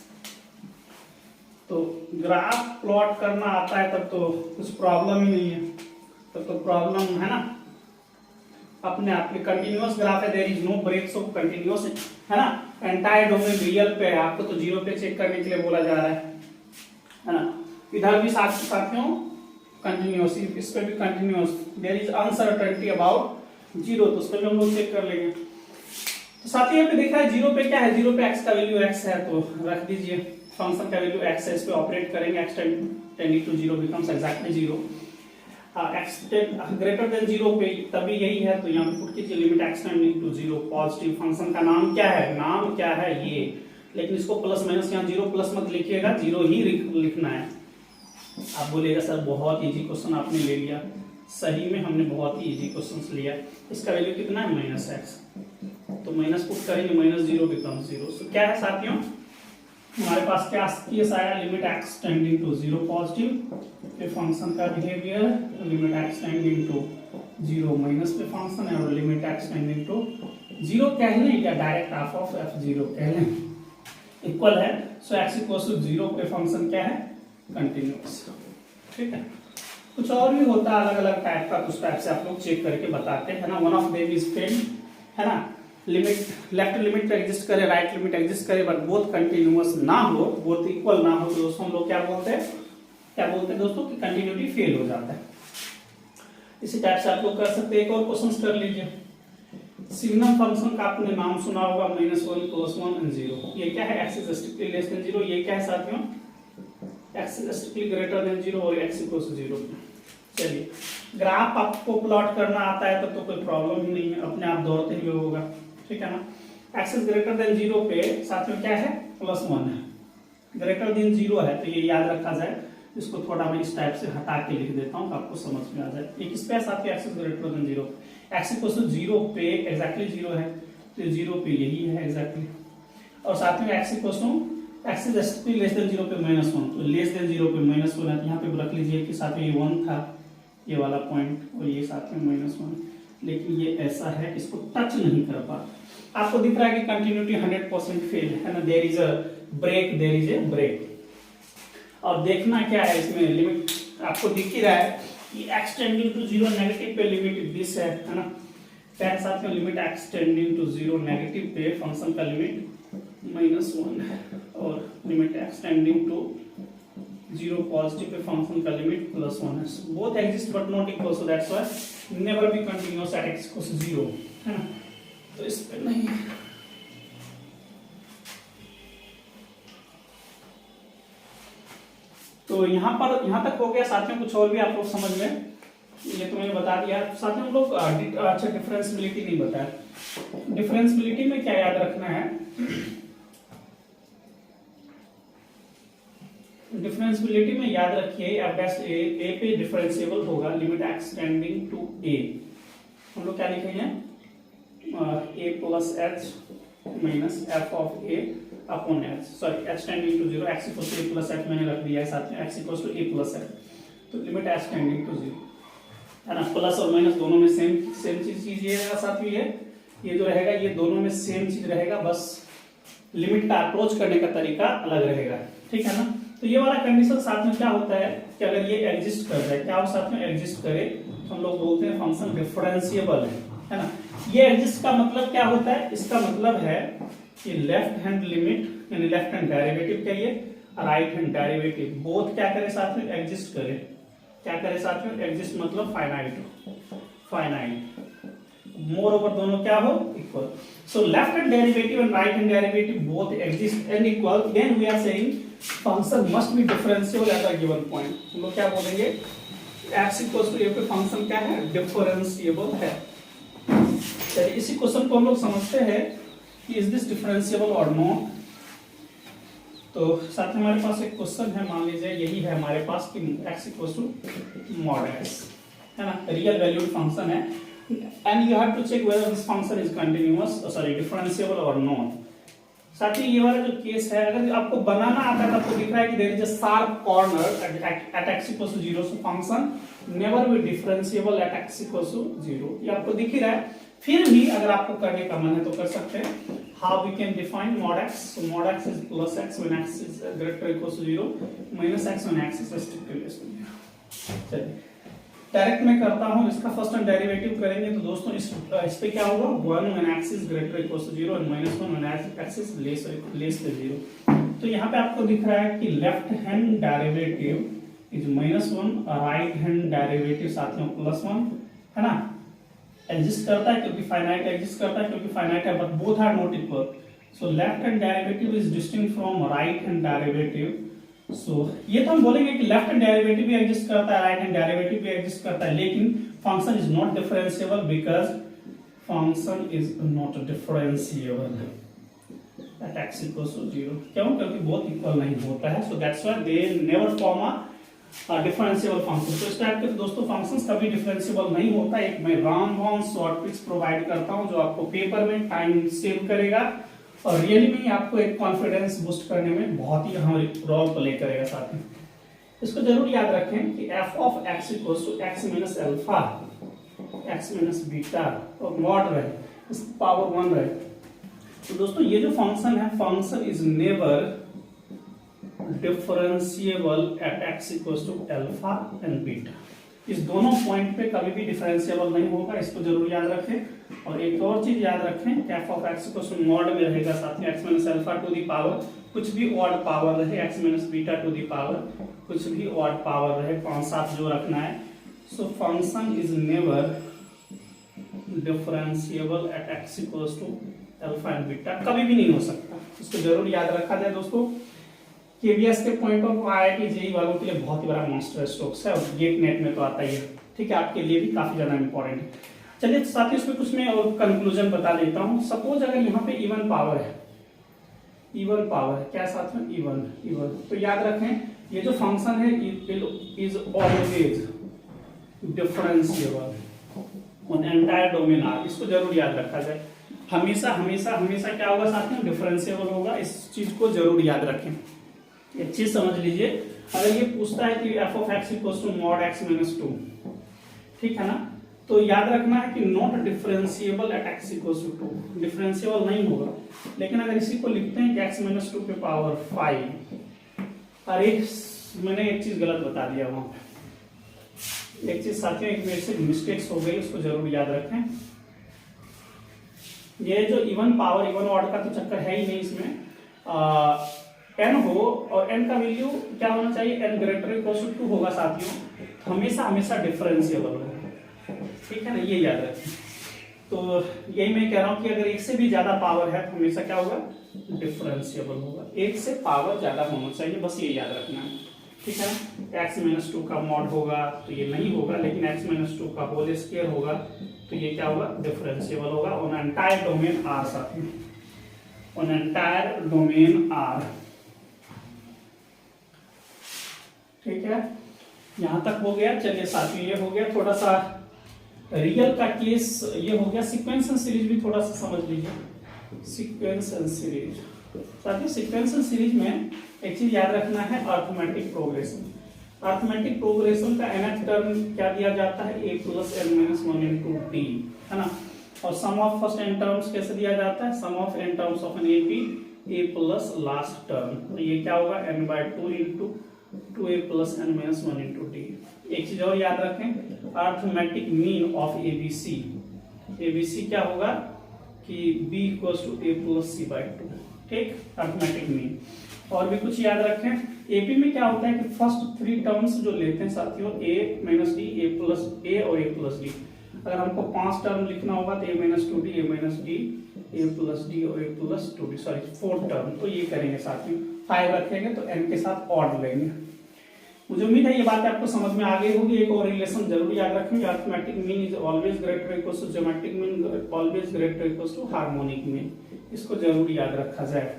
तो ग्राफ प्लॉट करना आता है तब तो कुछ प्रॉब्लम ही नहीं है, तब तो प्रॉब्लम है ना अपने आप में। कंटिन्यूअस ग्राफ है, there is no break, so continuous है ना। एंटायर डोमेन रियल पे है, आपको तो 0 पे चेक करने के लिए बोला जा रहा है ना। इधर भी साथियों कंटिन्यूअस, इस पे भी continuous, there is uncertainty about zero, तो उस पर भी हम लोग चेक कर लेंगे। तो साथ ही यहाँ पे देखा है जीरो पे क्या है, जीरो पे x का वैल्यू x है, तो रख दीजिए फंक्शन का वैल्यू x है, इस पे ऑपरेट करेंगे, x tending to zero becomes exactly zero. x greater than zero पे तभी यही है, तो यहाँ पे पुट कीजिए limit x tending to zero. Positive function का नाम क्या है, नाम क्या है ये, लेकिन इसको प्लस माइनस, यहाँ जीरो प्लस मत लिखिएगा, जीरो ही लिखना है। आप बोलिएगा सर बहुत इजी क्वेश्चन आपने ले लिया, सही में हमने बहुत ही इजी क्वेश्चन लिया। इसका वैल्यू कितना है, माइनस एक्स, तो माइनस पुट करेंगे, माइनस जीरो बिकम्स जीरो। तो क्या है साथियों, हमारे पास क्या केस आया, limit x tending to zero positive, फिर फंक्शन का behaviour limit x tending to zero minus पे फंक्शन है, और limit x tending to zero कह लें या direct half of f zero कह लें, इक्वल है। So x equals to zero पे फंक्शन क्या है, कंटिन्यूअस। ठीक है, कुछ और भी होता है अलग अलग टाइप का, कुछ टाइप से आप लोग चेक करके बताते हैं ना। One of them is failed, है ना, लिमिट लेफ्ट लिमिट एग्जिस्ट करे, राइट लिमिट एग्जिस्ट करे, बट बोथ कंटिन्यूअस ना हो, बोथ इक्वल ना हो, तो दोस्तों हम लोग क्या बोलते हैं दोस्तों कि कंटिन्यूटी फेल हो जाता है। इसी टाइप से आप लोग कर सकते हैं। एक और क्वेश्चन कर लीजिए, सिग्नम फंक्शन का आपने नाम सुना होगा, -1 +1 and 0। ये क्या है, x is strictly less than 0। ये क्या है साथियों, x is strictly greater than 0 और x इक्वल्स टू 0। चलिए, ग्राफ आपको प्लॉट करना आता है तब तो कोई प्रॉब्लम ही नहीं है, अपने आप दौड़ते हुए होगा। ठीक है ना, x इज ग्रेटर देन 0 पे साथियों क्या है, +1 है, ग्रेटर देन 0 है, तो ये याद रखा जाए। इसको थोड़ा मैं इस टाइप से हटा के लिख देता हूँ, आपको समझ में आ जाए। एक इस पे साथियों x is greater than 0, x equals to 0 पे एग्जैक्टली 0 है, तो 0 पे यही है एग्जैक्टली। और साथ में x equals to x is strictly less than 0 पे -1, तो लेस देन 0 पे -1 है, तो यहाँ पे रख लीजिए कि साथ में ये 1 था, ये वाला पॉइंट, और ये साथ में -1, लेकिन ये ऐसा है, इसको टच नहीं कर पा। आपको दिख रहा है कि कंटिन्यूटी 100% फेल है ना, देयर इज अ ब्रेक। और देखना क्या है इसमें, लिमिट आपको दिख ही रहा है कि x टेंडिंग टू 0 नेगेटिव पे लिमिट दिस है ना, क्या है साथ में, limit x tending to 0 negative पे फंक्शन का लिमिट -1 है, और limit x tending to 0 positive पे फंक्शन का लिमिट +1 है। Both exist but not equal, so that's why never be continuous at x equals to 0, है ना, तो इस पे नहीं है। तो यहाँ तक हो गया साथियों, कुछ और भी आप लोग समझ में, ये तो मैंने बता दिया। साथियों हम लोग अच्छा डिफरेंशियबिलिटी नहीं बताया। डिफरेंशियबिलिटी में क्या याद रखना है, डिफरेंशियबिलिटी में याद रखिए a पे डिफरेंशिएबल होगा limit x tending to a। हम लोग क्या लिखेंगे, a plus h minus f of a upon h, sorry h tending to 0, x equals to a plus h मैंने रख दिया है साथ में, x equals to a plus h, तो लिमिट h टेंडिंग टू 0, है ना। प्लस और माइनस दोनों में सेम चीज कीजिएगा साथ में, ये जो रहेगा ये दोनों में सेम चीज रहेगा, बस लिमिट का अप्रोच करने का तरीका अलग रहेगा। ठीक है ना, तो ये वाला कंडीशन साथ में क्या होता है कि अगर ये एग्जिस्ट कर जाए, क्या हो साथ में एग्जिस्ट करे, तो हम लोग बोलते हैं फंक्शन डिफरेंशिएबल है ना। ये एग्जिस्ट का मतलब क्या होता है, इसका मतलब है कि लेफ्ट हैंड लिमिट यानी लेफ्ट हैंड डेरिवेटिव कहिए, राइट हैंड डेरिवेटिव बोथ क्या करे साथ में, एग्जिस्ट करे। क्या करे साथ में, एग्जिस्ट मतलब फाइनाइट, मोर ओवर दोनों क्या हो, equal. So left hand derivative and right hand derivative both exist and equal, then we are saying function must be differentiable at a given point. हम लोग क्या बोलेंगे, x इक्वल्स टू a पे function क्या है, डिफरेंशिएबल है। चलिए इसी क्वेश्चन को हम लोग समझते हैं कि इज दिस डिफरेंशिएबल और नॉट। तो साथ में हमारे पास एक क्वेश्चन है, मान लीजिए यही है हमारे पास कि x equals to mod x, है ना, रियल वैल्यूड फंक्शन है, and you have to check whether this function is continuous, sorry differentiable और नॉट। साथ ही ये वाला जो केस है, अगर आपको बनाना आता है तो आपको दिख रहा है कि there is a sharp corner at x equals to 0, सो function never be differentiable at x equals to 0, ये आपको दिख ही रहा है। फिर भी अगर आपको करने का मन है तो कर सकते हैं। How we can define mod x, so mod x is plus x when x is greater or equals to 0, minus x when x is strictly less than 0। चलिए डायरेक्ट मैं करता हूं, इसका फर्स्ट टाइम डेरिवेटिव करेंगे तो दोस्तों इस पे क्या होगा, 1 when x is greater or equals to 0 and -1 when x is less than 0। तो यहाँ पे आपको दिख रहा है कि left hand derivative is -1, right hand derivative साथियों +1 है ना, एग्जिस्ट करता है क्योंकि फाइनाइट एग्जिस्ट करता है क्योंकि फाइनाइट है, but both are not equal. So left hand derivative is distinct from right hand derivative. So ये तो हम बोलेंगे कि लेफ्ट हैंड डेरिवेटिव भी एग्जिस्ट करता है, राइट हैंड डेरिवेटिव भी एग्जिस्ट करता है, लेकिन function is not differentiable because function is not differentiable at x equals to 0। क्यों? क्योंकि बोथ इक्वल नहीं होता है। So that's why they never form a differentiable function. तो इस टाइप के दोस्तों फंक्शंस कभी डिफरेंशिएबल नहीं होता। एक मैं रामबाउंड शॉर्ट ट्रिक्स प्रोवाइड करता हूं जो आपको पेपर में टाइम सेव करेगा और रियली में आपको एक कॉन्फिडेंस बूस्ट करने में बहुत ही अहम रोल प्ले करेगा। साथ में इसको जरूर याद रखें कि f of x equals to x minus alpha x minus beta और मॉड रहे, इसकी पावर 1 रहे। तो दोस्तों ये जो फंक्शन है, function is never differentiable at x equals to alpha and beta. इस दोनों पॉइंट पे कभी भी डिफरेंशिएबल नहीं होगा, इसको जरूर याद रखें। और एक और चीज याद रखें कि f of x equals to mod में रहेगा साथ में x minus alpha to the power कुछ भी ऑड पावर रहे, x minus beta to the power कुछ भी ऑड पावर रहे, 5-7 जो रखना है। So function is never differentiable at x equals to alpha and beta, कभी भी नहीं हो सकता। इसको जरूर याद रखा जाए दोस्तों। केवीएस के पॉइंट ऑफ आईआईटी जेईई वालों के लिए बहुत ही बड़ा मॉन्स्टर स्ट्रोक्स है और गेट नेट में तो आता ही है, ठीक है, आपके लिए भी काफी ज्यादा इंपॉर्टेंट है। चलिए साथियों इसमें कुछ मैं और कंक्लूजन बता देता हूं। सपोज अगर यहाँ पे इवन पावर है, इवन पावर है क्या साथियों, इवन, तो याद रखें ये जो फंक्शन है is always differentiable on entire domain are. इसको जरूर याद रखा जाए, हमेशा हमेशा हमेशा क्या होगा साथियों, डिफरेंशिएबल होगा। इस चीज को जरूर याद रखें, एक चीज समझ लीजिए। अगर ये पूछता है कि f of x equals to mod x minus 2, ठीक है ना, तो याद रखना है कि not differentiable at x equals to 2, differentiable नहीं होगा। लेकिन अगर इसी को लिखते हैं कि x माइनस 2 पे पावर 5, अरे मैंने एक चीज गलत बता दिया वहां पे, एक चीज साथियों एक मेरे से मिस्टेक्स हो गई, उसको जरूर याद रखें। ये जो इवन पावर इवन ऑड का तो चक्कर है ही नहीं इसमें, n हो और n का वैल्यू क्या होना चाहिए, n ग्रेटर इक्वल टू 2 होगा साथियों, तो हमेशा हमेशा डिफरेंशिएबल होगा, ठीक है ना, ये याद रखें। तो यही मैं कह रहा हूं कि अगर एक से भी ज्यादा पावर है तो हमेशा क्या होगा, डिफरेंशिएबल होगा। एक से पावर ज्यादा होना चाहिए, बस ये याद रखना है, ठीक है ना। x माइनस 2 का मॉड होगा तो ये नहीं होगा, लेकिन x माइनस 2 का होल स्क्वायर होगा तो ये क्या होगा, डिफरेंशिएबल होगा ऑन एंटायर डोमेन R साथियों, ऑन एंटायर डोमेन R, ठीक है। यहां तक हो गया। चलिए साथियों ये हो गया थोड़ा सा रियल का केस, ये हो गया। सीक्वेंस एंड सीरीज भी थोड़ा सा समझ लीजिए। सीक्वेंस एंड सीरीज साथियों, सीक्वेंस एंड सीरीज में एक चीज याद रखना है, अर्थमेटिक प्रोग्रेशन। अर्थमेटिक प्रोग्रेशन का nth टर्म क्या दिया जाता है, a plus n minus 1 into T, है ना। और sum of first n terms कैसे दिया जाता है, sum of n terms of an AP a plus last term, तो ये क्या होगा n/2 into 2a plus n minus 1 into T. एक चीज और याद रखें, arithmetic mean of ABC, ABC क्या होगा कि b equals to a plus c/2, ठीक, अर्थमेटिक मीन। और भी कुछ याद रखें, एपी में क्या होता है कि फर्स्ट 3 टर्म्स जो लेते हैं साथियों, a minus D, a plus a और a प्लस डी। अगर हमको 5 टर्म लिखना होगा तो a minus 2d, a minus d, a plus d और a plus 2d, sorry 4 term, तो ये करेंगे साथियों। 5 रखेंगे तो n के साथ ऑड लेंगे। मुझे उम्मीद है ये बात आपको समझ में आ गई होगी। एक और रिलेशन जरूर याद रखेंगे, arithmetic mean is always greater equals to geometric mean always greater equals to harmonic mean, इसको जरूर याद रखा जाए।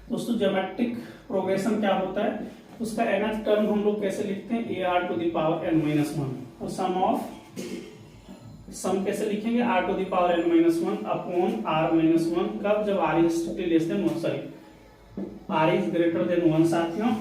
दोस्तों ज्योमेट्रिक प्रोग्रेशन क्या होता है, उसका nth टर्म हम लोग कैसे लिखते हैं, ar to the power n minus 1, और सम ऑफ, सम कैसे लिखेंगे, r to the power n minus 1 upon r minus 1, कब, जब r is less than 1, sorry r is greater than 1 साथियों।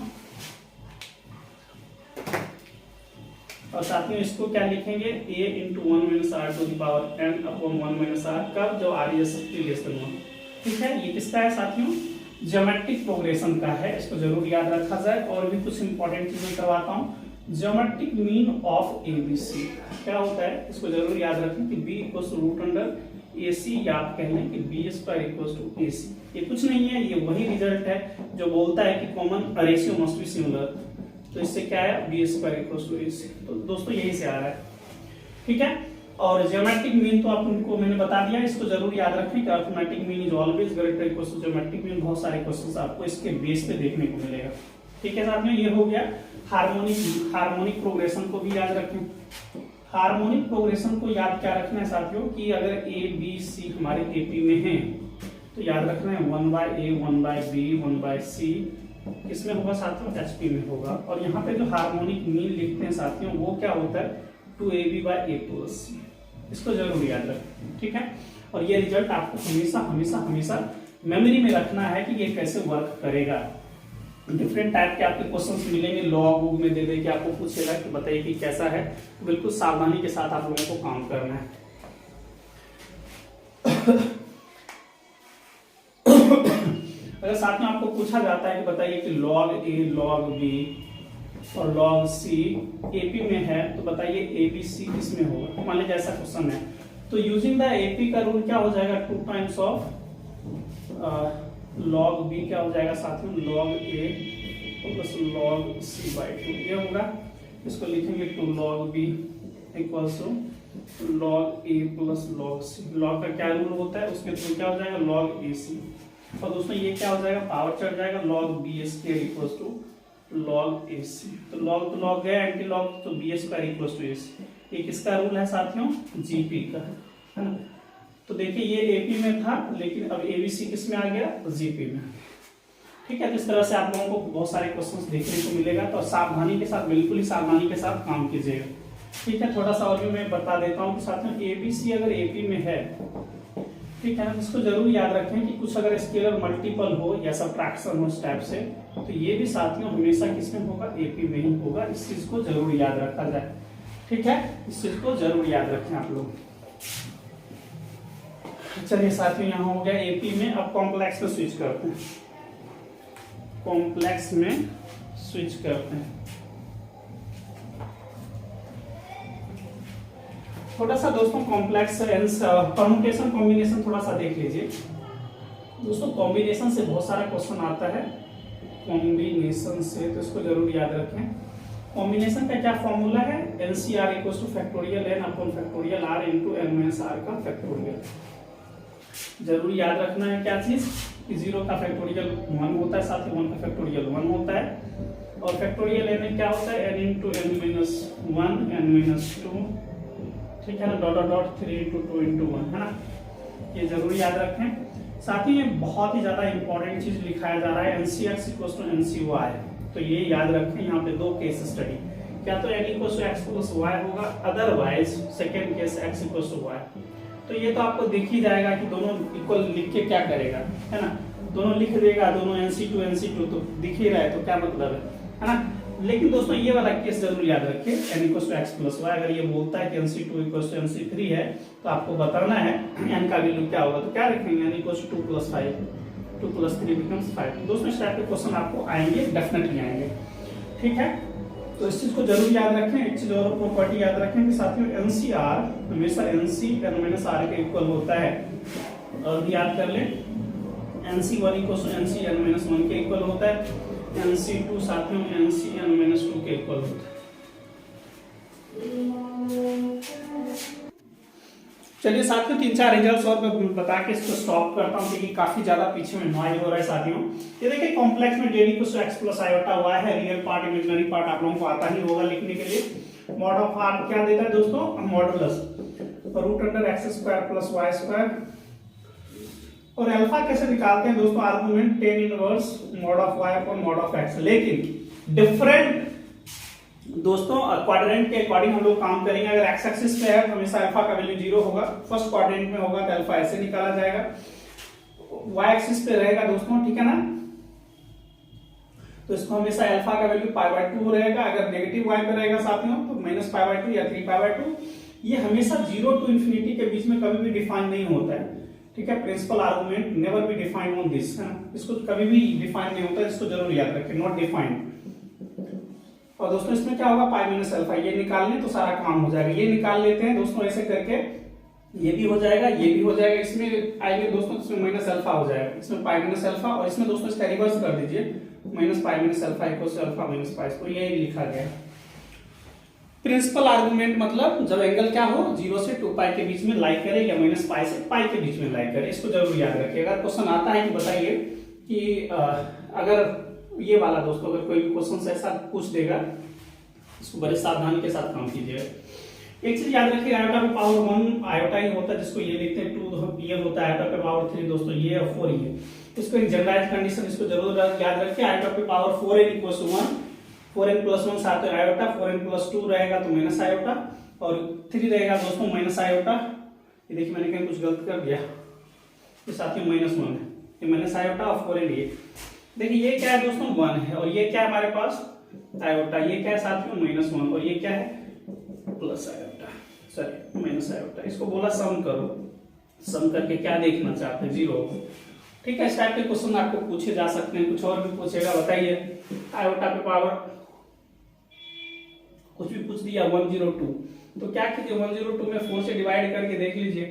और साथियों इसको क्या लिखेंगे, a into 1 minus r to the power n upon 1 minus r, कब, जब r इज लेस देन 1, ठीक है। ये किसका है साथियों, ज्योमेट्रिक प्रोग्रेशन का है, इसको जरूर याद रखा जाए। और भी कुछ इंपॉर्टेंट चीजें करवाता हूं। ज्योमेट्रिक मीन ऑफ एबीसी क्या होता है, इसको जरूर याद रखें कि b equals to root under ac, या आप कह लें कि b square equals to ac। ये कुछ नहीं है, ये वही रिजल्ट है जो बोलता है कि common ratio must be similar, तो इससे क्या आया बी स्क्वायर इक्वल टू ए सी। तो दोस्तों यही से आ रहा है, ठीक है। और ज्योमेट्रिक मीन तो आपको मैंने बता दिया, इसको जरूर याद रखें कि arithmetic mean is always greater equal to geometric mean. बहुत सारे क्वेश्चंस आपको इसके बेस पे देखने को मिलेगा, ठीक है साथियों। ये हो गया हार्मोनिक प्रोग्रेशन को भी याद रखें। हार्मोनिक प्रोग्रेशन को याद क्या रखना है साथियों कि अगर ए बी सी हमारे एपी में है तो याद रखना है 1/a 1/b 1/c किसमें होगा साथियों, एचपी में होगा। और यहाँ पे जो हार्मोनिक मीन लिखते हैं साथियों वो क्या होता है 2ab/a+c। इसको जरूर याद रखें, ठीक है। और ये रिजल्ट आपको हमेशा हमेशा हमेशा मेमोरी में रखना है कि ये कैसे वर्क करेगा। डिफरेंट टाइप के आपके क्वेश्चंस मिलेंगे, लॉग बुक में दे दे कि आपको पूछेगा कि बताइए कि कैसा है, तो बिल्कुल सावधानी के साथ आप लोगों को काम करना है। अगर साथ में आपको पूछा जाता है कि बताइए कि लॉग ए लॉग बी और लॉग सी एपी में है तो बताइए एबीसी किसमें होगा। मान लीजिए ऐसा क्वेश्चन है तो यूजिंग द एपी का रूल क्या हो जाएगा 2 टाइम्स ऑफ लॉग बी क्या हो जाएगा साथियों लॉग ए प्लस लॉग c/2 ये होगा। इसको लिखेंगे 2 log b equals to log a plus log c। Log का क्या रूल होता है उसके थ्रू क्या हो जाएगा log ac। और दोस्तों ये क्या हो जाएगा पावर चढ़ जाएगा log b² equals to log ac। तो log गया एंटी लॉग तो b² इक्वल्स टू ac। ये किसका रूल है साथियों जीपी का, है ना। तो देखिए ये एपी में था लेकिन अब एबीसी किस में आ गया जीपी में, ठीक है। तो इस तरह से आप लोगों को बहुत सारे क्वेश्चंस देखने को मिलेगा, तो सावधानी के साथ बिल्कुल ही सावधानी के साथ काम कीजिएगा, ठीक है। थोड़ा सा और भी मैं बता देता हूँ कि साथियों एबीसी अगर एपी में है, ठीक है ना, इसको जरूर याद रखें कि कुछ अगर स्केलर मल्टीपल हो या सबट्रैक्शन हो इस टाइप से तो ये भी साथियों हमेशा किसमें होगा एपी में ही होगा। इस चीज को जरूर याद रखा जाए, ठीक है। इस चीज को जरूर याद रखें आप लोग। चलिए साथियों यहाँ हो गया एपी में। अब कॉम्प्लेक्स में स्विच करते हैं, कॉम्प्लेक्स में स्विच करते हैं। थोड़ा सा दोस्तों कॉम्प्लेक्स परम्यूटेशन कॉम्बिनेशन थोड़ा सा देख लीजिए दोस्तों। कॉम्बिनेशन से बहुत सारा क्वेश्चन आता है कॉम्बिनेशन से, तो इसको जरूर याद रखें। कॉम्बिनेशन का क्या फॉर्मूला है nCr equals to factorial n upon factorial r into n minus r का फैक्टोरियल। जरूर याद रखना है क्या चीज कि 0 का फैक्टोरियल 1 होता है, साथ ही 1 का फैक्टोरियल 1 होता है और फैक्टोरियल एन क्या होता है n into n minus 1 n minus 2, ठीक है ना, डॉट डॉट 3 इंटू 2 इंटू 1, है ना। ये जरूर याद रखें। साथ ही में बहुत ही ज्यादा इंपॉर्टेंट चीज लिखाया जा रहा है NCX इक्वल्स टू NCY। तो ये याद रखें, यहाँ पे 2 केस स्टडी, क्या तो n equals to x plus y होगा, otherwise second case x equals to y। तो ये तो आपको दिख ही जाएगा कि दोनों इक्वल लिख के क्या करेगा, है ना, दोनों लिख देगा, दोनों NC2 तो दिख ही रहा है, तो क्या मतलब है ना। लेकिन दोस्तों ये वाला केस जरूर याद रखिए n equals to x plus y। अगर ये बोलता है कि NC2 इक्वल्स टू NC3 है तो आपको बताना है n का वैल्यू क्या होगा, तो क्या रखेंगे n equals to 2 plus 5, 2 plus 3 becomes 5। दोस्तों इस टाइप के क्वेश्चन आपको आएंगे, डेफिनेटली आएंगे, ठीक है। तो इस चीज को जरूर याद रखें। एक चीज और प्रॉपर्टी याद रखें कि साथियों NCR हमेशा NC n माइनस r के इक्वल होता है। और भी याद कर ले NC1 equals to NC n minus 1 के इक्वल होता है, NC2 साथियों NC n माइनस 2 के इक्वल होता है। चलिए साथियों 3-4 रिजल्ट्स और मैं बता के इसको स्टॉप करता हूं क्योंकि काफी ज्यादा पीछे में नॉइज हो रहा है साथियों। ये देखिए कॉम्प्लेक्स में z equals to x plus iota y है, रियल पार्ट इमेजिनरी पार्ट आप लोगों को आता ही होगा लिखने के लिए। मॉड ऑफ r क्या देता है दोस्तों modulus root under x² plus y²। और अल्फा कैसे निकालते हैं दोस्तों, argument tan inverse mod of y upon mod of x। लेकिन डिफरेंट दोस्तों क्वाड्रेंट के अकॉर्डिंग हम लोग काम करेंगे। अगर एक्स एक्सिस पे है तो हमेशा अल्फा का वैल्यू 0 होगा, फर्स्ट क्वाड्रेंट में होगा तो अल्फा ऐसे निकाला जाएगा। वाई एक्सिस पे रहेगा दोस्तों, ठीक है ना, तो इसको हमेशा अल्फा का वैल्यू π/2 रहेगा। अगर नेगेटिव वाई पे रहेगा साथियों तो -π/2 या 3π/2। ये हमेशा 0 to ∞ के बीच में कभी भी डिफाइन नहीं होता है, ठीक है। Principal argument never be defined on this, है ना, इसको कभी भी डिफाइन नहीं होता, इसको जरूर याद रखें, नॉट डिफाइंड। और दोस्तों इसमें क्या होगा पाई माइनस अल्फा, ये निकाल लें तो सारा काम हो जाएगा। ये निकाल लेते हैं दोस्तों ऐसे करके, ये भी हो जाएगा, ये भी हो जाएगा। इसमें आएंगे दोस्तों इसमें माइनस अल्फा हो जाएगा, इसमें पाई माइनस अल्फा, और इसमें दोस्तों इसका रिवर्स कर दीजिए minus pi minus alpha equals to alpha minus pi, तो यही लिखा गया। प्रिंसिपल आर्गुमेंट मतलब जब एंगल क्या हो 0 से 2 पाई के बीच में लाई करे या माइनस पाई से पाई के बीच में लाई करे, इसको जरूर याद रखिएगा। क्वेश्चन आता है कि बताइए कि अगर ये वाला दोस्तों अगर कोई भी क्वेश्चन ऐसा पूछ देगा, इसको बड़े सावधानी के साथ काम कीजिएगा। एक चीज याद रखिए, आयोटा पे पावर 1 आयोटा ही होता है, जिसको ये लिखते हैं 2 ये होता है, आयोटा पे पावर 3 दोस्तों ये और 4 ये। इसको एक जनरलाइज कंडीशन इसको जरूर याद रखिए, आयोटा पे power 4n equal to 1, 4n plus 1 साथ में आयोटा, 4n प्लस 2 रहेगा तो माइनस आयोटा, और 3 रहेगा दोस्तों माइनस आयोटा। ये देखिए मैंने कहीं कुछ गलत कर दिया, ये साथियों माइनस 1 है, ये माइनस आयोटा और 4n ये। देखिए ये क्या है दोस्तों 1 है, और ये क्या है हमारे पास आयोटा, ये क्या है साथियों माइनस 1, और ये क्या है plus iota, sorry minus iota. इसको बोला सम करो, सम करके क्या देखना चाहते हैं 0। ठीक है, इस टाइप के क्वेश्चन आपको पूछे जा सकते हैं, कुछ और भी पूछेगा। बताइए आयोटा पे पावर कुछ भी पूछ दिया 102, तो क्या कीजिए 102 में 4 से डिवाइड करके देख लीजिए,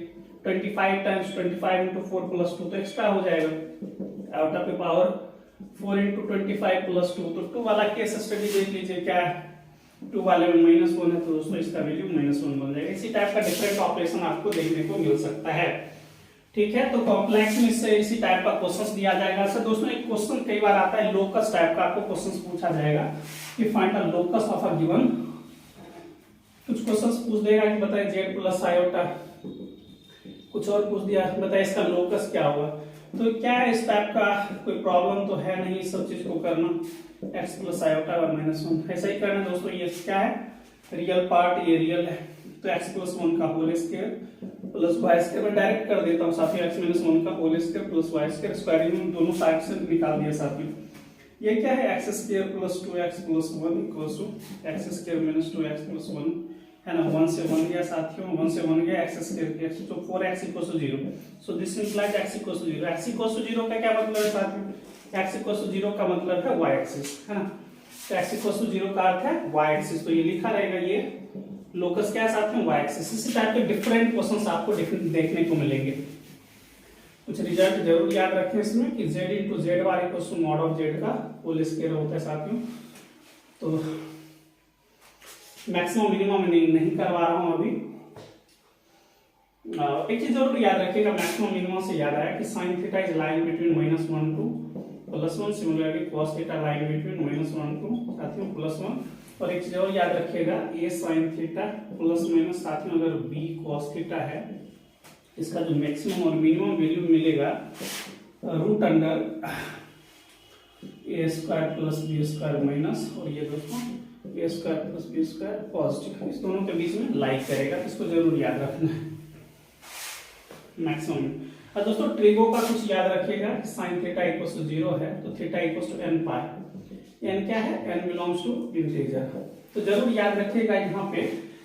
25 टाइम्स 25 इंटू 4 प्लस 2 तो एक्स्ट्रा हो जाएगा। आयोटा पे पावर 4 इंटू 25 प्लस 2, तो 2 वाला केस स्टडी देख लीजिए, क्या है 2 वाले में माइनस 1 है, तो दोस्तों इसका वैल्यू -1 बन जाएगा। इसी टाइप का डिफरेंट ऑपरेशन आपको देखने को मिल सकता है। ठीक है, तो कॉम्प्लेक्स में इससे इसी टाइप का क्वेश्चन दिया जाएगा। सर दोस्तों एक क्वेश्चन कई बार आता है लोकस टाइप का, आपको क्वेश्चन पूछा जाएगा कि find the locus of a given, कुछ क्वेश्चन पूछ देगा कि बताइए जेड प्लस आयोटा, कुछ और पूछ दिया बताइए इसका लोकस क्या होगा। तो क्या है इस टाइप का कोई प्रॉब्लम तो है नहीं, सब चीज को करना x प्लस आयोटा और -1 ऐसा ही करना दोस्तों। ये क्या है रियल पार्ट, ये रियल है, तो x प्लस 1 का whole square plus y square में डायरेक्ट कर देता हूँ साथियों, x माइनस 1 का whole square plus y square, squaring में दोनों साइड से निकाल दिया साथियों। ये क्या है x square plus 2x plus 1 equals to x square minus 2x plus 1 है ना, 1 से 1 गया साथियों, 1 से 1 गया x स्क्वायर के x, तो 4x equals to 0, so this implies x equals to 0। x equals to 0 का क्या मतलब है साथियों, x इक्वल्स टू 0 का मतलब है y एक्सिस है ना, तो x इक्वल्स टू 0 का अर्थ है y एक्सिस, तो ये लिखा रहेगा ये लोकस क्या है साथियों y एक्सिस। इसी टाइप के डिफरेंट क्वेश्चंस आपको देखने को मिलेंगे। कुछ रिजल्ट जरूर याद रखें इसमें कि z into z bar equals to mod of z का होल स्क्वायर होता है साथियों। तो मैक्सिमम मिनिमम नहीं करवा रहा हूं अभी। एक चीज जरूर याद रखिएगा, मैक्सिमम मिनिमम से याद आया कि sin theta is line between -1 to +1, similarly cos theta line between -1 to साथियों +1। और एक चीज और याद रखिएगा, a sin theta plus minus साथियों अगर b cos थीटा है, इसका जो मैक्सिमम और मिनिमम वैल्यू मिलेगा root under a square plus b square minus, और ये दोस्तों a square plus b square positive, इस दोनों के बीच में लाइक करेगा, इसको जरूर याद रखना है मैक्सिमम। और दोस्तों ट्रिगो का कुछ याद रखिएगा, sin थीटा इक्वल्स टू 0 है तो theta equals to n pi, n क्या है n बिलोंग्स टू इंटीजर, तो जरूर याद रखिएगा यहाँ पे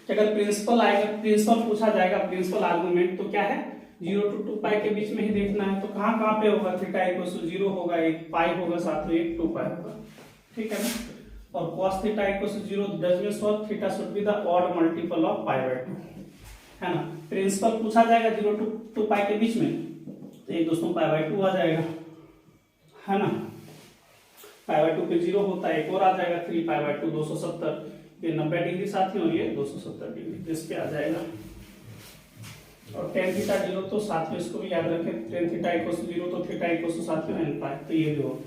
कि अगर प्रिंसिपल आएगा, प्रिंसिपल पूछा जाएगा, प्रिंसिपल आर्गुमेंट तो क्या है 0 to 2 पाई के बीच में ही देखना है, तो कहाँ पे होगा थीटा इक्वल्स टू 0 होगा, एक पाई होगा साथ में एक 2 पाई होगा, ठीक है ना। और cos theta equals to 0 does mean solve theta should be the odd multiple of pi by 2 है ना। प्रिंसिपल पूछा जाएगा 0 to 2 पाई के बीच में, तो एक दोस्तों पाई बाय 2 आ जाएगा है ना, पाई बाय 2 पे 0 होता है, एक और आ जाएगा 3 पाई बाय 2 270, ये 90 डिग्री साथियों, और ये 270 डिग्री, इस पे आ जाएगा। और tan थीटा 0 तो साथियों इसको भी याद रखें, tan थीटा इक्वल्स टू 0 तो थीटा इक्वल्स टू साथियों n पाई, तो ये भी हो।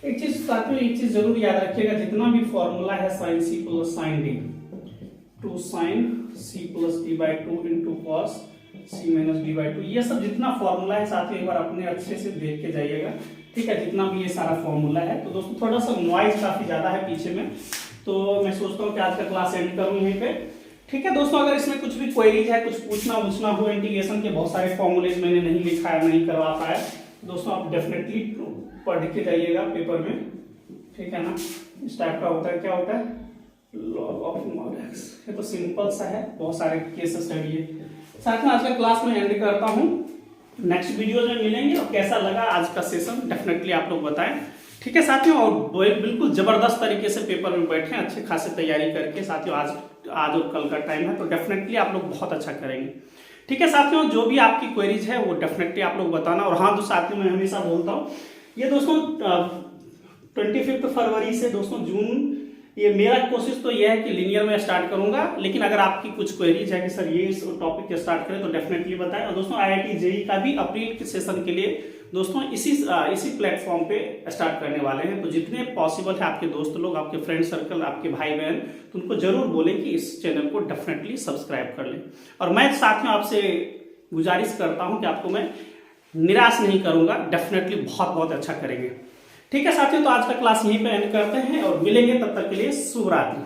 एक चीज साथियों, एक चीज जरूर याद रखिएगा, जितना भी फॉर्मूला है sin c plus sin d, 2 sin c plus d by 2 into cos c minus d by 2, ये सब जितना फॉर्मूला है साथियों एक बार अपने अच्छे से देख के जाइएगा, ठीक है, जितना भी ये सारा फॉर्मूला है। तो दोस्तों थोड़ा सा नॉइज काफी ज्यादा है पीछे में, तो मैं सोचता हूँ कि आज का क्लास एंड करूँ यहीं पे, ठीक है दोस्तों। अगर इसमें कुछ भी क्वेरीज है, कुछ पूछना हो, इंटीग्रेशन के बहुत सारे फॉर्मूलेज मैंने नहीं लिखा है, नहीं करवा पाया, दोस्तों आप डेफिनेटली पढ़ के जाइएगा पेपर में, ठीक है ना। इस टाइप का होता है, क्या होता है log ऑफ mod x, ये तो सिंपल सा है, बहुत सारे केस स्टडी है। साथ में आज का क्लास में एंड करता हूँ, नेक्स्ट वीडियो में मिलेंगे, और कैसा लगा आज का सेशन डेफिनेटली आप लोग बताएं, ठीक है साथियों। और बिल्कुल जबरदस्त तरीके से पेपर में बैठे, अच्छे खासे तैयारी करके साथियों, आज और कल का टाइम है, तो डेफिनेटली आप लोग बहुत अच्छा करेंगे, ठीक है साथियों। जो भी आपकी क्वेरीज है वो डेफिनेटली आप लोग बताना। और हाँ तो साथियों मैं हमेशा बोलता हूँ, ये दोस्तों 25 फरवरी से दोस्तों जून, ये मेरा कोशिश तो यह है कि लिनियर में स्टार्ट करूंगा, लेकिन अगर आपकी कुछ क्वेरीज है कि सर ये इस टॉपिक स्टार्ट करें तो डेफिनेटली बताएं। और दोस्तों IIT JEE का भी अप्रैल के सेशन के लिए दोस्तों इसी प्लेटफॉर्म पे स्टार्ट करने वाले हैं। तो जितने पॉसिबल है आपके दोस्त लोग, आपके फ्रेंड सर्कल, आपके भाई बहन, तो उनको जरूर बोलें कि इस चैनल को डेफिनेटली सब्सक्राइब कर लें। और मैं साथियों आपसे गुजारिश करता हूं कि आपको मैं निराश नहीं करूंगा, डेफिनेटली बहुत बहुत अच्छा करेंगे। ठीक है साथियों, तो आज का क्लास यहीं पे एंड करते हैं और मिलेंगे, तब तक के लिए शुभ रात्रि।